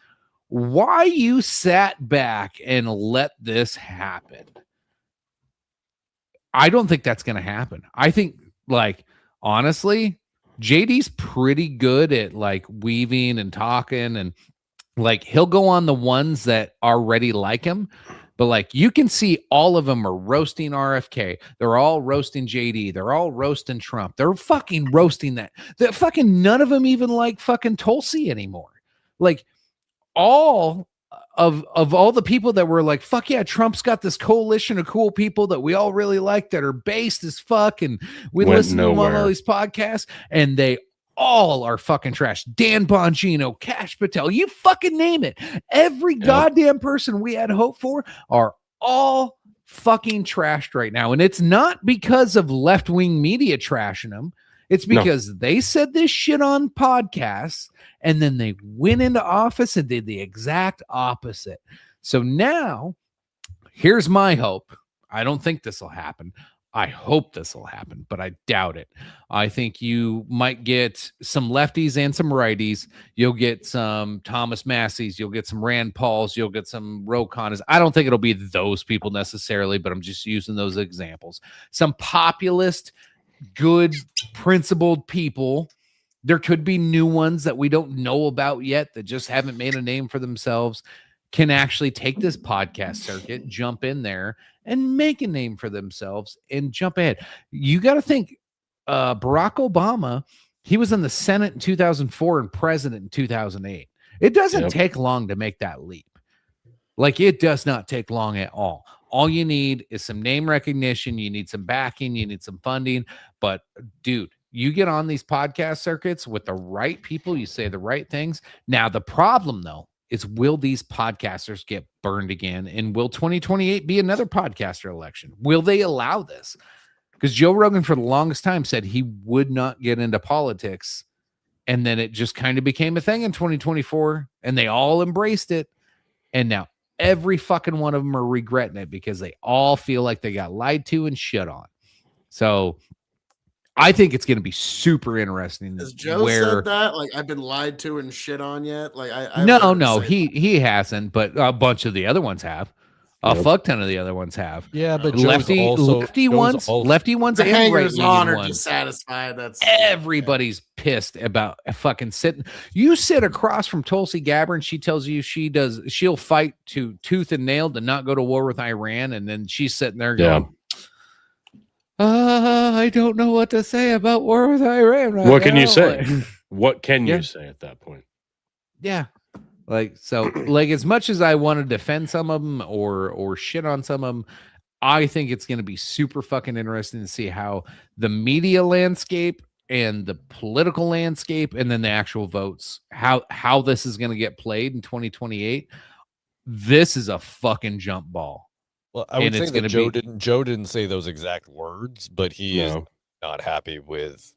why you sat back and let this happen. I don't think that's going to happen. I think, like, honestly, JD's pretty good at like weaving and talking, and like he'll go on the ones that already like him. But like you can see all of them are roasting RFK. They're all roasting JD. They're all roasting Trump. They're fucking roasting that. That fucking none of them even like fucking Tulsi anymore. Like all of all the people that were like, fuck yeah, Trump's got this coalition of cool people that we all really like that are based as fuck, and we listen to them on all these podcasts, and they all are fucking trash. Dan Bongino, Kash Patel, you fucking name it. Every goddamn person we had hope for are all fucking trashed right now. And it's not because of left-wing media trashing them. It's because they said this shit on podcasts, and then they went into office and did the exact opposite. So now, here's my hope. I don't think this will happen. I hope this will happen, but I doubt it. I think you might get some lefties and some righties. You'll get some Thomas Masseys. You'll get some Rand Pauls. You'll get some Ro Khannas. I don't think it'll be those people necessarily, but I'm just using those examples. Some populist, good, principled people. There could be new ones that we don't know about yet that just haven't made a name for themselves, can actually take this podcast circuit, jump in there, and make a name for themselves and jump ahead. You got to think Barack Obama, he was in the Senate in 2004 and president in 2008. It doesn't take long to make that leap. Like, it does not take long at all. All you need is some name recognition. You need some backing. You need some funding. But, dude, you get on these podcast circuits with the right people. You say the right things. Now, the problem, though, is will these podcasters get burned again? And will 2028 be another podcaster election? Will they allow this? Because Joe Rogan for the longest time said he would not get into politics. And then it just kind of became a thing in 2024, and they all embraced it. And now every fucking one of them are regretting it because they all feel like they got lied to and shit on. So I think it's going to be super interesting. Has Joe said that? Like, I've been lied to and shit on yet? Like, no, he hasn't, but a bunch of the other ones have. A fuck ton of the other ones have. Yeah, but lefty ones, the and hangers on right are ones. dissatisfied. That's Everybody's pissed about fucking sitting. You sit across from Tulsi Gabbard, she tells you she'll fight to tooth and nail to not go to war with Iran, and then she's sitting there going, I don't know what to say about war with Iran. What can you say? What can you say at that point? Yeah. Like, so, like, as much as I want to defend some of them or shit on some of them, I think it's going to be super fucking interesting to see how the media landscape and the political landscape and then the actual votes, how this is going to get played in 2028. This is a fucking jump ball. Well, I would say that Joe didn't say those exact words, but he is not happy with.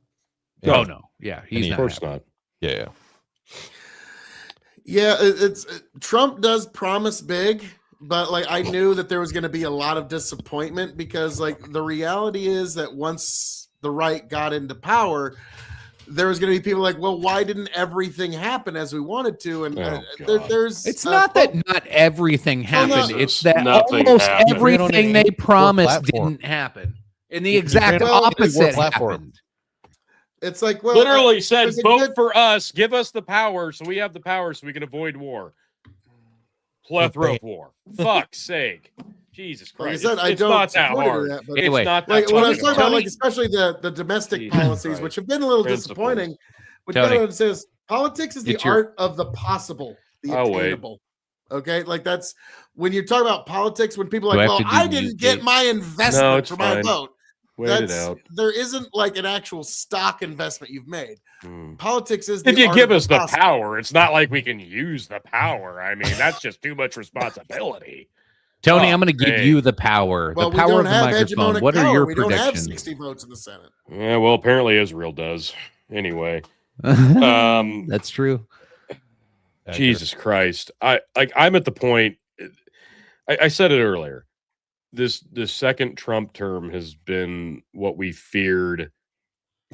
Oh no, yeah, he's of course not. Yeah. Yeah, it's Trump does promise big, but like I knew that there was going to be a lot of disappointment because like the reality is that once the right got into power, there was going to be people like, well, why didn't everything happen as we wanted to? And there's it's not that not everything happened. It's that nothing almost happened. everything they promised didn't happen, and the exact opposite happened. It's like, well, literally said, vote for us, give us the power, so we have the power, so we can avoid war. Plethora of war. Fuck's sake. Jesus Like I Christ. said, I it's don't not that support any of hard. that, but It's Anyway, not that like when I was fucking talking about, hard. like especially the domestic Jesus policies, Christ. which have been a little Principles. disappointing. What Tony. you gotta understand is politics is the Get your- art of the possible, the I'll wait. attainable. Okay, like that's when you talk about politics. When people are Do I like, have "Well, to do I didn't mute get gate? my investment No, it's for my fine. vote." Wait it out. There isn't like an actual stock investment you've made. Hmm. Politics is the If you art give of us the possible. power, it's not like we can use the power. I mean, that's just too much responsibility. Tony, Oh, I'm going to give hey. you the power. Well, the we power don't of the have microphone. hegemonic What are power. your We don't have predictions? 60 votes in the Senate. Yeah, well, apparently Israel does. Anyway, That's true. Jesus Christ. I'm at the point. I said it earlier. This second Trump term has been what we feared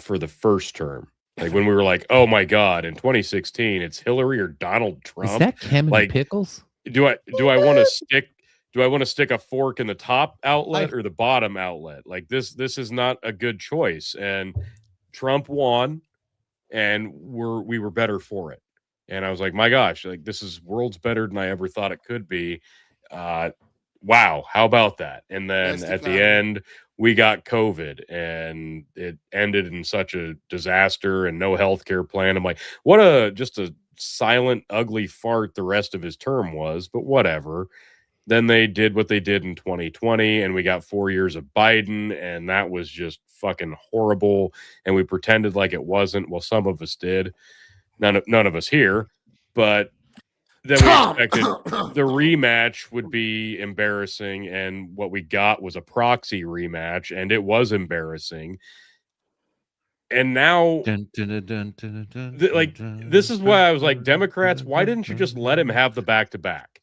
for the first term. Like when we were like, oh my God, in 2016, it's Hillary or Donald Trump. Is that Kim and Like, Pickles? Do I want to stick a fork in the top outlet or the bottom outlet? Like this is not a good choice. And Trump won, and we were better for it. And I was like, my gosh, like this is worlds better than I ever thought it could be. Wow, how about that? And then at the end, we got COVID, and it ended in such a disaster and no healthcare plan. I'm like, just a silent, ugly fart the rest of his term was, but whatever. Then they did what they did in 2020, and we got 4 years of Biden, and that was just fucking horrible. And we pretended like it wasn't. Well, some of us did. None of us here, but then we expected the rematch would be embarrassing, and what we got was a proxy rematch, and it was embarrassing. And now, this is why I was like, Democrats, why didn't you just let him have the back-to-back?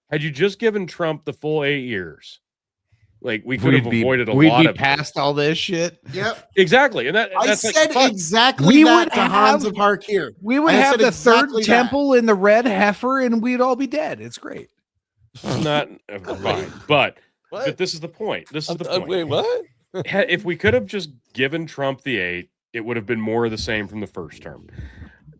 Had you just given Trump the full 8 years, like we could have avoided a lot of past all this shit. Yep, exactly. And that's I said like, exactly We that would to Hans have- of Harkir. We would I have said the exactly third that. temple in the red heifer, and we'd all be dead. It's great. not fine, but this is the point. This is the point. Wait, what? If we could have just given Trump the 8, it would have been more of the same from the first term.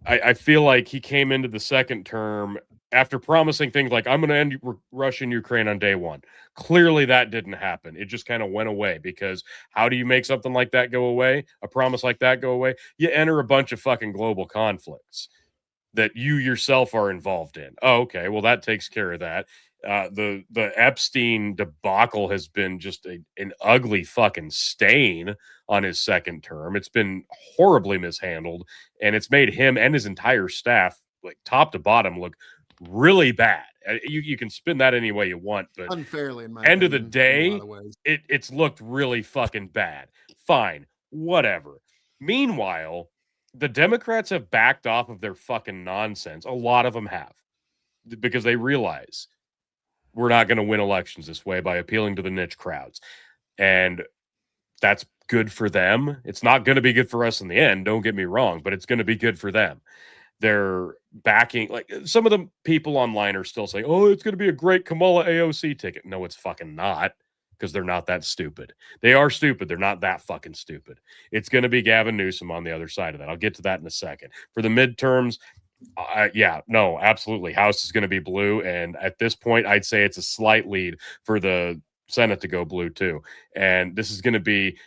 I feel like he came into the second term after promising things like, I'm going to end Russia and Ukraine on day one. Clearly that didn't happen. It just kind of went away, because how do you make something like that go away? A promise like that go away? You enter a bunch of fucking global conflicts that you yourself are involved in. Oh, okay. Well, that takes care of that. The Epstein debacle has been just an ugly fucking stain on his second term. It's been horribly mishandled, and it's made him and his entire staff, like top to bottom, look really bad. You can spin that any way you want, but Unfairly, in my end of the opinion, in a day, lot of ways. it's looked really fucking bad. Fine, whatever. Meanwhile, the Democrats have backed off of their fucking nonsense. A lot of them have, because they realize we're not going to win elections this way by appealing to the niche crowds. And that's good for them. It's not going to be good for us in the end, don't get me wrong, but it's going to be good for them. They're backing, like some of the people online are still saying, oh, it's going to be a great Kamala AOC ticket. No, it's fucking not, because they're not that stupid. They are stupid. They're not that fucking stupid. It's going to be Gavin Newsom on the other side of that. I'll get to that in a second. For the midterms, no, absolutely. House is going to be blue. And at this point, I'd say it's a slight lead for the Senate to go blue too. And this is going to be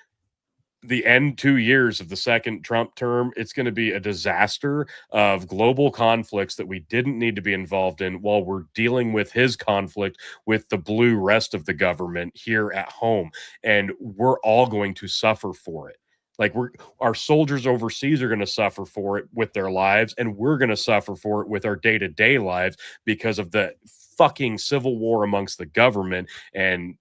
the end 2 years of the second Trump term. It's going to be a disaster of global conflicts that we didn't need to be involved in, while we're dealing with his conflict with the blue rest of the government here at home. And we're all going to suffer for it. Like our soldiers overseas are going to suffer for it with their lives, and we're going to suffer for it with our day-to-day lives because of the fucking civil war amongst the government. And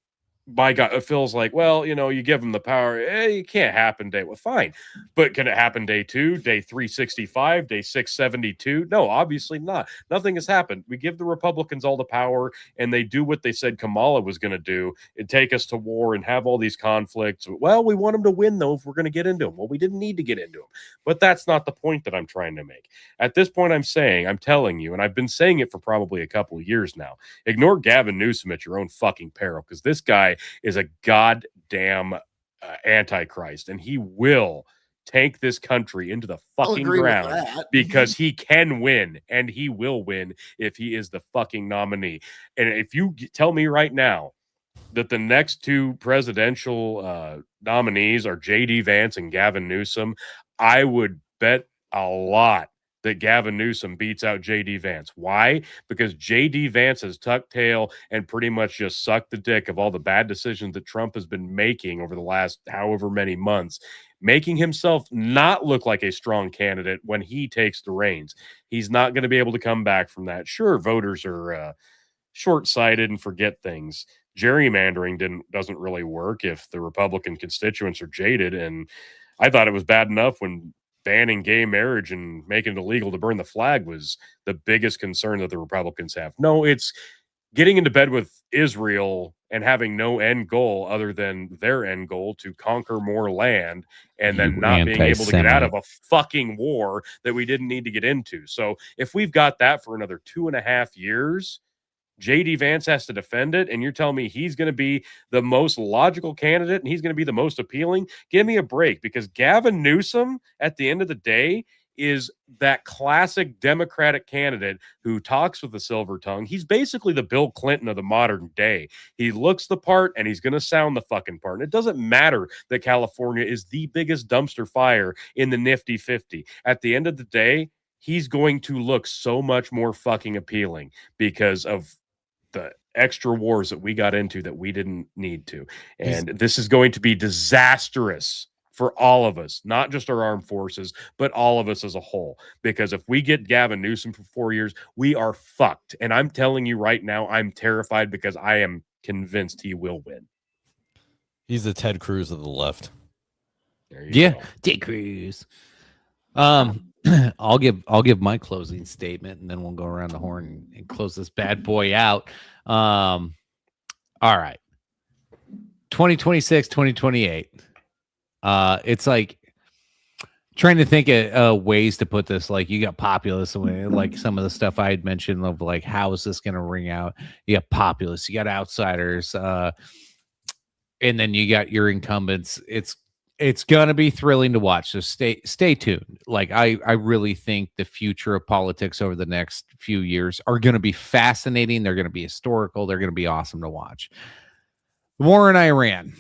my God, it feels like, well, you give them the power. It can't happen day. Well, fine. But can it happen day 2, day 365, day 672? No, obviously not. Nothing has happened. We give the Republicans all the power, and they do what they said Kamala was going to do, and take us to war and have all these conflicts. Well, we want them to win, though, if we're going to get into them. Well, we didn't need to get into them. But that's not the point that I'm trying to make. At this point, I'm telling you, and I've been saying it for probably a couple of years now, ignore Gavin Newsom at your own fucking peril, because this guy is a goddamn antichrist, and he will tank this country into the I'll fucking agree with ground that. because he can win and he will win if he is the fucking nominee. And if you tell me right now that the next two presidential nominees are J.D. Vance and Gavin Newsom, I would bet a lot that Gavin Newsom beats out J.D. Vance. Why? Because J.D. Vance has tucked tail and pretty much just sucked the dick of all the bad decisions that Trump has been making over the last however many months, making himself not look like a strong candidate when he takes the reins. He's not going to be able to come back from that. Sure, voters are short-sighted and forget things. Gerrymandering doesn't really work if the Republican constituents are jaded. And I thought it was bad enough when banning gay marriage and making it illegal to burn the flag was the biggest concern that the Republicans have. No, it's getting into bed with Israel and having no end goal other than their end goal to conquer more land and then You not being able to get out anti-Semite. of a fucking war that we didn't need to get into. So if we've got that for another 2.5 years, J.D. Vance has to defend it, and you're telling me he's going to be the most logical candidate and he's going to be the most appealing? Give me a break, because Gavin Newsom, at the end of the day, is that classic Democratic candidate who talks with a silver tongue. He's basically the Bill Clinton of the modern day. He looks the part, and he's going to sound the fucking part. And it doesn't matter that California is the biggest dumpster fire in the nifty 50. At the end of the day, he's going to look so much more fucking appealing because of the extra wars that we got into that we didn't need to. And this is going to be disastrous for all of us, not just our armed forces, but all of us as a whole. Because if we get Gavin Newsom for 4 years, we are fucked. And I'm telling you right now, I'm terrified because I am convinced he will win. He's the Ted Cruz of the left. There you Yeah, go. Ted Cruz. I'll give my closing statement, and then we'll go around the horn and close this bad boy out. All right. 2026, 2028. It's like trying to think of ways to put this. Like, you got populists, like some of the stuff I had mentioned of like, how is this going to ring out? You got populists, you got outsiders, and then you got your incumbents. It's gonna be thrilling to watch. So stay tuned. Like, I really think the future of politics over the next few years are gonna be fascinating. They're gonna be historical. They're gonna be awesome to watch. The war in Iran.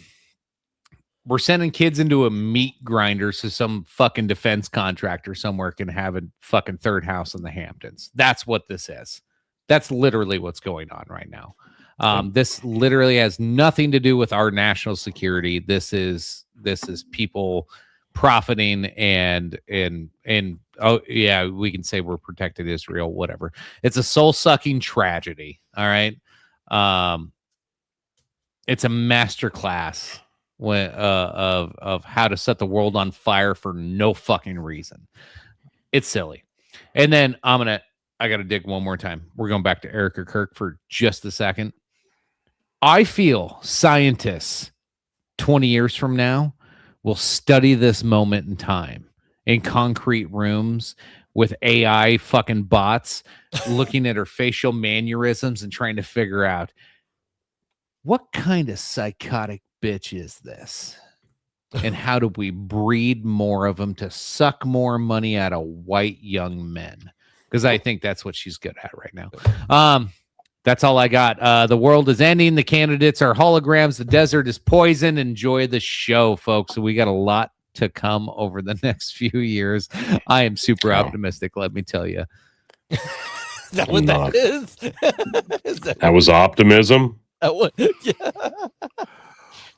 We're sending kids into a meat grinder so some fucking defense contractor somewhere can have a fucking third house in the Hamptons. That's what this is. That's literally what's going on right now. This literally has nothing to do with our national security. This is people profiting and oh yeah, we can say we're protecting Israel, whatever. It's a soul-sucking tragedy. All right. It's a masterclass of how to set the world on fire for no fucking reason. It's silly. And then I gotta dig one more time. We're going back to Erica Kirk for just a second. I feel scientists 20 years from now will study this moment in time in concrete rooms with AI fucking bots looking at her facial mannerisms and trying to figure out what kind of psychotic bitch is this? And how do we breed more of them to suck more money out of white young men? Because I think that's what she's good at right now. That's all I got. The world is ending. The candidates are holograms. The desert is poison. Enjoy the show, folks. So we got a lot to come over the next few years. I am super optimistic, let me tell you. Is that what that is? Is That was optimism.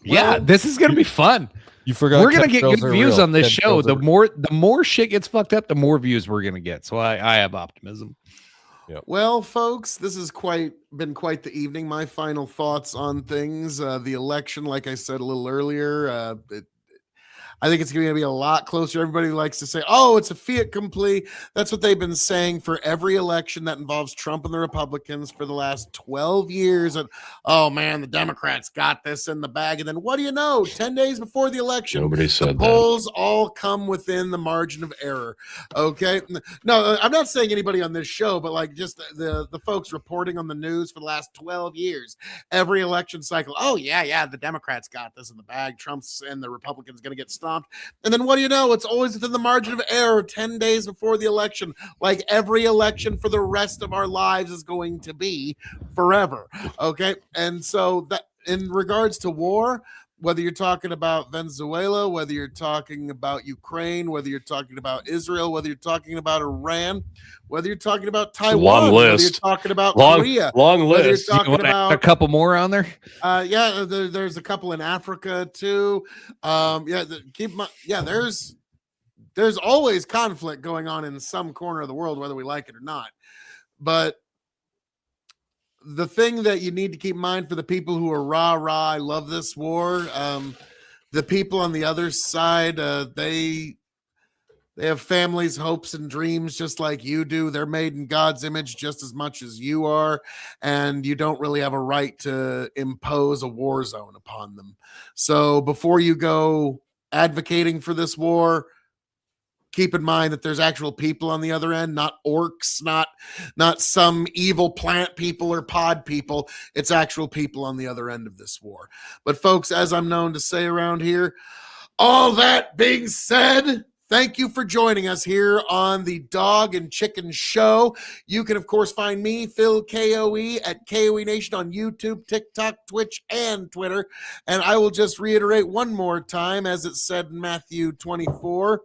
Yeah, this is going to be fun. You forgot We're gonna get chemtrails good are views real. on this show. Chemtrails The more shit gets fucked up, the more views we're gonna get. So I have optimism. Well, folks, this has been quite the evening. My final thoughts on things. The election, like I said a little earlier, I think it's going to be a lot closer. Everybody likes to say, oh, it's a fait accompli. That's what they've been saying for every election that involves Trump and the Republicans for the last 12 years. And, oh, man, the Democrats got this in the bag. And then what do you know? 10 days before the election, Nobody said the that. polls all come within the margin of error. Okay? No, I'm not saying anybody on this show, but like just the folks reporting on the news for the last 12 years, every election cycle. Oh, yeah, the Democrats got this in the bag. Trump's and the Republicans going to get stuck stomped. And then what do you know? It's always within the margin of error 10 days before the election, like every election for the rest of our lives is going to be forever. Okay. And so that in regards to war, whether you're talking about Venezuela, whether you're talking about Ukraine, whether you're talking about Israel, whether you're talking about Iran, whether you're talking about Taiwan, whether you're list. talking about Long Korea, long whether you're list. talking wanna add about a couple more on there. yeah, there's a couple in Africa too. There's always conflict going on in some corner of the world, whether we like it or not. But the thing that you need to keep in mind for the people who are rah, I love this war. The people on the other side, they have families, hopes, and dreams just like you do. They're made in God's image just as much as you are, and you don't really have a right to impose a war zone upon them. So before you go advocating for this war, keep in mind that there's actual people on the other end, not orcs, not some evil plant people or pod people. It's actual people on the other end of this war. But folks, as I'm known to say around here, all that being said, thank you for joining us here on the Dog and Chicken Show. You can, of course, find me, Phil K.O.E, at K.O.E Nation on YouTube, TikTok, Twitch, and Twitter. And I will just reiterate one more time, as it said in Matthew 24,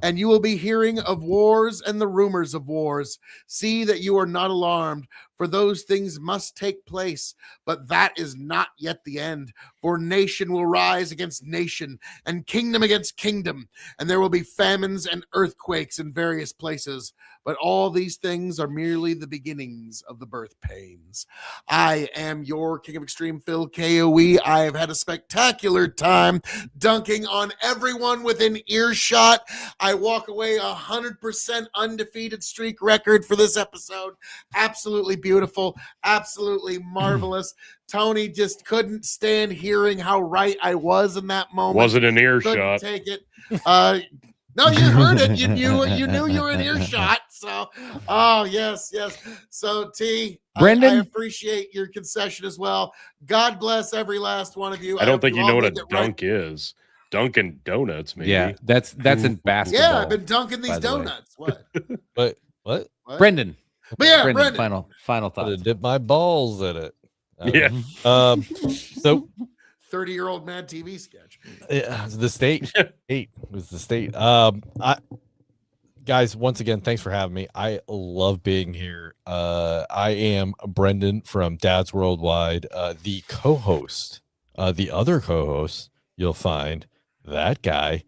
and you will be hearing of wars and the rumors of wars. See that you are not alarmed, for those things must take place, but that is not yet the end. For nation will rise against nation, and kingdom against kingdom, and there will be famines and earthquakes in various places. But all these things are merely the beginnings of the birth pains. I am your King of Extreme, Phil K.O.E. I have had a spectacular time dunking on everyone within earshot. I walk away 100% undefeated streak record for this episode. Absolutely beautiful, absolutely marvelous. Tony just couldn't stand hearing how right I was in that moment. Wasn't an Couldn't earshot. take it. No, you heard it. You knew you were in earshot. So, oh yes. So T, Brendan? I appreciate your concession as well. God bless every last one of you. I don't hope think you all know what a make it right. dunk is. Dunkin' Donuts, maybe. Yeah, that's in basketball. Yeah, I've been dunking these by the way. donuts. What? But what? What? Brendan. But yeah, Brendan, Brendan. final Could thoughts. have dipped my balls in it. Yeah. So 30-year-old Mad TV sketch. the state was the state. Guys, once again, thanks for having me. I love being here. I am Brendan from Dad's Worldwide, the co-host. The other co-host, you'll find that guy,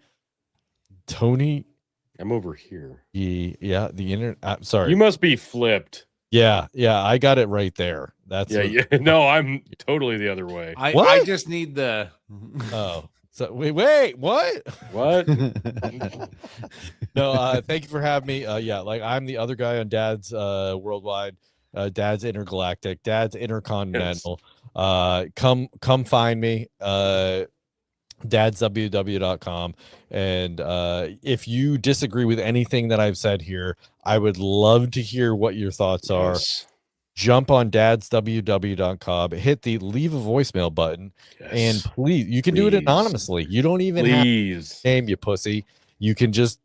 Tony. I'm over here. The internet. Sorry, You must be flipped. yeah, I got it right there. That's Yeah. No, I'm totally the other way. I What? just need the Oh, so wait, what? What? No, thank you for having me. Like I'm the other guy on Dad's Worldwide, Dad's Intergalactic, Dad's Intercontinental. Come find me. dadsww.com. And if you disagree with anything that I've said here, I would love to hear what your thoughts are. Yes. Jump on dadsww.com, hit the leave a voicemail button, and please, you can do it Please. anonymously. You don't even have Please. to name, you pussy. You can just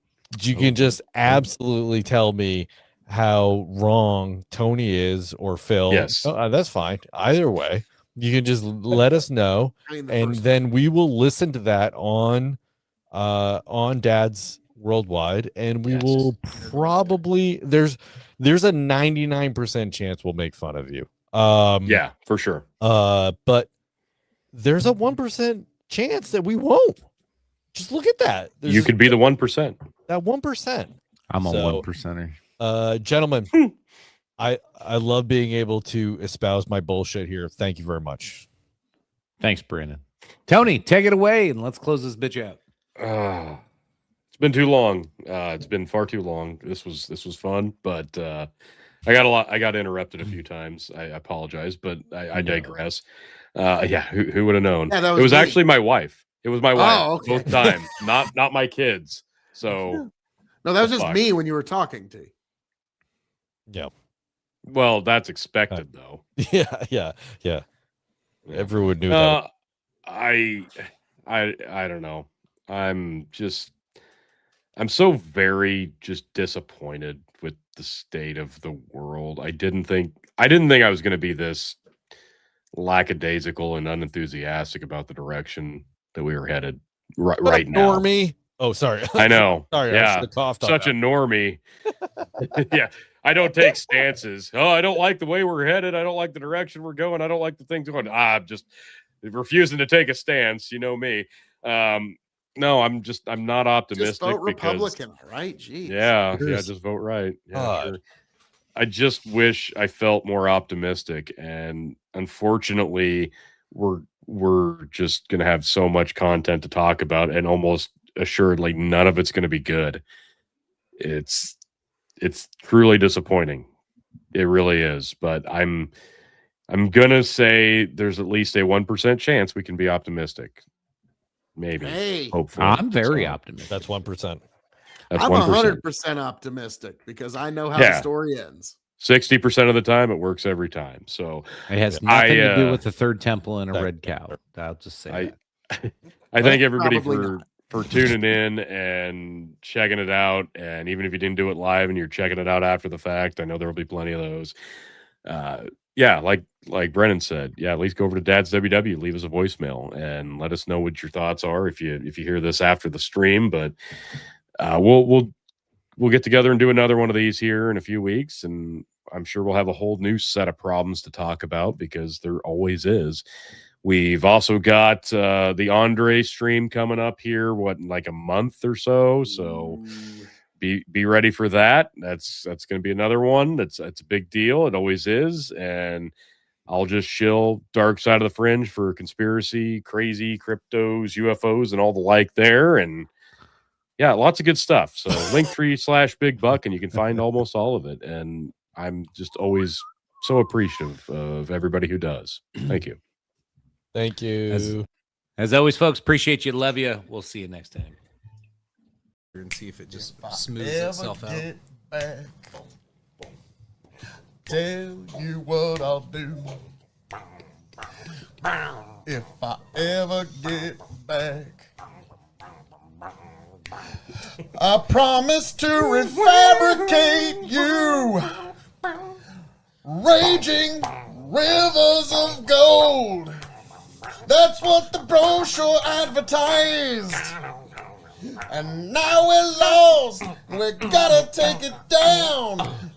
absolutely tell me how wrong Tony is or Phil. Yes. That's fine. Either way, you can just let us know, I mean, and then we will listen to that on Dad's Worldwide, and we will probably there's a 99% chance we'll make fun of you. Yeah, for sure. But there's a 1% chance that we won't. Just look at that. You could be the 1%. That 1%. I'm a So, 1%er. Gentlemen, I love being able to espouse my bullshit here. Thank you very much. Thanks, Brandon. Tony, take it away and let's close this bitch out. It's been too long. It's been far too long. This was fun, but I got interrupted a few times. I apologize, but I digress. Who would have known? Yeah, that it was me. actually my wife. It was my wife okay. both times, not my kids. So No, that was The just fuck? me when you were talking to. Yeah. well, that's expected though. Yeah. Everyone knew that. I don't know. I'm so very just disappointed with the state of the world. I didn't think I was going to be this lackadaisical and unenthusiastic about the direction that we were headed right now. Normie. Oh, sorry. I know. Sorry, I Yeah. should have coughed on Such that. a normie. Yeah. I don't take stances. Oh, I don't like the way we're headed. I don't like the direction we're going. I don't like the things going. I'm just refusing to take a stance. You know me. No, I'm not optimistic. Just vote because, Republican, right? Jeez. yeah, There's- just vote right. Yeah, God. sure. I just wish I felt more optimistic, and unfortunately, we're just gonna have so much content to talk about, and almost assuredly none of it's gonna be good. It's truly disappointing. It really is. But I'm gonna say there's at least a 1% chance we can be optimistic. Maybe. Hey, Hopefully. I'm very So, optimistic. That's 1%. That's I'm 1%. 100% optimistic because I know how the Yeah. story ends. 60% of the time, it works every time. So It has I, nothing to do uh, with the third temple and a that- red cow. I'll just say I- that. I thank everybody Probably for tuning in and checking it out. And even if you didn't do it live and you're checking it out after the fact, I know there will be plenty of those. Yeah, like Brennan said, yeah, at least go over to Dad's WW, leave us a voicemail, and let us know what your thoughts are if you hear this after the stream. But we'll get together and do another one of these here in a few weeks, and I'm sure we'll have a whole new set of problems to talk about because there always is. We've also got the Andre stream coming up here, in like a month or so. So be ready for that. That's going to be another one. It's a big deal. It always is. And I'll just shill Dark Side of the Fringe for conspiracy, crazy cryptos, UFOs, and all the like there. And yeah, lots of good stuff. So Linktree/Big Buck, and you can find almost all of it. And I'm just always so appreciative of everybody who does. Thank you. Thank you. As always, folks, appreciate you. Love you. We'll see you next time. And see if it just smooths itself out. Get back, tell you what I'll do. If I ever get back, I promise to refabricate you, raging rivers of gold. That's what the brochure advertised. And now we're lost, we gotta take it down.